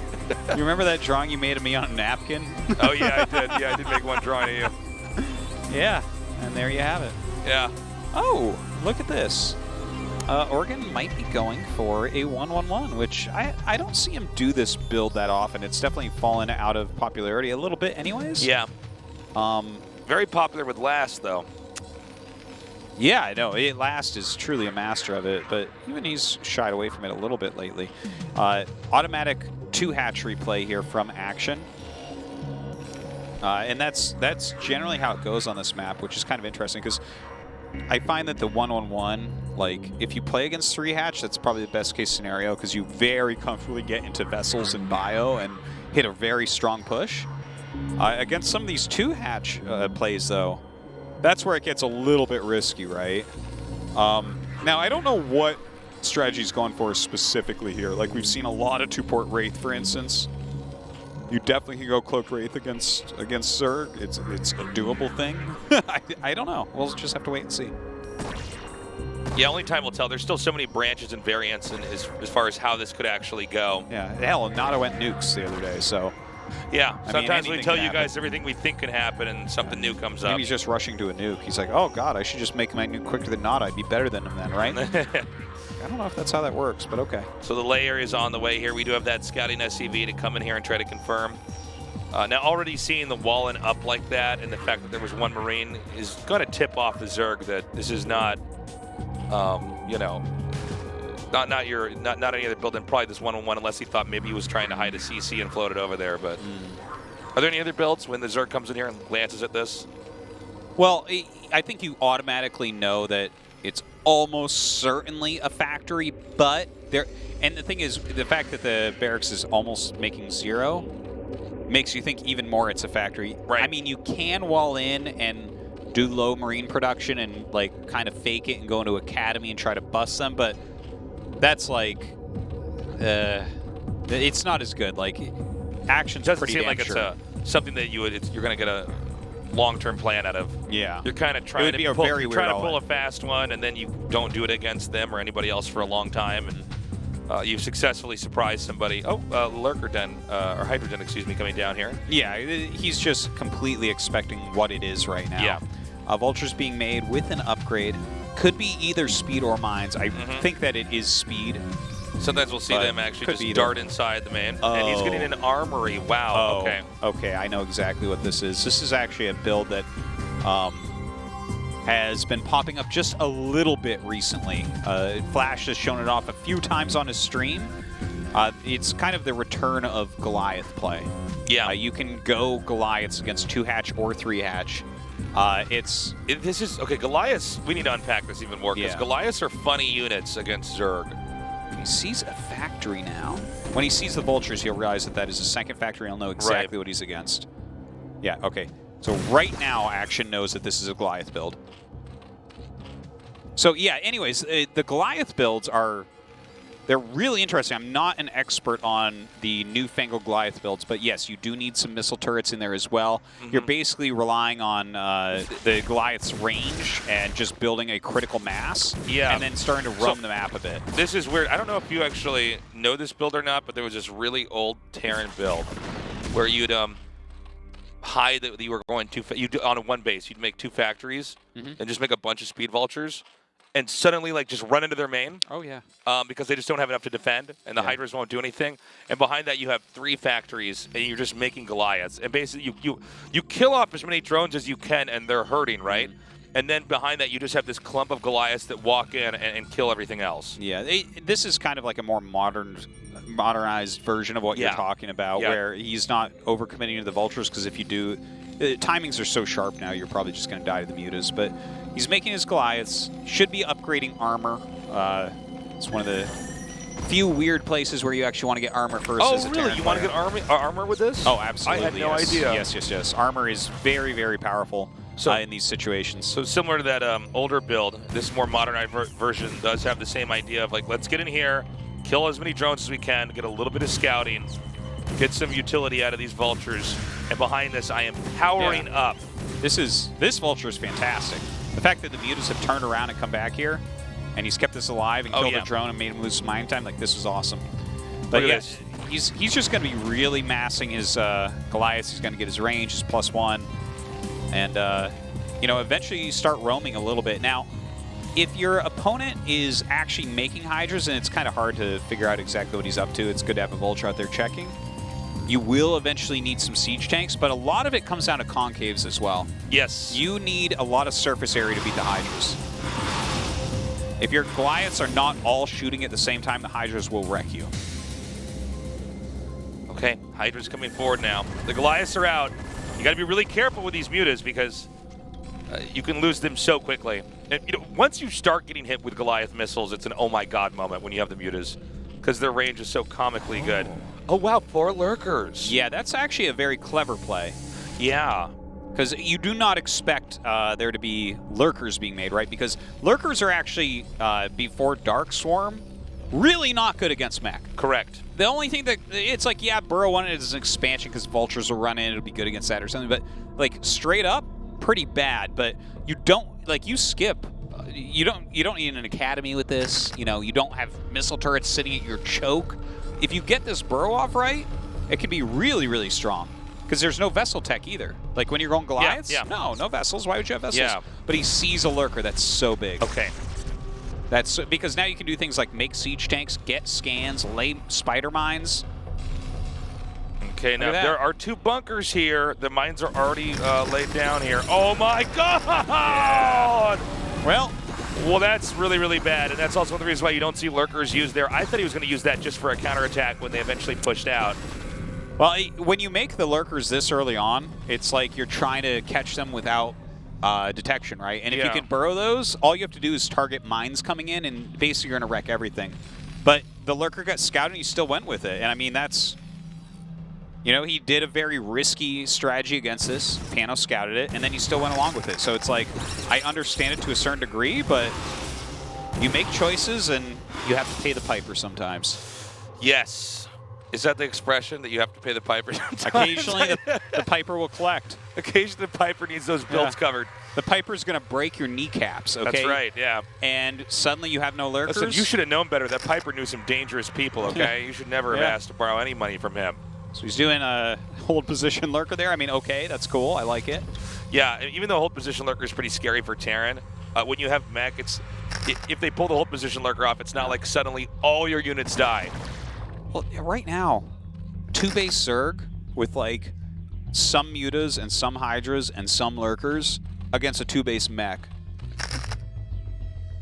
You remember that drawing you made of me on a napkin? Oh, yeah, I did. Yeah, I did make one drawing of you. Yeah, and there you have it. Yeah. Oh, look at this. Oregon might be going for a 1-1-1, which I don't see him do this build that often. It's definitely fallen out of popularity a little bit anyways. Yeah. Very popular with Last, though. Yeah, I know. Last is truly a master of it, but even he's shied away from it a little bit lately. Automatic 2-hatchery play here from Action. And that's generally how it goes on this map, which is kind of interesting because I find that the 1-1-1, like, if you play against 3-hatch, that's probably the best case scenario because you very comfortably get into Vessels and Bio and hit a very strong push. Against some of these 2-hatch plays, though, that's where it gets a little bit risky, right? Now, I don't know what strategy's going for specifically here. Like, we've seen a lot of 2-port Wraith, for instance. You definitely can go Cloaked Wraith against Zerg. It's a doable thing. I don't know. We'll just have to wait and see. Yeah, only time will tell. There's still so many branches and variants as far as how this could actually go. Yeah, hell, Nada went nukes the other day, so... Yeah, I sometimes mean, we tell you guys everything we think can happen and something new comes up. Maybe he's just rushing to a nuke. He's like, oh god, I should just make my nuke quicker than Nada. I'd be better than him then, right? I don't know if that's how that works, but okay. So the lay area is on the way here. We do have that scouting SCV to come in here and try to confirm. Now, already seeing the Wallen up like that and the fact that there was one Marine is going to tip off the Zerg that this is not, you know, not any other build than probably this 1-on-1 unless he thought maybe he was trying to hide a CC and float it over there. But are there any other builds when the Zerg comes in here and glances at this? Well, I think you automatically know that it's almost certainly a factory, but there. And the thing is, the fact that the barracks is almost making 0 makes you think even more it's a factory. Right. I mean, you can wall in and do low Marine production and like kind of fake it and go into Academy and try to bust them, but that's like, it's not as good. Like, Action's pretty damn like sure. It's something that you're going to get a long-term plan out of. Yeah. You're kind of trying to pull a fast one, and then you don't do it against them or anybody else for a long time, and you've successfully surprised somebody. Oh, Lurker Den, or Hydrogen, excuse me, coming down here. Yeah, he's just completely expecting what it is right now. Yeah. Vultures being made with an upgrade. Could be either speed or mines. I think that it is speed. Sometimes we'll see them actually just dart inside the main. And he's getting an armory. Wow, okay. Okay, I know exactly what this is. This is actually a build that has been popping up just a little bit recently. Flash has shown it off a few times on his stream. It's kind of the return of Goliath play. Yeah. You can go Goliaths against 2-hatch or 3-hatch. This is okay. Goliaths. We need to unpack this even more because Goliaths are funny units against Zerg. He sees a factory now. When he sees the vultures, he'll realize that that is a second factory. He'll know exactly what he's against. Yeah. Okay. So right now, Action knows that this is a Goliath build. So yeah. Anyways, the Goliath builds are. They're really interesting. I'm not an expert on the newfangled Goliath builds, but yes, you do need some missile turrets in there as well. You're basically relying on the Goliath's range and just building a critical mass, and then starting to roam the map a bit. This is weird. I don't know if you actually know this build or not, but there was this really old Terran build where you'd hide that you were going on one base. You'd make 2 factories and just make a bunch of speed vultures. And suddenly, like, just run into their main. Oh, yeah. Because they just don't have enough to defend, and the Hydras won't do anything. And behind that, you have 3 factories, and you're just making Goliaths. And basically, you kill off as many drones as you can, and they're hurting, right? And then behind that, you just have this clump of Goliaths that walk in and kill everything else. Yeah, this is kind of like a more modernized version of what you're talking about, where he's not overcommitting to the vultures, because if you do, timings are so sharp now, you're probably just going to die to the mutas. But he's making his Goliaths, should be upgrading armor. It's one of the few weird places where you actually want to get armor first. Oh, really? You want to get armor with this? Oh, absolutely. I had no idea. Yes. Armor is very, very powerful in these situations. So similar to that older build, this more modernized version does have the same idea of, like, let's get in here, kill as many drones as we can, get a little bit of scouting, Get some utility out of these vultures. And behind this, I am powering up. This vulture is fantastic. The fact that the mutas have turned around and come back here, and he's kept this alive and killed the drone and made him lose some mind time, like this was awesome. But yeah, he's just going to be really massing his Goliaths. He's going to get his range, his +1, and you know, eventually you start roaming a little bit. Now, if your opponent is actually making Hydras, and it's kind of hard to figure out exactly what he's up to, it's good to have a vulture out there checking. You will eventually need some siege tanks, but a lot of it comes down to concaves as well. Yes. You need a lot of surface area to beat the Hydras. If your Goliaths are not all shooting at the same time, the Hydras will wreck you. Okay, Hydra's coming forward now. The Goliaths are out. You got to be really careful with these mutas because you can lose them so quickly. And, you know, once you start getting hit with Goliath missiles, it's an oh my god moment when you have the mutas because their range is so comically good. Oh wow, 4 lurkers. Yeah, that's actually a very clever play. Yeah. Because you do not expect there to be lurkers being made, right? Because lurkers are actually, before Dark Swarm, really not good against mech. Correct. The only thing that, it's like, yeah, Burrow wanted it as an expansion because vultures will run in, it'll be good against that or something, but like straight up, pretty bad. But you don't, like, you skip. You don't need an academy with this. You know, you don't have missile turrets sitting at your choke. If you get this Burrow off right, it can be really, really strong. Because there's no vessel tech either. Like when you're going Goliaths, no vessels. Why would you have vessels? Yeah. But he sees a lurker that's so big. Okay. That's because now you can do things like make siege tanks, get scans, lay spider mines. Okay, now there are 2 bunkers here. The mines are already laid down here. Oh my god! Yeah. Well, that's really, really bad, and that's also one of the reasons why you don't see lurkers used there. I thought he was going to use that just for a counterattack when they eventually pushed out. Well, when you make the lurkers this early on, it's like you're trying to catch them without detection, right? And if you can burrow those, all you have to do is target mines coming in, and basically you're going to wreck everything. But the lurker got scouted, and he still went with it. And I mean, that's, you know, he did a very risky strategy against this. Piano scouted it, and then he still went along with it. So it's like, I understand it to a certain degree, but you make choices, and you have to pay the piper sometimes. Yes. Is that the expression, that you have to pay the piper sometimes? Occasionally, the piper will collect. Occasionally, the piper needs those builds covered. The piper's going to break your kneecaps, okay? That's right, yeah. And suddenly you have no lurkers. Listen, you should have known better. That piper knew some dangerous people, okay? You should never have asked to borrow any money from him. So he's doing a hold position lurker there. I mean, okay, that's cool. I like it. Yeah, even though hold position lurker is pretty scary for Terran, when you have mech, if they pull the hold position lurker off, it's not like suddenly all your units die. Well, right now, 2-base Zerg with like some mutas and some hydras and some lurkers against a 2-base mech.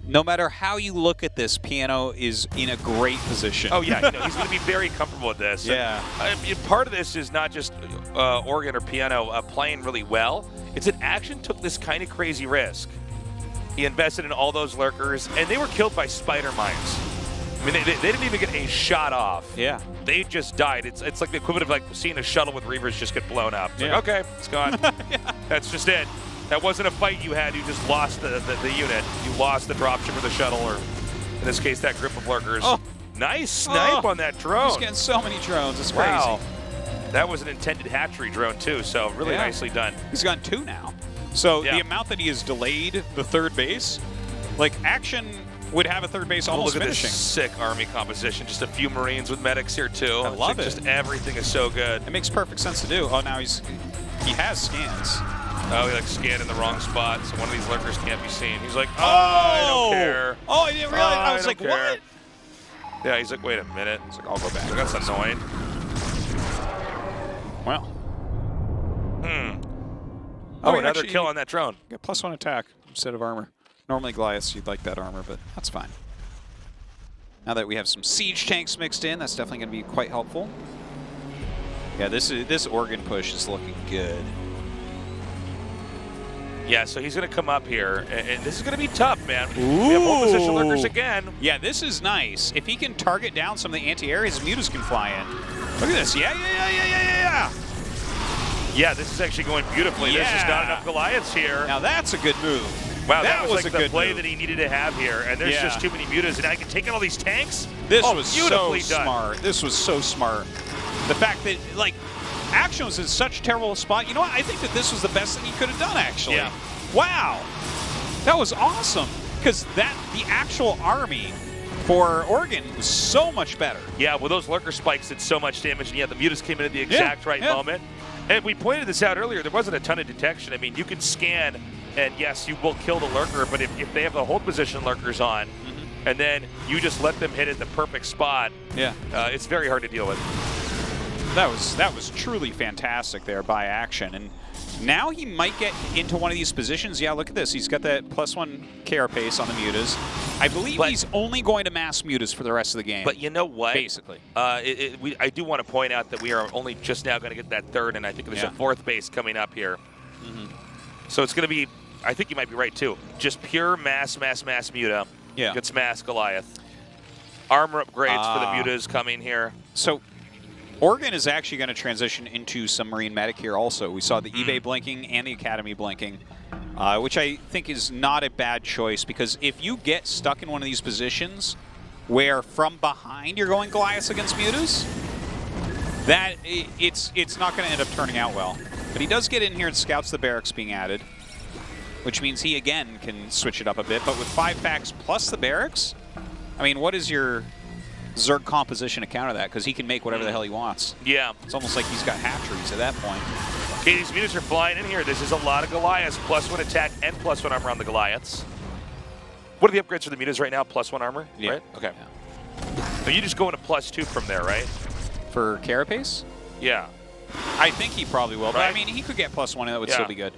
No matter how you look at this, Piano is in a great position. Oh yeah, you know, he's going to be very comfortable with this. Yeah. And, part of this is not just Oregon or Piano playing really well. It's that Action took this kind of crazy risk. He invested in all those lurkers, and they were killed by spider mines. I mean, they didn't even get a shot off. Yeah. They just died. It's like the equivalent of like seeing a shuttle with Reavers just get blown up. It's like, okay, it's gone. That's just it. That wasn't a fight you had. You just lost the unit. You lost the dropship or the shuttle, or in this case, that group of lurkers. Oh. Nice snipe on that drone. He's getting so many drones. It's wow. crazy. That was an intended hatchery drone, too, so really nicely done. He's gotten 2 now. So the amount that he has delayed the 3rd base, like Action would have a 3rd base almost look at finishing. This sick army composition. Just a few Marines with medics here too. I love it. Just everything is so good. It makes perfect sense to do. Oh, now he has scans. Oh, he like scanned in the wrong spot, so one of these lurkers can't be seen. He's like, I don't care. Oh, I didn't realize. I was like, what? Yeah, he's like, wait a minute. He's like, I'll go back. That's annoying. Well. Oh, another kill on that drone. Get +1 attack instead of armor. Normally Goliaths, you'd like that armor, but that's fine. Now that we have some siege tanks mixed in, that's definitely going to be quite helpful. Yeah, this Oregon push is looking good. Yeah, so he's going to come up here, and this is going to be tough, man. Ooh. We have hold position lurkers again. Yeah, this is nice. If he can target down some of the anti-areas, mutas can fly in. Look at this. Yeah. Yeah, this is actually going beautifully. Yeah. There's just not enough Goliaths here. Now that's a good move. Wow, that was like a the good play move that he needed to have here, and there's just too many mutas, and I can take in all these tanks. This was so beautifully done. smart. This was so smart. the fact that, like, Action was in such a terrible spot. You know what? I think that this was the best thing he could have done, actually. Yeah. Wow. That was awesome. Because the actual army for Oregon was so much better. Yeah, well, those lurker spikes did so much damage, and yet the mutas came in at the exact right moment. And we pointed this out earlier, there wasn't a ton of detection. I mean, you can scan, and yes, you will kill the lurker, but if they have the hold position lurkers on, and then you just let them hit at the perfect spot, it's very hard to deal with. That was truly fantastic there by Action. And now he might get into one of these positions. Yeah, look at this. He's got that +1 carapace on the mutas. I believe he's only going to mass mutas for the rest of the game. But you know what? Basically. I do want to point out that we are only just now going to get that third, and I think there's a fourth base coming up here. So it's going to be, I think you might be right too, just pure mass muta against mass Goliath. Armor upgrades for the mutas coming here. So Oregon is actually going to transition into some Marine Medic here also. We saw the eBay blinking and the Academy blinking, which I think is not a bad choice, because if you get stuck in one of these positions where from behind you're going Goliaths against mutas, it's not going to end up turning out well. But he does get in here and scouts the barracks being added, which means he again can switch it up a bit. But with 5 packs plus the barracks, I mean, what is your Zerg composition to counter that? Because he can make whatever the hell he wants. Yeah. It's almost like he's got hatcheries at that point. Okay, these mutas are flying in here. This is a lot of Goliaths. +1 attack and +1 armor on the Goliaths. What are the upgrades for the mutas right now? +1 armor? Yeah. Right? Okay. So you just go into +2 from there, right? For Carapace? Yeah. I think he probably will. But I mean, he could get +1 and that would still be good.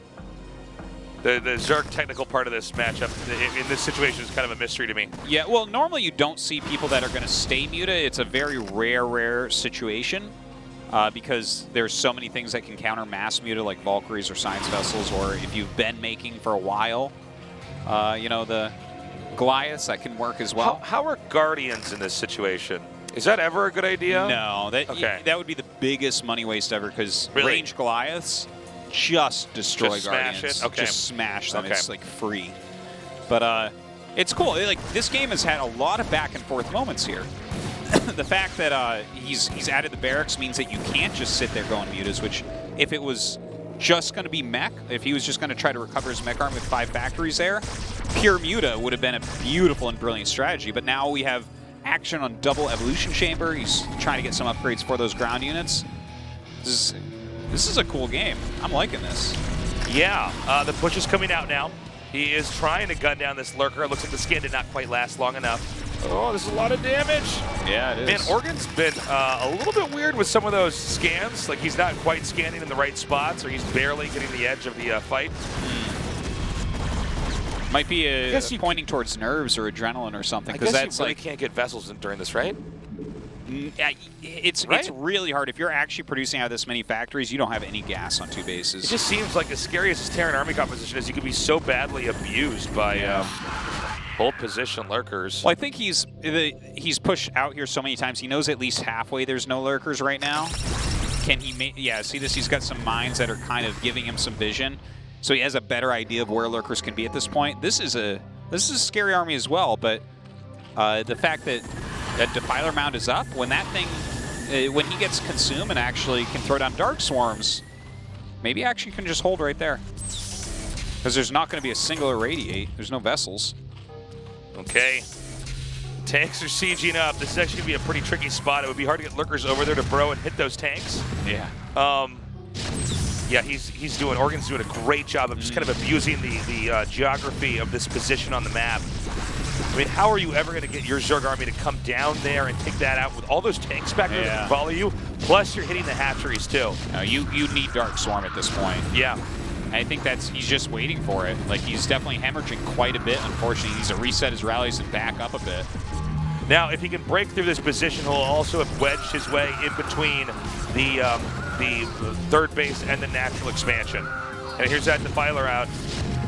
The Zerg technical part of this matchup in this situation is kind of a mystery to me. Yeah, well, normally you don't see people that are going to stay muta. It's a very rare situation because there's so many things that can counter mass muta, like Valkyries or Science Vessels, or if you've been making for a while, you know, the Goliaths, that can work as well. How are Guardians in this situation? Is that ever a good idea? No, that would be the biggest money waste ever, because range Goliaths just destroy Guardians. Okay. Just smash them. It's like free. But it's cool. Like, this game has had a lot of back and forth moments here. The fact that he's added the barracks means that you can't just sit there going mutas, which if it was just going to be mech, if he was just going to try to recover his mech arm with 5 factories there, pure muta would have been a beautiful and brilliant strategy. But now we have Action on double evolution chamber. He's trying to get some upgrades for those ground units. This is a cool game. I'm liking this. Yeah, the push is coming out now. He is trying to gun down this lurker. It looks like the scan did not quite last long enough. Oh, this is a lot of damage. Yeah, it is. Man, Oregon's been a little bit weird with some of those scans. Like, he's not quite scanning in the right spots, or he's barely getting the edge of the fight. Might be pointing towards nerves or adrenaline or something. I guess that's you really can't get vessels during this, right? It's really hard. If you're actually producing out of this many factories, you don't have any gas on 2 bases. It just seems like, as scary as this Terran army composition is, you could be so badly abused by hold position lurkers. Well, I think he's pushed out here so many times. He knows at least halfway there's no lurkers right now. Can he make? Yeah, see this? He's got some mines that are kind of giving him some vision, so he has a better idea of where lurkers can be at this point. This is a scary army as well, but the fact that Defiler Mound is up, when that thing, when he gets consumed and actually can throw down Dark Swarms, maybe Action can just hold right there. Because there's not going to be a single irradiate. There's no vessels. Okay. Tanks are sieging up. This is actually going to be a pretty tricky spot. It would be hard to get lurkers over there to burrow and hit those tanks. Yeah. Yeah, Oregon's doing a great job of just kind of abusing the geography of this position on the map. I mean, how are you ever going to get your Zerg army to come down there and take that out with all those tanks back there that follow you? Plus, you're hitting the hatcheries, too. No, you need Dark Swarm at this point. Yeah. I think he's just waiting for it. Like, he's definitely hemorrhaging quite a bit, unfortunately. He needs to reset his rallies and back up a bit. Now, if he can break through this position, he'll also have wedged his way in between the third base and the natural expansion. And here's that Defiler out.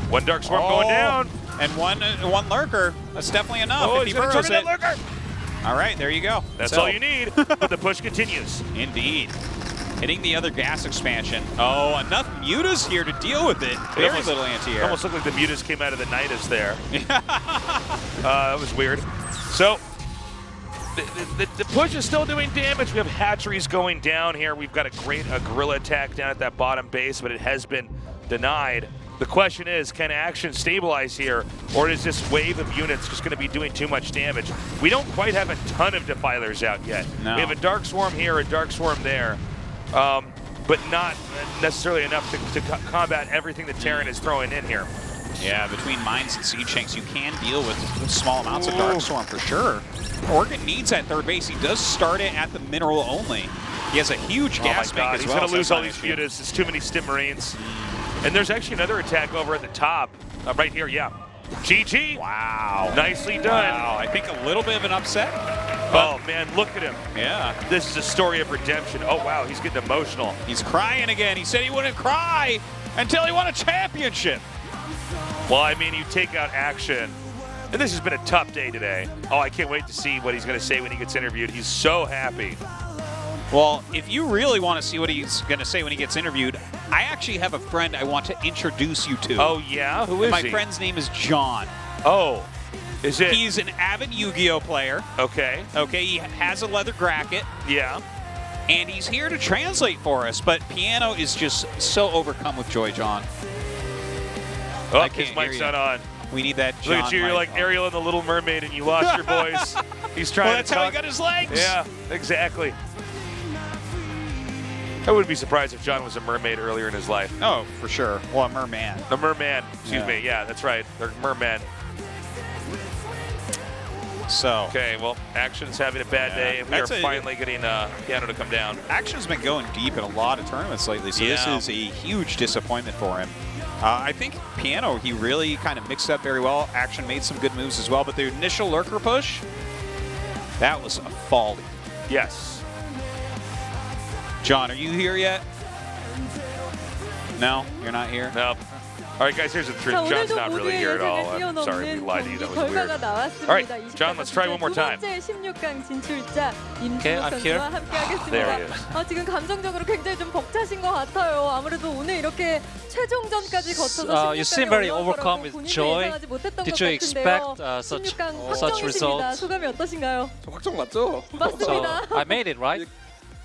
One Dark Swarm going down. And one lurker. That's definitely enough. Oh, if he burrows it. Lurker. All right, there you go. That's all you need. But the push continues. Indeed. Hitting the other gas expansion. Oh, enough mutas here to deal with it. Very little anti-air. Almost looked like the mutas came out of the Nidus there. That was weird. So, the push is still doing damage. We have hatcheries going down here. We've got a gorilla attack down at that bottom base, but it has been denied. The question is, can Action stabilize here, or is this wave of units just going to be doing too much damage? We don't quite have a ton of Defilers out yet. No. We have a Dark Swarm here, a Dark Swarm there, but not necessarily enough to combat everything that Terran is throwing in here. Yeah, between Mines and Siege Tanks, you can deal with small amounts of Dark Swarm for sure. Oregon needs that third base. He does start it at the mineral only. He has a huge gas bank as He's well. going to lose all these units. It's too many Stim Marines. And there's actually another attack over at the top, right here, yeah. GG. Wow. Nicely done. Wow, I think a little bit of an upset. Oh, man, look at him. Yeah. This is a story of redemption. Oh, wow, he's getting emotional. He's crying again. He said he wouldn't cry until he won a championship. Well, I mean, you take out Action. And this has been a tough day today. Oh, I can't wait to see what he's going to say when he gets interviewed. He's so happy. Well, if you really want to see what he's going to say when he gets interviewed, I actually have a friend I want to introduce you to. Oh, yeah? Who is My he? friend's name is John. Oh, is it? He's an avid Yu-Gi-Oh player. Okay. Okay, he has a leather bracket. Yeah. And he's here to translate for us, but Piano is just so overcome with joy, John. Oh, I can't his mic's hear you. not on. We need that John Look at you, you're like Ariel in The Little Mermaid and you lost your voice. He's trying Well, that's to talk. how he got his legs. Yeah, exactly. I wouldn't be surprised if John was a mermaid earlier in his life. Oh, for sure. Well, a merman. A merman, excuse me. Yeah, that's right. They're mermen. So. Okay, well, Action's having a bad day, and we are finally getting Piano to come down. Action's been going deep in a lot of tournaments lately, so this is a huge disappointment for him. I think Piano, he really kind of mixed up very well. Action made some good moves as well, but the initial lurker push, that was a folly. Yes. John, are you here yet? No, you're not here? Nope. All right, guys, here's the truth. John's not really here at all. I'm sorry we lied to you. That was weird. All right, John, let's try one more time. 두 번째 16강 진출자 임준혁 I'm here. 선수와 함께하겠습니다. There he is. 지금 감정적으로 굉장히 좀 벅차신 것 같아요. 아무래도 오늘 이렇게 최종전까지 거쳐서 You seem very overcome with 본인도 joy. 예상하지 못했던 Did 것 you 같은데요. expect such 16강 such 확정이십니다. results? 소감이 어떠신가요? 저 확정 맞죠? 맞습니다. So I made it, right?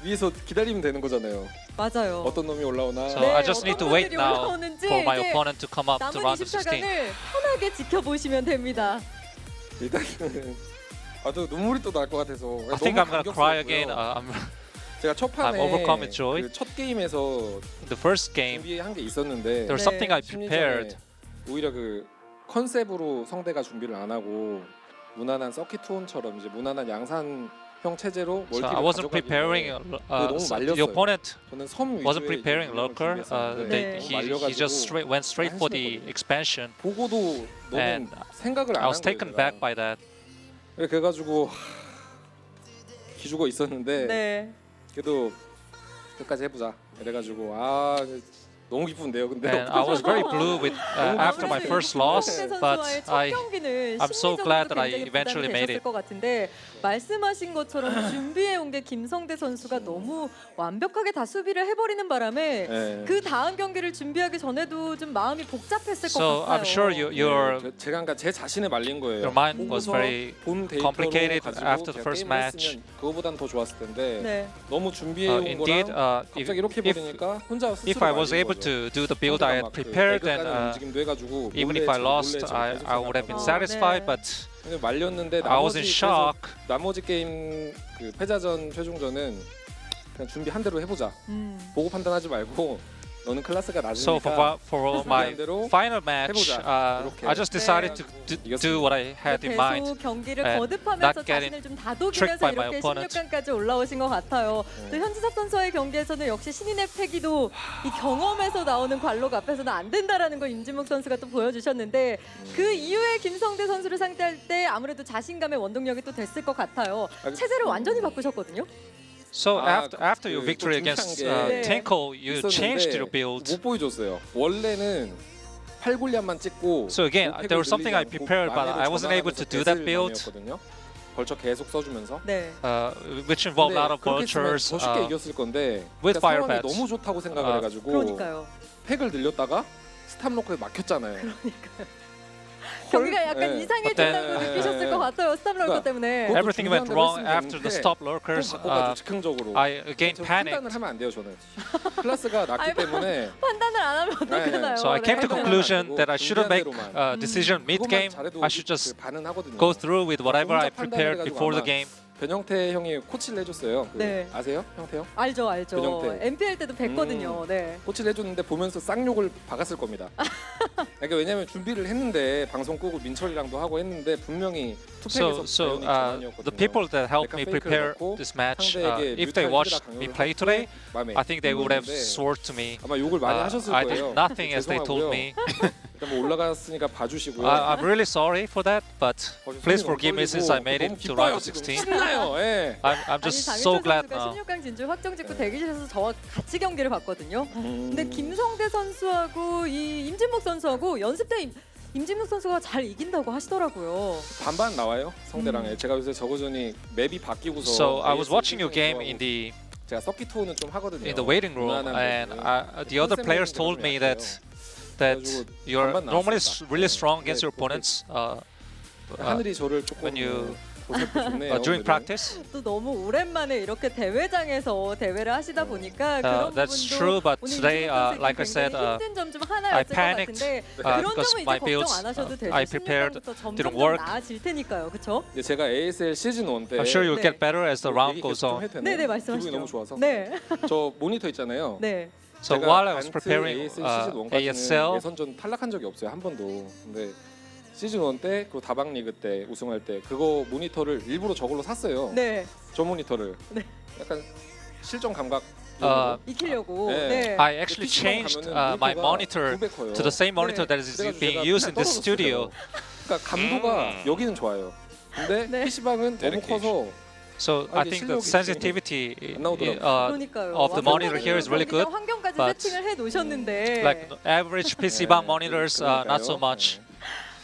위에서 기다리면 되는 거잖아요. 맞아요. 어떤 놈이 올라오나. So I just need to wait now 올라오는지 for my 이제 opponent to come up to 남은 round of 16. 24강을 편하게 지켜보시면 됩니다. 일단은 또 눈물이 또 날 것 같아서. I think I'm gonna cry again. 제가 첫 판에 I'm overcome with joy. 그 첫 게임에서 The first game, 준비한 게 있었는데 there was something I prepared. 오히려 그 컨셉으로 성대가 준비를 안 하고 무난한 서킷 투혼처럼 이제 무난한 양산형 체제로 So 멀티를 I wasn't 가져가기로 preparing. 너무 말렸어요. The opponent 저는 섬 wasn't 위주의 preparing 운영을 lurker. 준비했었는데 He just went straight for the expansion. 보고도 너무 And 생각을 안 I was 한 거예요. taken back by that. 그래가지고 기죽어 있었는데 네. 그래도 끝까지 해보자. 이래가지고 너무 기쁜데요. 근데 And I was very blue with after my first loss, but I'm so glad that I eventually made it. 것 같은데 말씀하신 것처럼 준비해 온 게 김성대 선수가 너무 완벽하게 다 수비를 해버리는 바람에 네. 그 다음 경기를 준비하기 전에도 좀 마음이 복잡했을 것 So 같아요. I'm sure your 제가 그러니까 제 자신에 말린 거예요. your mind was 보고서 very 본 데이터로 complicated 가지고 after the 제가 first 게임을 match. 했으면 그거보단 더 좋았을 텐데 네. 너무 준비해 온 Indeed, 거랑 갑자기 이렇게 버리니까 혼자 스스로 if I was 말린 able 거죠. to do the build I had prepared, then even if I lost, I would have been satisfied. But 말렸는데 I was in shock. 나머지 게임 그 패자전 최종전은 그냥 준비 한 대로 해보자. 보고 판단하지 말고 너는 클래스가 So 낮으니까 for my final match, I just decided to do what I had in mind 계속 경기를 and 거듭하면서 not getting 자신을 좀 tricked 다독이면서 by my 이렇게 opponent. 16강까지 올라오신 것 같아요. 또 현지섭 선수와의 경기에서는 역시 신인의 패기도 이 경험에서 나오는 관록 앞에서는 안 된다라는 걸 임진묵 선수가 또 보여주셨는데 그 이후에 김성대 선수를 상대할 때 아무래도 자신감의 원동력이 또 됐을 것 같아요. 체제를 완전히 바꾸셨거든요. So after your victory against Tenko, you changed your build. 못 보여줬어요. 원래는 8골리안만 찍고. So again, there was something I prepared, but I wasn't able to do that build. 벌처 계속 써주면서. 네. Which involved a lot of vultures. 더 쉽게 이겼을 건데. With fire bats. 너무 좋다고 생각을 해가지고. 그러니까요. 팩을 늘렸다가 스탑 로커에 막혔잖아요. 그러니까요. 경기가 약간 이상해졌다고 느끼셨을 것 같아요. 스탑 럴커 때문에. Everything went wrong after the stop lurkers. 즉흥적으로 I again panicked. 판단을 하면 안 돼요, 저는. 클래스가 낮기 때문에 판단을 안 하면 어떡하나요? So I came to conclusion that I shouldn't make a decision mid-game. I should just go through with whatever I prepared before the game. 변형태 형이 코치를 해줬어요. 네. 아세요, 형태 형? 알죠. 변형태. MPL 때도 뵀거든요. 네. 코치를 해줬는데 보면서 쌍욕을 박았을 겁니다. 그러니까 왜냐면 준비를 했는데 방송 끄고 민철이랑도 하고 했는데 분명히 투팩에서 the people that helped me prepare this match, if they watched me play today, I think they would have swore to me. 아마 욕을 많이 하셨을 I 거예요. did nothing as they told me. 일단 뭐 올라갔으니까 봐주시고요. I'm really sorry for that, but please forgive me since I made it to round of 16. I'm just so glad now. 16강 진출 확정 짓고 대기실에서 저와 같이 경기를 봤거든요. 근데 김성대 선수하고 이 임진묵 선수하고 연습 때 임진묵 선수가 잘 이긴다고 하시더라고요. 반반 나와요, 성대랑. 제가 요새 저거전이 맵이 바뀌고서. So I was watching your game in the 제가 서킷 투어는 좀 하거든요. in the waiting room, and the other players told me that you're normally really strong against your opponents 하늘이 저를 조금 when you 좋네요. during practice. 또 너무 오랜만에 이렇게 대회장에서 대회를 하시다 보니까 그런 that's 부분도 true, but 오늘 today, 임진묵 like I 선수에게 said, 힘든 점 좀 I 하나였을 것 panicked 같은데 그런 because 점은 my 이제 builds 걱정 안 하셔도 되죠. I prepared 16강부터 점점 didn't 더 work. 나아질 테니까요, 그렇죠? 제가 ASL 시즌 1 때 I'm sure you'll get better as the round goes on. 네네, 말씀하시죠. 기분이 너무 좋아서. 네. 저 모니터 있잖아요. 네. So while I was preparing ASL ASL, 예선전 탈락한 적이 없어요, 한 번도. 근데 시즌 1 때 그리고 다방 리그 때 우승할 때 그거 모니터를 일부러 저걸로 샀어요. 네. 저 모니터를. 네. 약간 실전 감각 익히려고. 네. I actually changed my monitor to the same monitor that is being used in the studio. 그러니까 감도가 여기는 좋아요. 근데 PC방은 너무 커서. So I think the sensitivity of the monitor here is really good. 환경까지 But 세팅을 해 놓으셨는데. like average PC방 monitors, not so much.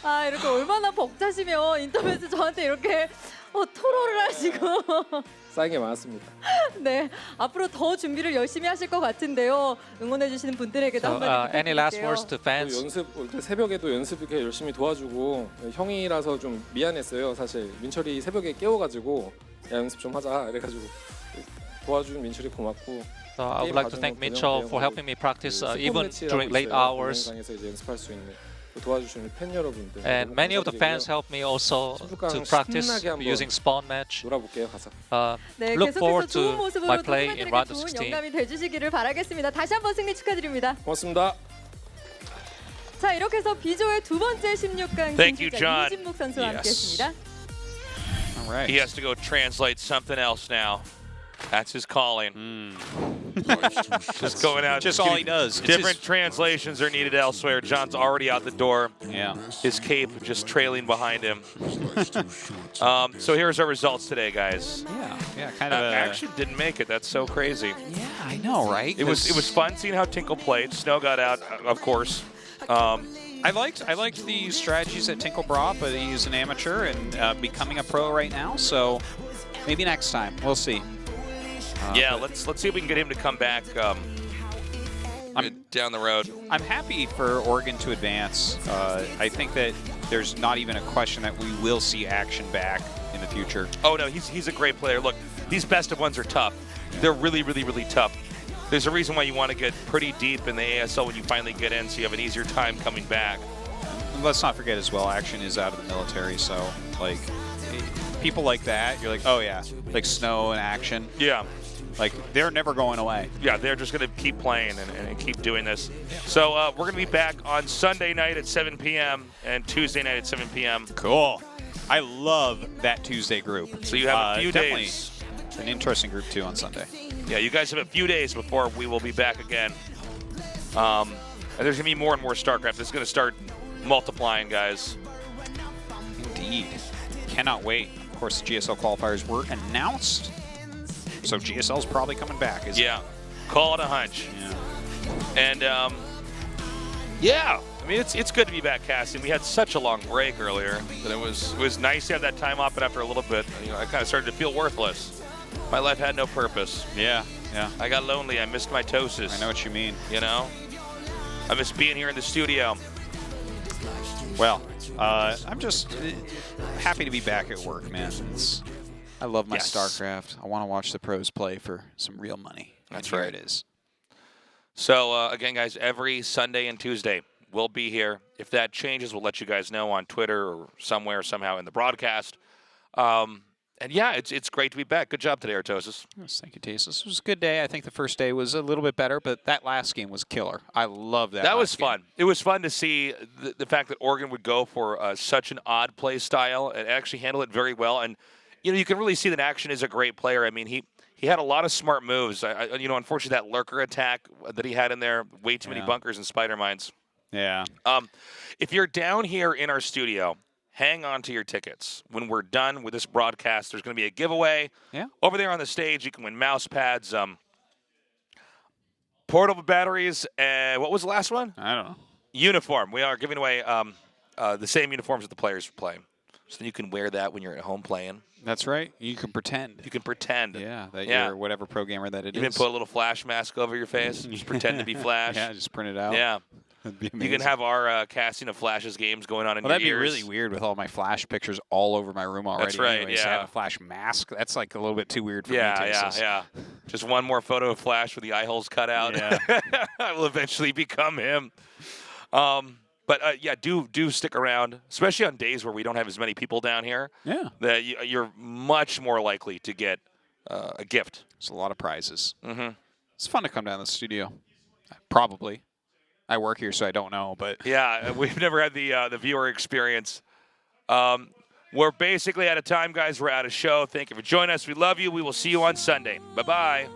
아, 이렇게 얼마나 벅차시면 인터뷰에서 저한테 이렇게 토로를 하시고. 쌓인 게 많았습니다. 네, 앞으로 더 준비를 열심히 하실 것 같은데요. 응원해 주시는 분들에게도 한마디 any last 부탁드릴게요. words to fans? 연습 새벽에도 연습 이렇게 열심히 도와주고 형이라서 좀 미안했어요. 사실 민철이 새벽에 깨워가지고 야, 연습 좀 하자 이래가지고 도와준 민철이 고맙고. I would like to thank Mitchell for helping me practice even during late hours. 이제 연습할 수 있는 도와주시는 팬 여러분들. And many of the fans helped me also to practice using spawn match. 놀아볼게요, 가서. 네, Look forward 계속해서 좋은 to 모습으로 my play in round of 좋은 16. 영감이 되주시기를 바라겠습니다. 다시 한번 승리 축하드립니다. 고맙습니다. 자, 이렇게 해서 B조의 두 번째 16강 Thank you, 진출자 John. 임진묵 선수와 함께했습니다. All right. He has to go translate something else now. That's his calling. Just going out. Just all he does. Different translations are needed elsewhere. John's already out the door. Yeah. His cape just trailing behind him. So here's our results today, guys. Yeah, kind of. Actually didn't make it. That's so crazy. Yeah, I know, right? It was fun seeing how Tinkle played. Snow got out, of course. I liked the strategies that Tinkle brought, but he's an amateur and becoming a pro right now. So maybe next time we'll see. Yeah, let's see if we can get him to come back down the road. I'm happy for Oregon to advance. I think that there's not even a question that we will see action back in the future. Oh no, he's a great player. Look, these best of ones are tough. They're really, really, really tough. There's a reason why you want to get pretty deep in the ASL when you finally get in, so you have an easier time coming back. Let's not forget as well, Action is out of the military, so like people like that, you're like, oh yeah, like Snow and Action. Yeah. Like, they're never going away. Yeah, they're just going to keep playing and keep doing this. So we're going to be back on Sunday night at 7 p.m. and Tuesday night at 7 p.m. Cool. I love that Tuesday group. So you have a few days. An interesting group, too, on Sunday. Yeah, you guys have a few days before we will be back again. And there's going to be more and more StarCraft. This is going to start multiplying, guys. Indeed. Cannot wait. Of course, the GSL qualifiers were announced. So GSL's probably coming back, isn't it? Yeah, call it a hunch. Yeah. And yeah, I mean it's good to be back casting. We had such a long break earlier that it was nice to have that time off, and after a little bit, I kind of started to feel worthless. My life had no purpose. Yeah. I got lonely. I missed mitosis. I know what you mean. I miss being here in the studio. Well, I'm just happy to be back at work, man. I love my StarCraft. I want to watch the pros play for some real money. That's and right. Here it is. So, again, guys, every Sunday and Tuesday, we'll be here. If that changes, we'll let you guys know on Twitter or somewhere, somehow in the broadcast. And yeah, it's great to be back. Good job today, Artosis. Yes, thank you, Tasis. It was a good day. I think the first day was a little bit better, but that last game was killer. I love that. That was last game. fun. It was fun to see the fact that Oregon would go for such an odd play style and actually handle it very well. And you can really see that Action is a great player. I mean, he had a lot of smart moves. Unfortunately, that lurker attack that he had in there, way too many bunkers and spider mines. Yeah. If you're down here in our studio, hang on to your tickets. When we're done with this broadcast, there's going to be a giveaway. Yeah. Over there on the stage, you can win mouse pads, portable batteries, and what was the last one? I don't know. Uniform. We are giving away the same uniforms that the players play. So you can wear that when you're at home playing. That's right. You can pretend. You can pretend. Yeah, that you're whatever programmer that it is. You can put a little Flash mask over your face. Just pretend to be Flash. Yeah, just print it out. Yeah. That'd be You amazing. can have our casting of Flash's games going on in your that'd ears. be really weird with all my Flash pictures all over my room already. That's right, anyways. yeah. I have a Flash mask. That's like a little bit too weird for me. Yeah. Just one more photo of Flash with the eye holes cut out. Yeah. I will eventually become him. But do stick around, especially on days where we don't have as many people down here. Yeah. That you're much more likely to get a gift. There's a lot of prizes. Mm-hmm. It's fun to come down to the studio. Probably. I work here, so I don't know, but Yeah, we've never had the viewer experience. We're basically out of time, guys. We're out of show. Thank you for joining us. We love you. We will see you on Sunday. Bye-bye.